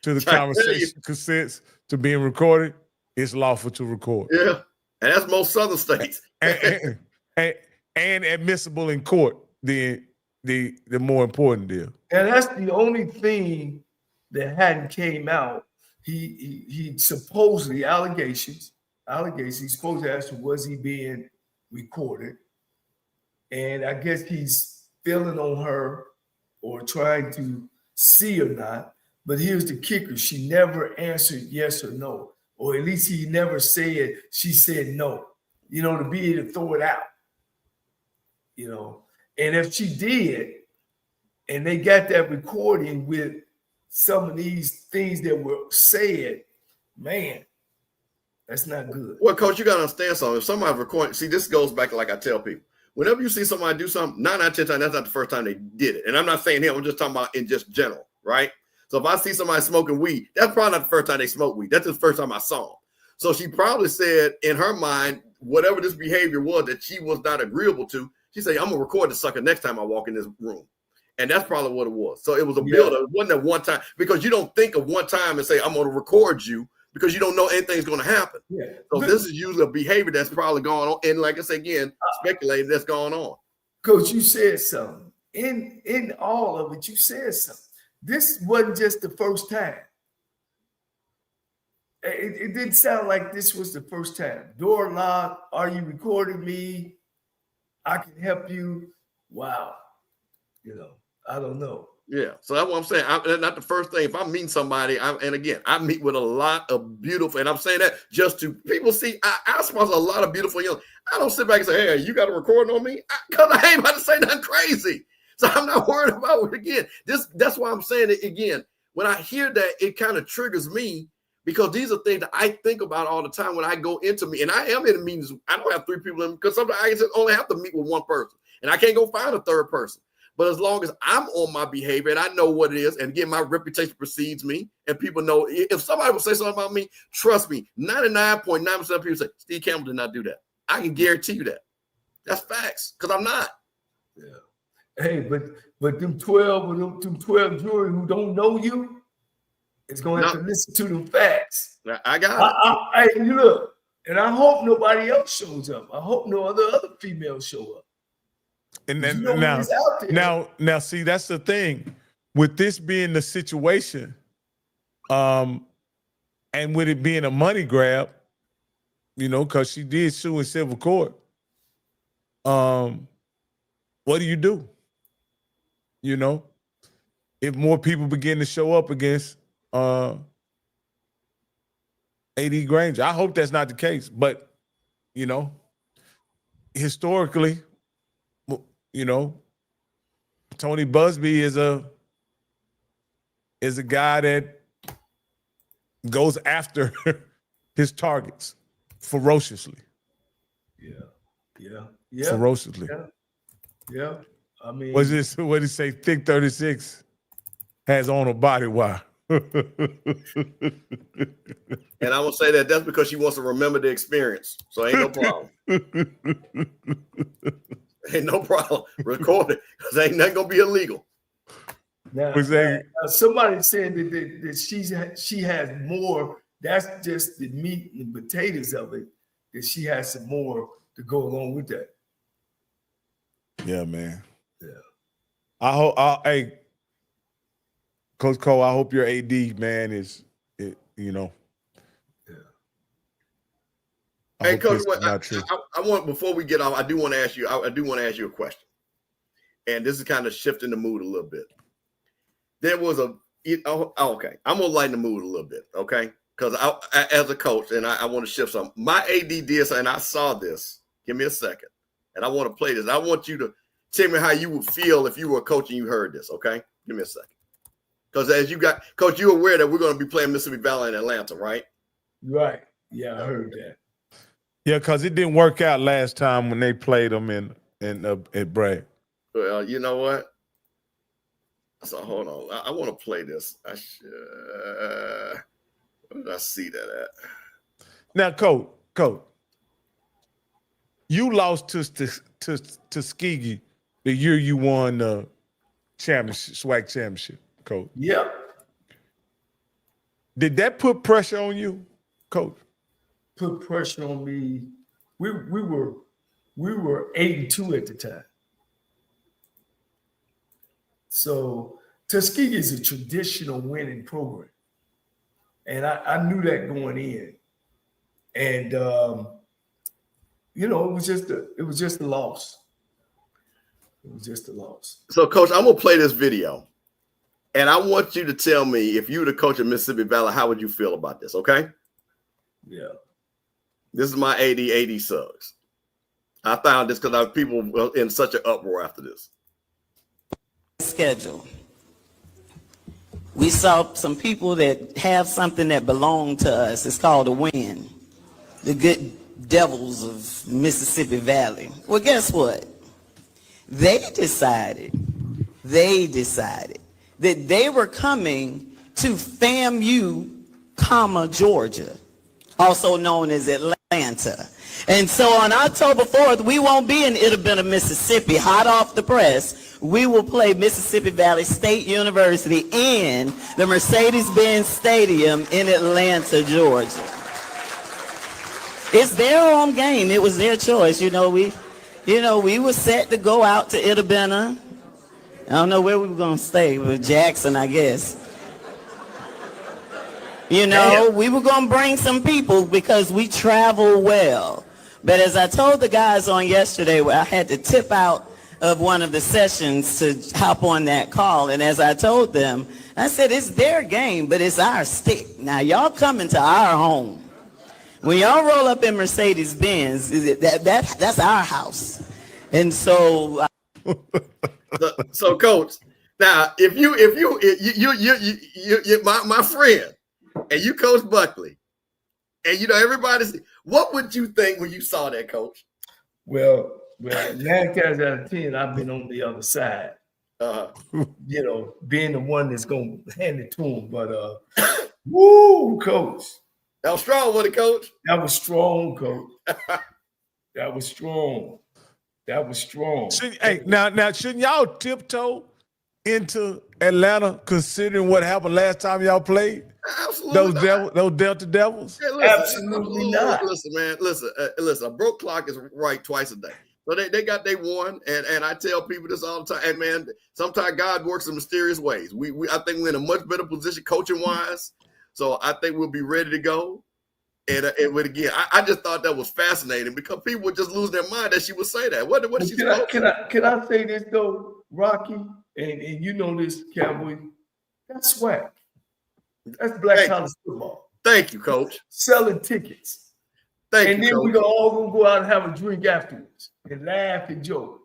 to the conversation consents to being recorded, it's lawful to record. Yeah, and that's most southern states. and admissible in court, the more important deal. And that's the only thing that hadn't came out. He supposedly allegations. He's supposed to ask, was he being recorded? And I guess he's feeling on her or trying to see or not. But here's the kicker. She never answered yes or no. Or at least he never said, she said no, you know, to be able to throw it out, you know. And if she did, and they got that recording with some of these things that were said, man, that's not good. Well, Coach, you got to understand something. If somebody's recording, see, this goes back to like I tell people. Whenever you see somebody do something, 9 out of 10 times, that's not the first time they did it. And I'm not saying him. I'm just talking about in just general, right? So if I see somebody smoking weed, that's probably not the first time they smoked weed. That's the first time I saw them. So she probably said in her mind, whatever this behavior was that she was not agreeable to, she said, I'm going to record the sucker next time I walk in this room. And that's probably what it was. So it was a build-up. It wasn't at one time, because you don't think of one time and say, I'm going to record you, because you don't know anything's going to happen. Yeah. So this is usually a behavior that's probably going on. And like I said, again, speculating that's going on. Coach, you said something. In all of it, you said something. This wasn't just the first time. It didn't sound like this was the first time. Door locked. Are you recording me? I can help you. Wow. You know, I don't know. Yeah, so that's what I'm saying. Not the first thing. If I'm meeting somebody, and again, I meet with a lot of beautiful, and I'm saying that just to people see, I sponsor a lot of beautiful young. I don't sit back and say, hey, you got a recording on me? Because I ain't about to say nothing crazy. So I'm not worried about it again. That's why I'm saying it again. when I hear that, it kind of triggers me because these are things that I think about all the time when I go into me. And I am in meetings. I don't have 3 people in because sometimes I just only have to meet with 1 person and I can't go find a 3rd person. But as long as I'm on my behavior and I know what it is, and again, my reputation precedes me, and people know if somebody will say something about me, trust me, 99.9% of people say, Steve Campbell did not do that. I can guarantee you that. That's facts, because I'm not. Yeah. Hey, but them 12 jury who don't know you is going to have to listen to them facts. I got it. Hey, you look, and I hope nobody else shows up. I hope no other females show up. And then now, see, that's the thing with this being the situation, and with it being a money grab, you know, because she did sue in civil court. What do? You know, if more people begin to show up against AD Granger, I hope that's not the case. But you know, historically, you know, Tony Busby is a guy that goes after his targets ferociously. Yeah. Ferociously. Yeah. I mean, what did he say? Thick 36 has on a body wire. And I will say that's because she wants to remember the experience. So ain't no problem. Ain't no problem. Record it because ain't nothing gonna be illegal. Now, somebody saying that she has more. That's just the meat and potatoes of it. That she has some more to go along with that. Yeah, man. Yeah. I hope. Hey, Coach Cole, I hope your AD man is, you know. Yeah. I hey, Coach, I want before we get off, I do want to ask you. I do want to ask you a question, and this is kind of shifting the mood a little bit. There was okay. I'm gonna lighten the mood a little bit, okay? Because as a coach, and I want to shift something. My AD did something, and I saw this. Give me a second, and I want to play this. I want you to tell me how you would feel if you were a coach and you heard this, okay? Give me a second. Because as you got, Coach, you're aware that we're going to be playing Mississippi Valley in Atlanta, right? Right. Yeah, I heard that. Yeah, because it didn't work out last time when they played them at Bragg. Well, you know what? So hold on. I want to play this. Where did I see that at? Now, Coach, you lost to Tuskegee the year you won the championship, SWAC championship, Coach. Yeah. Did that put pressure on you, Coach? Put pressure on me. We were 8-2 at the time. So Tuskegee is a traditional winning program. And I knew that going in. And you know, it was just a loss. It was just a loss. So, Coach, I'm gonna play this video. And I want you to tell me if you were the coach of Mississippi Valley, how would you feel about this? Okay. Yeah. This is my AD Suggs. I found this because people were in such an uproar after this. Schedule. We saw some people that have something that belonged to us. It's called a win. The good devils of Mississippi Valley. Well, guess what? They decided that they were coming to FAMU, Georgia, also known as Atlanta. And so on October 4th, we won't be in It'll Been a Mississippi, hot off the press. We will play Mississippi Valley State University in the Mercedes-Benz Stadium in Atlanta, Georgia. It's their home game. It was their choice. We were set to go out to It'll Been a, I don't know where we were going to stay, with Jackson, I guess. We were going to bring some people because we travel well. But as I told the guys on yesterday, I had to tip out of one of the sessions to hop on that call. And as I told them, I said, it's their game, but it's our stick. Now, y'all coming to our home. When y'all roll up in Mercedes-Benz, that's our house. And so... So, Coach, Now, if you my friend, and you coach Buckley, and you know everybody's, what would you think when you saw that, Coach? Well, 9 times out of 10, I've been on the other side. You know, being the one that's gonna hand it to him. But woo, Coach. That was strong, wasn't it, Coach? That was strong, Coach. That was strong. That was strong. Hey, now shouldn't y'all tiptoe into Atlanta considering what happened last time y'all played? Absolutely. Those Delta Devils? Hey, listen, Absolutely not. Listen, man. Listen. A broke clock is right twice a day. So they got they won, and I tell people this all the time. Hey, man, sometimes God works in mysterious ways. I think we're in a much better position coaching wise. So I think we'll be ready to go. And again, I just thought that was fascinating because people would just lose their mind that she would say that. What did she say? Can I say this though, Rocky? And you know this, Cowboy. That's swag. That's black college football. Thank you, Coach. Selling tickets. Thank you, Coach. Coach. We're all gonna go out and have a drink afterwards and laugh and joke.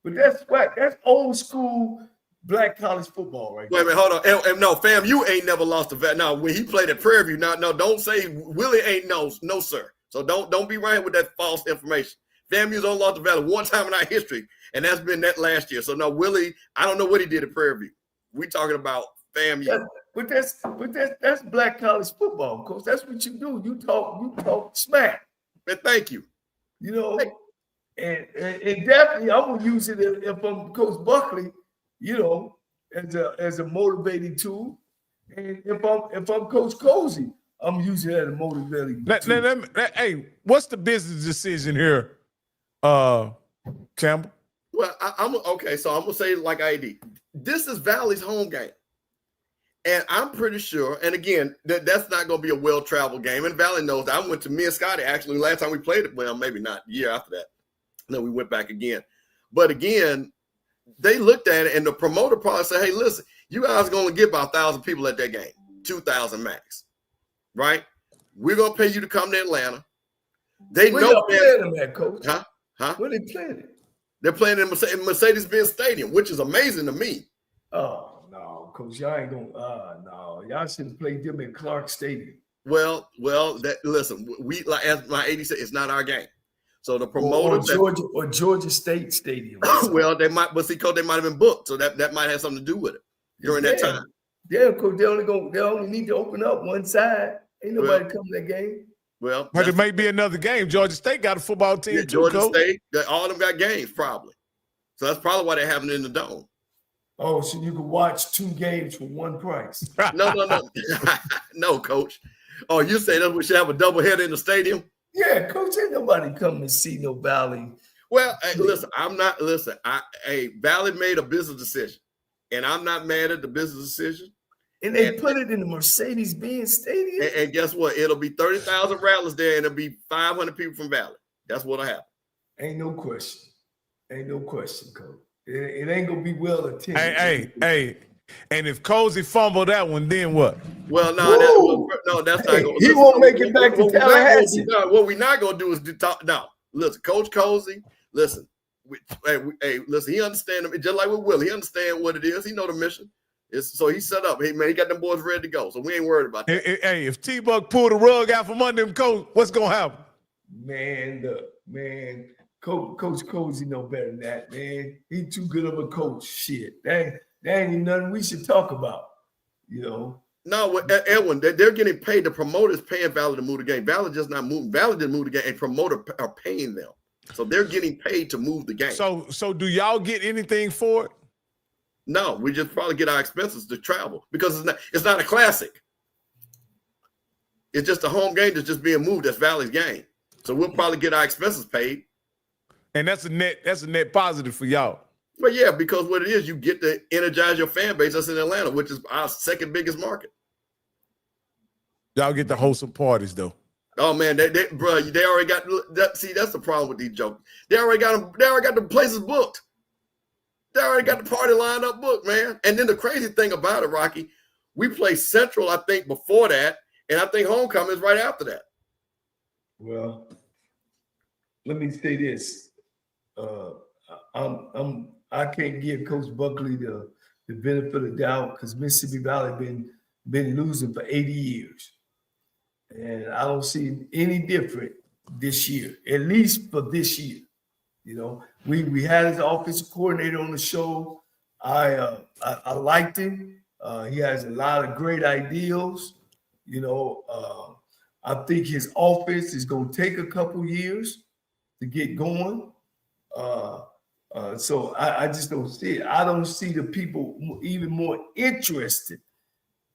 But that's swag. That's old school black college football, right? Wait a minute, hold on. And no, fam, you ain't never lost a vet. Now, when he played at Prairie View, no, don't say Willie ain't no, sir. So don't be right with that false information. FAMU's only lost a vet one time in our history, and that's been that last year. So no, Willie, I don't know what he did at Prairie View. We talking about FAMU. But that's black college football, Coach. That's what you do. You talk smack. And thank you. You know, and definitely I'm gonna use it if I'm Coach Buckley, you know, as a motivating tool. And if I'm Coach Cozy, I'm using it as a motivating tool. Hey, what's the business decision here, Campbell? Well, I'm okay. So I'm gonna say like ID. This is Valley's home game, and I'm pretty sure. And again, that's not gonna be a well-traveled game. And Valley knows that. I went to me and Scotty actually last time we played it. Well, maybe not a year after that. Then we went back again. But again, they looked at it, and the promoter probably said, "Hey, listen, you guys are gonna get about 1,000 people at that game, 2,000 max, right? We're gonna pay you to come to Atlanta." They Where know y'all playing them at, Coach? Huh? Where they playing it? They're playing in Mercedes-Benz Stadium, which is amazing to me. Oh no, Coach, y'all ain't gonna. No, y'all should have played them in Clark Stadium. Well, listen, we like as my AD said, it's not our game. So the promoter or Georgia State Stadium. Well, they might, but see, Coach, they might have been booked, so that might have something to do with it during that time. Yeah, Coach, they only need to open up one side. Ain't nobody coming to that game. Well, but it may be another game. Georgia State got a football team too, Georgia Coach. State, all of them got games probably. So that's probably why they're having it in the dome. Oh, so you can watch 2 games for one price. No. No, Coach. Oh, you say that we should have a doubleheader in the stadium? Yeah, Coach, ain't nobody coming to see no Valley. Well, hey, listen, Valley made a business decision, and I'm not mad at the business decision. And they put it in the Mercedes-Benz Stadium. And guess what? It'll be 30,000 Rattlers there, and it'll be 500 people from Valley. That's what'll happen. Ain't no question, Coach. It ain't gonna be well attended. Hey. And if Cozy fumbled that one, then what? Well, that's not going. He won't make it back to Tallahassee. What we're not going to do is talk. No, listen, Coach Cozy. Listen, listen. He understands just like with Willie. He understands what it is. He know the mission. So he set up. He got them boys ready to go. So we ain't worried about that. Hey, if T-Buck pulled the rug out from under him, Coach, what's gonna happen? Man, Coach Cozy know better than that, man. He too good of a coach. Shit, that ain't even nothing we should talk about, you know. No, Edwin, they're getting paid. The promoters paying Valley to move the game. Valley just not moving. Valley didn't move the game, and promoter are paying them. So they're getting paid to move the game. So do y'all get anything for it? No, we just probably get our expenses to travel because it's not a classic. It's just a home game that's just being moved. That's Valley's game. So we'll probably get our expenses paid. And that's a net positive for y'all. Well, yeah, because what it is, you get to energize your fan base. That's in Atlanta, which is our second biggest market. Y'all get to host some parties though. Oh man, they already got that. See, that's the problem with these jokes. They already got them. They already got the places booked. They already got the party lined up booked, man. And then the crazy thing about it, Rocky, we play Central, I think, before that, and I think Homecoming is right after that. Well, let me say this. I can't give Coach Buckley the the benefit of the doubt because Mississippi Valley been losing for 80 years. And I don't see any different this year, at least for this year. You know, we had his offensive coordinator on the show. I liked him. He has a lot of great ideals. You know, I think his offense is going to take a couple years to get going. So I just don't see it. I don't see the people even more interested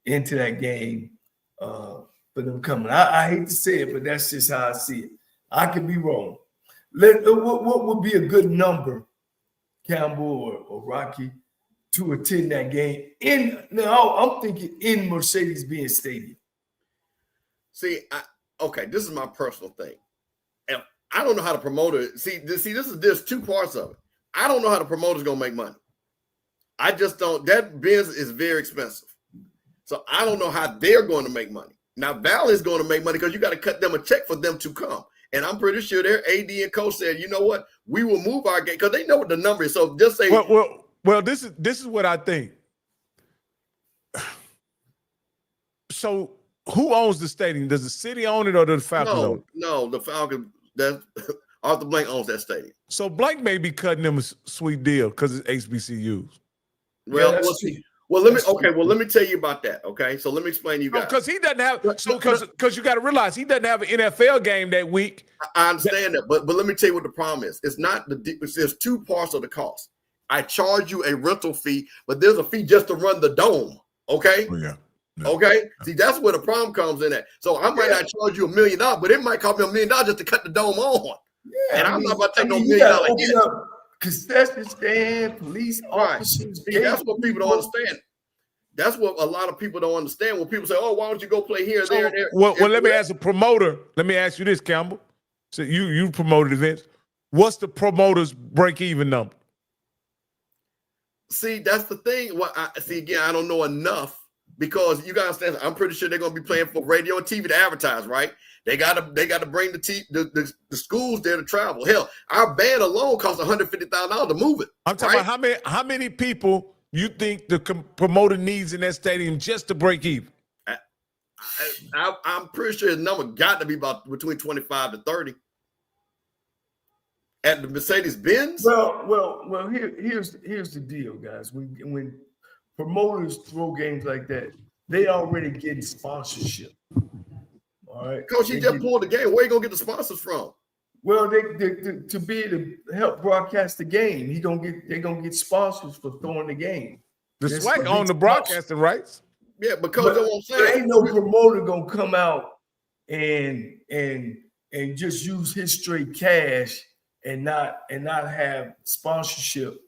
into that game for them coming. I hate to say it, but that's just how I see it. I could be wrong. What would be a good number, Campbell or Rocky, to attend that game? I'm thinking in Mercedes-Benz Stadium. See, okay, this is my personal thing. And I don't know how to promote it. There's two parts of it. I don't know how the promoter's gonna make money. I just don't. That Benz is very expensive. So I don't know how they're going to make money. Now, Valley is going to make money because you got to cut them a check for them to come. And I'm pretty sure their AD and coach said, you know what, we will move our game because they know what the number is. So just say, well, this is what I think. So who owns the stadium? Does the city own it or does the Falcons own it? No, the Falcons. Arthur Blank owns that stadium. So Blank may be cutting them a sweet deal because it's HBCUs. Well, let me tell you about that. Okay, so let me explain to you guys. Because he doesn't have because you got to realize he doesn't have an NFL game that week. I understand that, but let me tell you what the problem is. It's not there's two parts of the cost. I charge you a rental fee, but there's a fee just to run the dome. Okay. Oh, yeah. Okay. See, that's where the problem comes in at. So I might not charge you $1 million, but it might cost me $1 million just to cut the dome on. Yeah, and I'm not about to take no $1 million hit. Concession stand, police officers. See, that's what people don't understand. That's what a lot of people don't understand. When people say, "Oh, why don't you go play here, there, and there?" Well, let me ask a promoter. Let me ask you this, Campbell. So you promoted events. What's the promoter's break-even number? See, that's the thing. Again, I don't know enough because you guys understand. I'm pretty sure they're going to be playing for radio and TV to advertise, right? They got to bring the schools there to travel. Hell, our band alone costs $150,000 to move it. I'm talking about how many people you think the promoter needs in that stadium just to break even? I'm pretty sure the number got to be about between 25 to 30. At the Mercedes-Benz? Well. Here's the deal, guys. When promoters throw games like that, they already getting sponsorship. All right, Coach, he just pulled the game. Where you gonna get the sponsors from? Well, they to be able to help broadcast the game, they're gonna get sponsors for throwing the game. The SWAC own the broadcasting rights. Yeah, because I'm saying there ain't no promoter gonna come out and just use his straight cash and not have sponsorship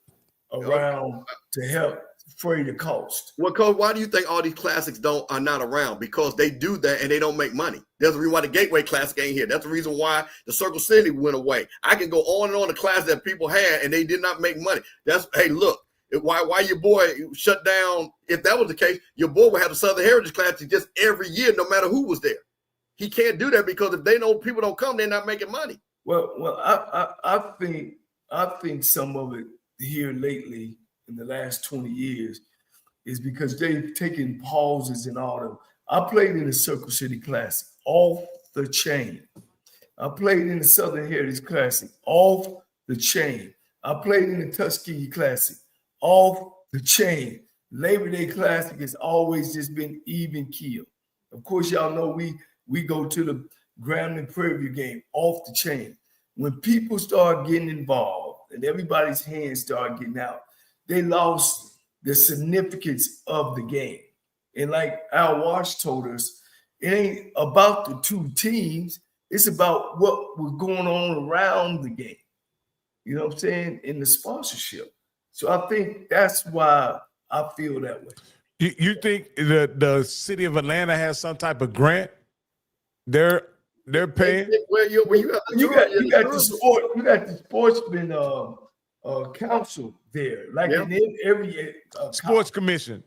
around to help fray the cost. Well, Coach, why do you think all these classics are not around? Because they do that and they don't make money. There's a reason why the Gateway Classic ain't here. That's the reason why the Circle City went away. I can go on and on the class that people had and they did not make money. Hey, look, why your boy shut down? If that was the case, your boy would have the Southern Heritage Classic just every year, no matter who was there. He can't do that because if they know people don't come, they're not making money. Well, I think some of it here lately in the last 20 years is because they've taken pauses in all of them. I played in the Circle City Classic, off the chain. I played in the Southern Heritage Classic, off the chain. I played in the Tuskegee Classic, off the chain. Labor Day Classic has always just been even keel. Of course, y'all know we go to the Grambling Prairie View game, off the chain. When people start getting involved and everybody's hands start getting out, they lost the significance of the game. And like Al Walsh told us, it ain't about the two teams. It's about what was going on around the game. You know what I'm saying? In the sponsorship. So I think that's why I feel that way. You think the city of Atlanta has some type of grant? They're paying. Well, you got the sportsman council there, like in every sports commission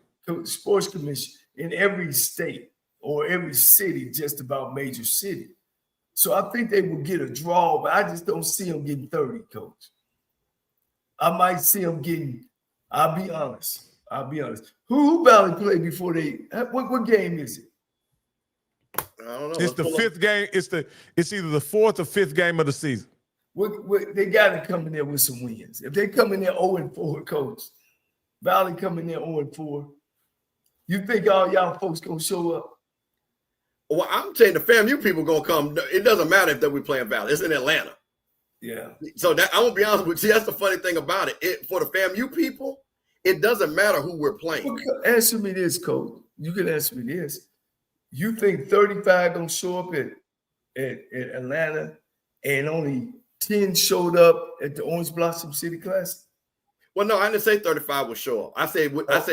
in every state or every city, just about major city. So I think they will get a draw, but I just don't see them getting 30, Coach. I might see them getting. I'll be honest. I'll be honest. Who Valley played before they? What game is it? I don't know. It's the fifth game. It's either the fourth or fifth game of the season. What they got to come in there with some wins. If they come in there 0-4, coach, Valley come in there 0-4. You think all y'all folks gonna show up? Well, I'm saying the FAMU people gonna come. It doesn't matter if that we playing Valley. It's in Atlanta. Yeah. So that I'm gonna be honest with you. See, that's the funny thing about it. For the FAMU people, it doesn't matter who we're playing. Okay, answer me this, coach. You can answer me this. You think 35 don't show up at Atlanta and only 10 showed up at the Orange Blossom City Classic? Well, no, I didn't say 35 will show up. I said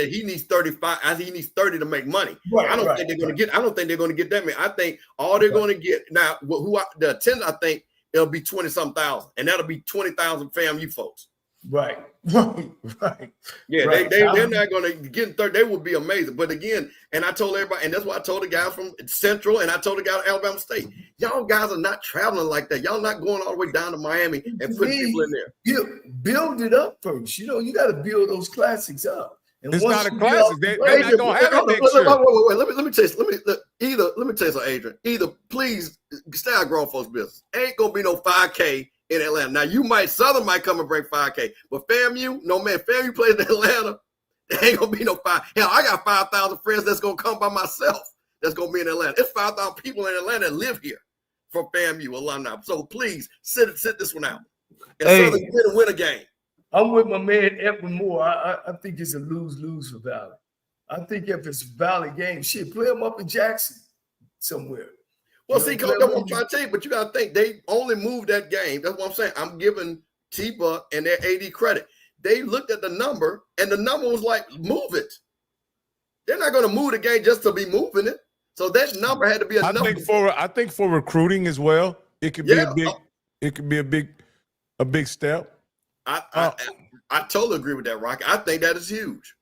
he needs 35. I said he needs 30 to make money. Right, I don't think they're going to get. I don't think they're going to get that many. I think all they're going to get now. The attendance? I think it'll be 20-something thousand, and that'll be 20,000 FAMU folks. Right. Yeah, right. they're not going to get 30. They would be amazing. But again, and I told everybody, and that's why I told the guys from Central, and I told the guys at Alabama State, y'all guys are not traveling like that. Y'all not going all the way down to Miami and putting people in there. Build it up first. You know, you got to build those classics up. And it's not a classic. They're not going to have it next year. Wait. Let me tell you. Let me tell you something, Adrian. Either please stay out of grown folks' business. Ain't gonna be no 5K in Atlanta. Now Southern might come and bring 5K, but FAMU, no man, FAMU plays in Atlanta. There ain't gonna be no 5. Hell, I got 5,000 friends that's gonna come by myself. That's gonna be in Atlanta. It's 5,000 people in Atlanta that live here from FAMU alumni. So please sit this one out. And Southern get and win a game. I'm with my man Edwin Moore. I think it's a lose-lose for Valley. I think if it's a Valley game, shit, play them up in Jackson somewhere. Well, see, Coach, that's what I'm trying to tell you, but you got to think they only moved that game. That's what I'm saying. I'm giving T-Buck and their AD credit. They looked at the number, and the number was like, move it. They're not going to move the game just to be moving it. So that number had to be a number. I think for recruiting as well, it could be a big step. I totally agree with that, Rocky. I think that is huge.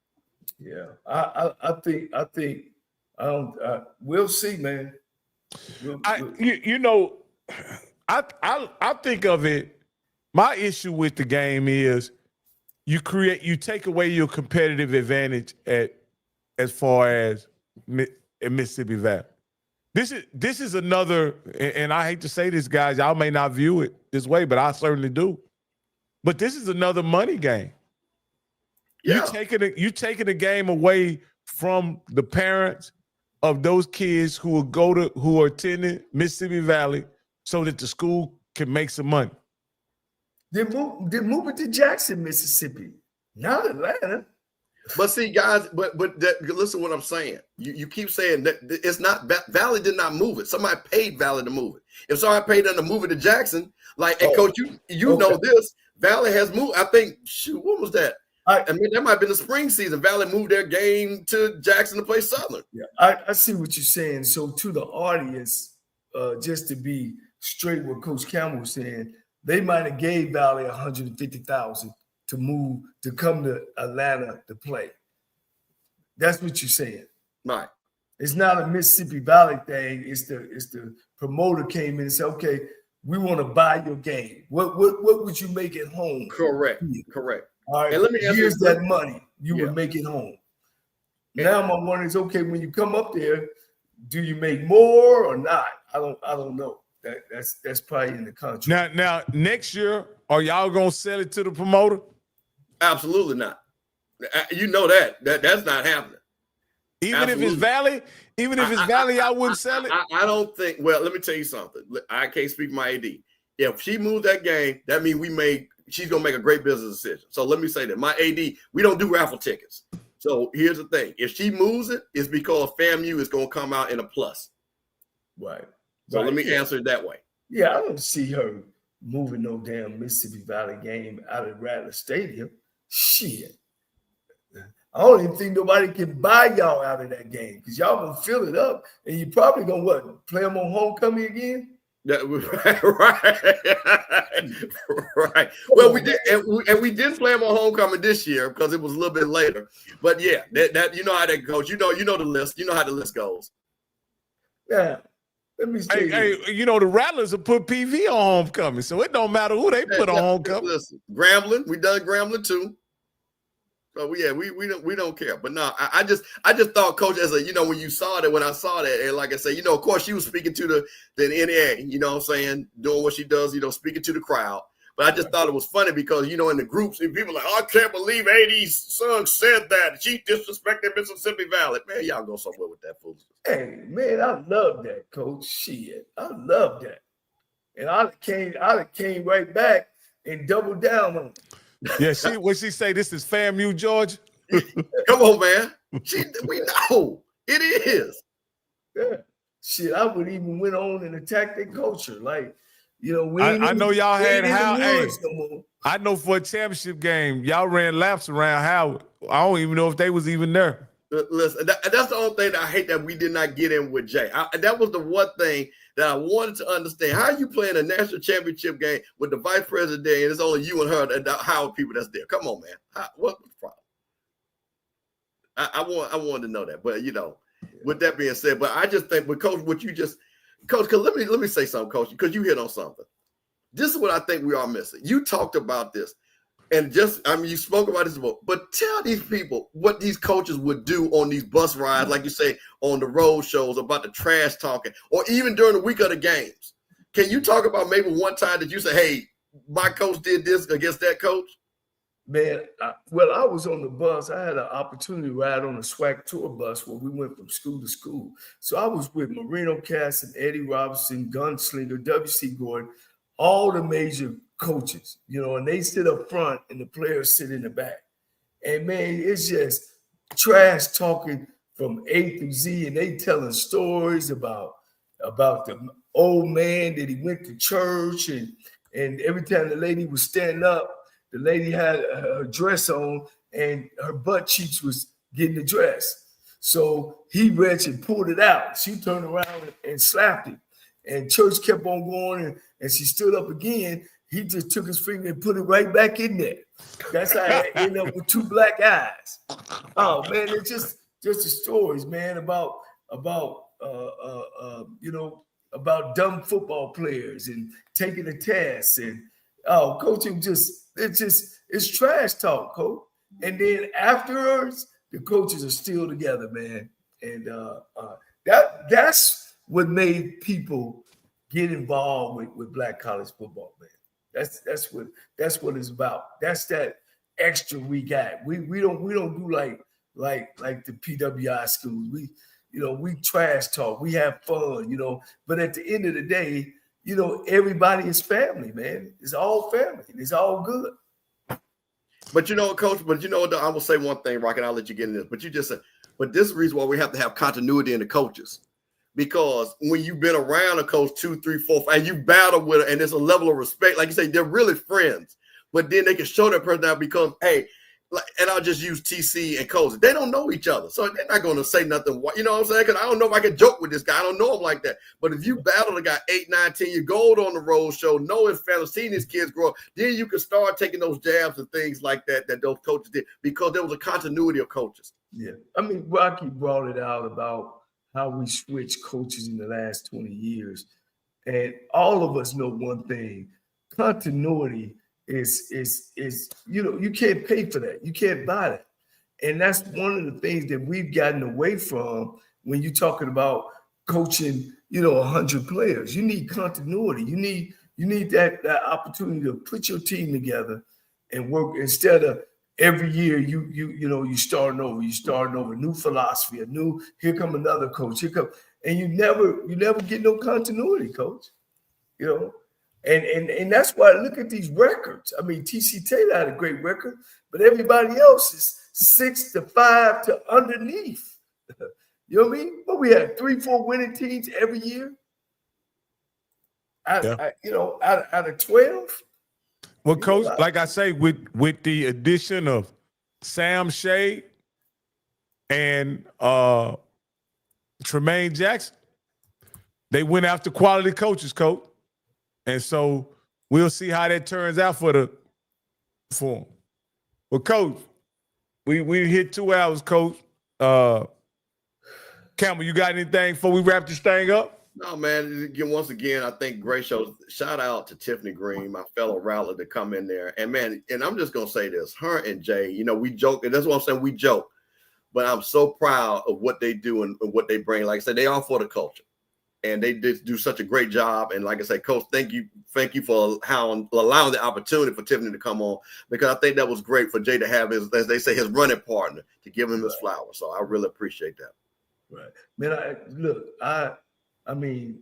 Yeah, I think we'll see, man. I think of it. My issue with the game is you take away your competitive advantage as far as Mississippi Valley. This is another, and I hate to say this, guys. Y'all may not view it this way, but I certainly do. But this is another money game. Yeah. You taking the game away from the parents of those kids who are attending Mississippi Valley so that the school can make some money. They move it to Jackson, Mississippi, not Atlanta. But see, guys, listen to what I'm saying. You keep saying that it's not Valley did not move it. Somebody paid Valley to move it. If somebody paid them to move it to Jackson, and Coach, you know this, Valley has moved. I think, what was that? I mean, that might have been the spring season. Valley moved their game to Jackson to play Southern. Yeah, I see what you're saying. So to the audience, just to be straight with Coach Campbell was saying, they might have gave Valley $150,000 to move to come to Atlanta to play. That's what you're saying. Right. It's not a Mississippi Valley thing. It's the promoter came in and said, okay, we want to buy your game. What would you make at home? Correct. All right, and let me here's that money. You would make it home. Now my one is, okay, when you come up there, do you make more or not? I don't know. That's probably in the contract. Now next year, are y'all gonna sell it to the promoter? Absolutely not. You know that's not happening. Even if it's Valley, I wouldn't sell it. I don't think. Well, let me tell you something. I can't speak for my AD. If she moved that game, that means she's gonna make a great business decision. So let me say that my AD, we don't do raffle tickets. So here's the thing: if she moves it, it's because FAMU is gonna come out in a plus. Right. So let me answer it that way. Yeah, I don't see her moving no damn Mississippi Valley game out of Rattler Stadium. Shit. I don't even think nobody can buy y'all out of that game because y'all gonna fill it up and you probably gonna play them on homecoming again? Right. Well, we did, and we did play them on homecoming this year because it was a little bit later. But yeah, that you know how that goes. You know the list. You know how the list goes. Yeah. Let me say the Rattlers will put PV on homecoming, so it don't matter who they put on homecoming. Listen, Grambling, we done Grambling too. So we don't care. But no, I just thought, Coach, as a, you know, when I saw that, and like I said, you know, of course she was speaking to the NA, you know what I'm saying, doing what she does, you know, speaking to the crowd. But I just thought it was funny because, you know, in the groups, and people are like, oh, I can't believe AD's son said that. She disrespected Mississippi Valley. Man, y'all go somewhere with that foolishness. Hey, man, I love that, Coach. Shit, I love that. And I came right back and doubled down on it. Yeah, when she say this is FAMU, Georgia? Come on, man. We know it is. Yeah. Shit, I would even went on and attack their culture. Like, you know, I know y'all had Howard. Hey, no I know for a championship game, y'all ran laps around Howard. I don't even know if they was even there. Listen, that's the only thing that I hate that we did not get in with Jay. That was the one thing that I wanted to understand. How are you playing a national championship game with the vice president and it's only you and her, and the Howard people that's there? Come on, man. What's the problem? I wanted to know that, but you know, with that being said, but I just think with Coach, Coach, because let me say something, Coach, because you hit on something. This is what I think we are missing. You talked about this. And you spoke about this, but tell these people what these coaches would do on these bus rides, like you say, on the road shows, about the trash talking, or even during the week of the games. Can you talk about maybe one time that you say, hey, my coach did this against that coach? Man, I was on the bus. I had an opportunity to ride on a SWAC tour bus where we went from school to school. So I was with Marino Cass and Eddie Robinson, Gunslinger, W.C. Gordon, all the major coaches, you know, and they sit up front and the players sit in the back. And man, it's just trash talking from A through Z, and they telling stories about the old man that he went to church, and every time the lady was standing up, the lady had her dress on and her butt cheeks was getting the dress. So he reached and pulled it out. She turned around and slapped him. And church kept on going, and she stood up again. He just took his finger and put it right back in there. That's how I ended up with two black eyes. Oh man, it's just the stories, man, about you know, about dumb football players and taking the tests, and coaching it's trash talk, Coach. And then afterwards, the coaches are still together, man. And that's what made people get involved with black college football, man. That's what it's about. That's that extra we got. We don't do like the PWI schools. We trash talk. We have fun, you know. But at the end of the day, you know, everybody is family, man. It's all family. It's all good. But you know, Coach. But you know, I will say one thing, Rock, and I'll let you get in this. But you just said, but this is the reason why we have to have continuity in the coaches. Because when you've been around a coach 2, 3, 4, 5, and you battle with her, and there's a level of respect, like you say, they're really friends. But then they can show their personality because, hey, and I'll just use TC and Coach. They don't know each other, so they're not going to say nothing. You know what I'm saying? Because I don't know if I can joke with this guy. I don't know him like that. But if you battle a guy 8, 9, 10 years old on the road show, know his family, seeing his kids grow up, then you can start taking those jabs and things like that those coaches did, because there was a continuity of coaches. Yeah, I mean, Rocky brought it out about how we switched coaches in the last 20 years. And all of us know one thing: continuity is you know, you can't pay for that. You can't buy that. And that's one of the things that we've gotten away from when you're talking about coaching, you know, 100 players. You need continuity. You need that opportunity to put your team together and work, instead of every year you starting over, new philosophy, here come another coach, and you never get no continuity, Coach. You know, and that's why I look at these records. I mean, TC Taylor had a great record, but everybody else is 6 to 5 to underneath. You know what I mean? But we had 3, 4 winning teams every year. Out of 12. Well, Coach, like I say, with the addition of Sam Shade and Tremaine Jackson, they went after quality coaches, Coach. And so we'll see how that turns out for them. Well, Coach, we hit 2 hours, Coach. Campbell, you got anything before we wrap this thing up? No, man. Again, once again, I think great shows. Shout out to Tiffany Greene, my fellow rattler, to come in there. And man, and I'm just gonna say this: her and Jay, you know, we joke, and that's what I'm saying. We joke, but I'm so proud of what they do and what they bring. Like I said, they are for the culture, and they did do such a great job. And like I said, Coach, thank you for allowing the opportunity for Tiffany to come on, because I think that was great for Jay to have his, as they say, his running partner to give him his flowers. So I really appreciate that. Right, man. I mean,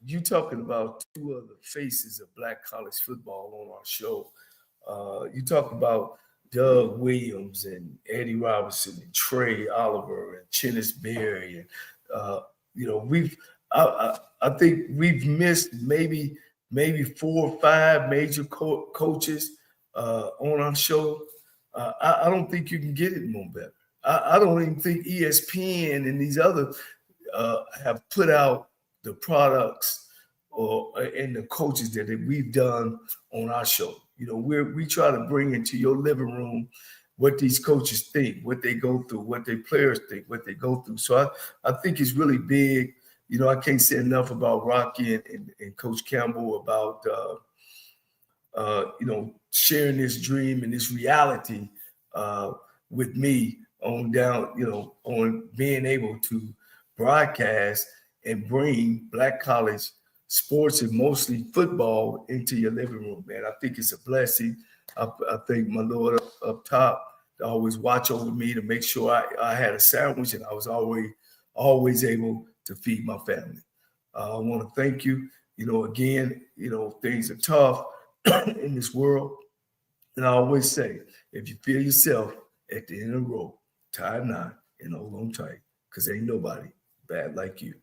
you talking about two of the faces of Black college football on our show. You talk about Doug Williams and Eddie Robinson and Trey Oliver and Chennis Berry, and you know, I think we've missed maybe 4 or 5 major coaches on our show. I don't think you can get it more better. I don't even think ESPN and these other have put out the products and the coaches that we've done on our show. You know, we try to bring into your living room what these coaches think, what they go through, what their players think, what they go through. So I think it's really big. You know, I can't say enough about Rocky and Coach Campbell about you know, sharing this dream and this reality with me on down, you know, on being able to broadcast and bring Black college sports and mostly football into your living room, man. I think it's a blessing. I thank my Lord up top to always watch over me, to make sure I had a sandwich and I was always able to feed my family. I want to thank you. You know, again, you know, things are tough in this world. And I always say, if you feel yourself at the end of the road, tie a knot and hold on tight, because ain't nobody bad like you.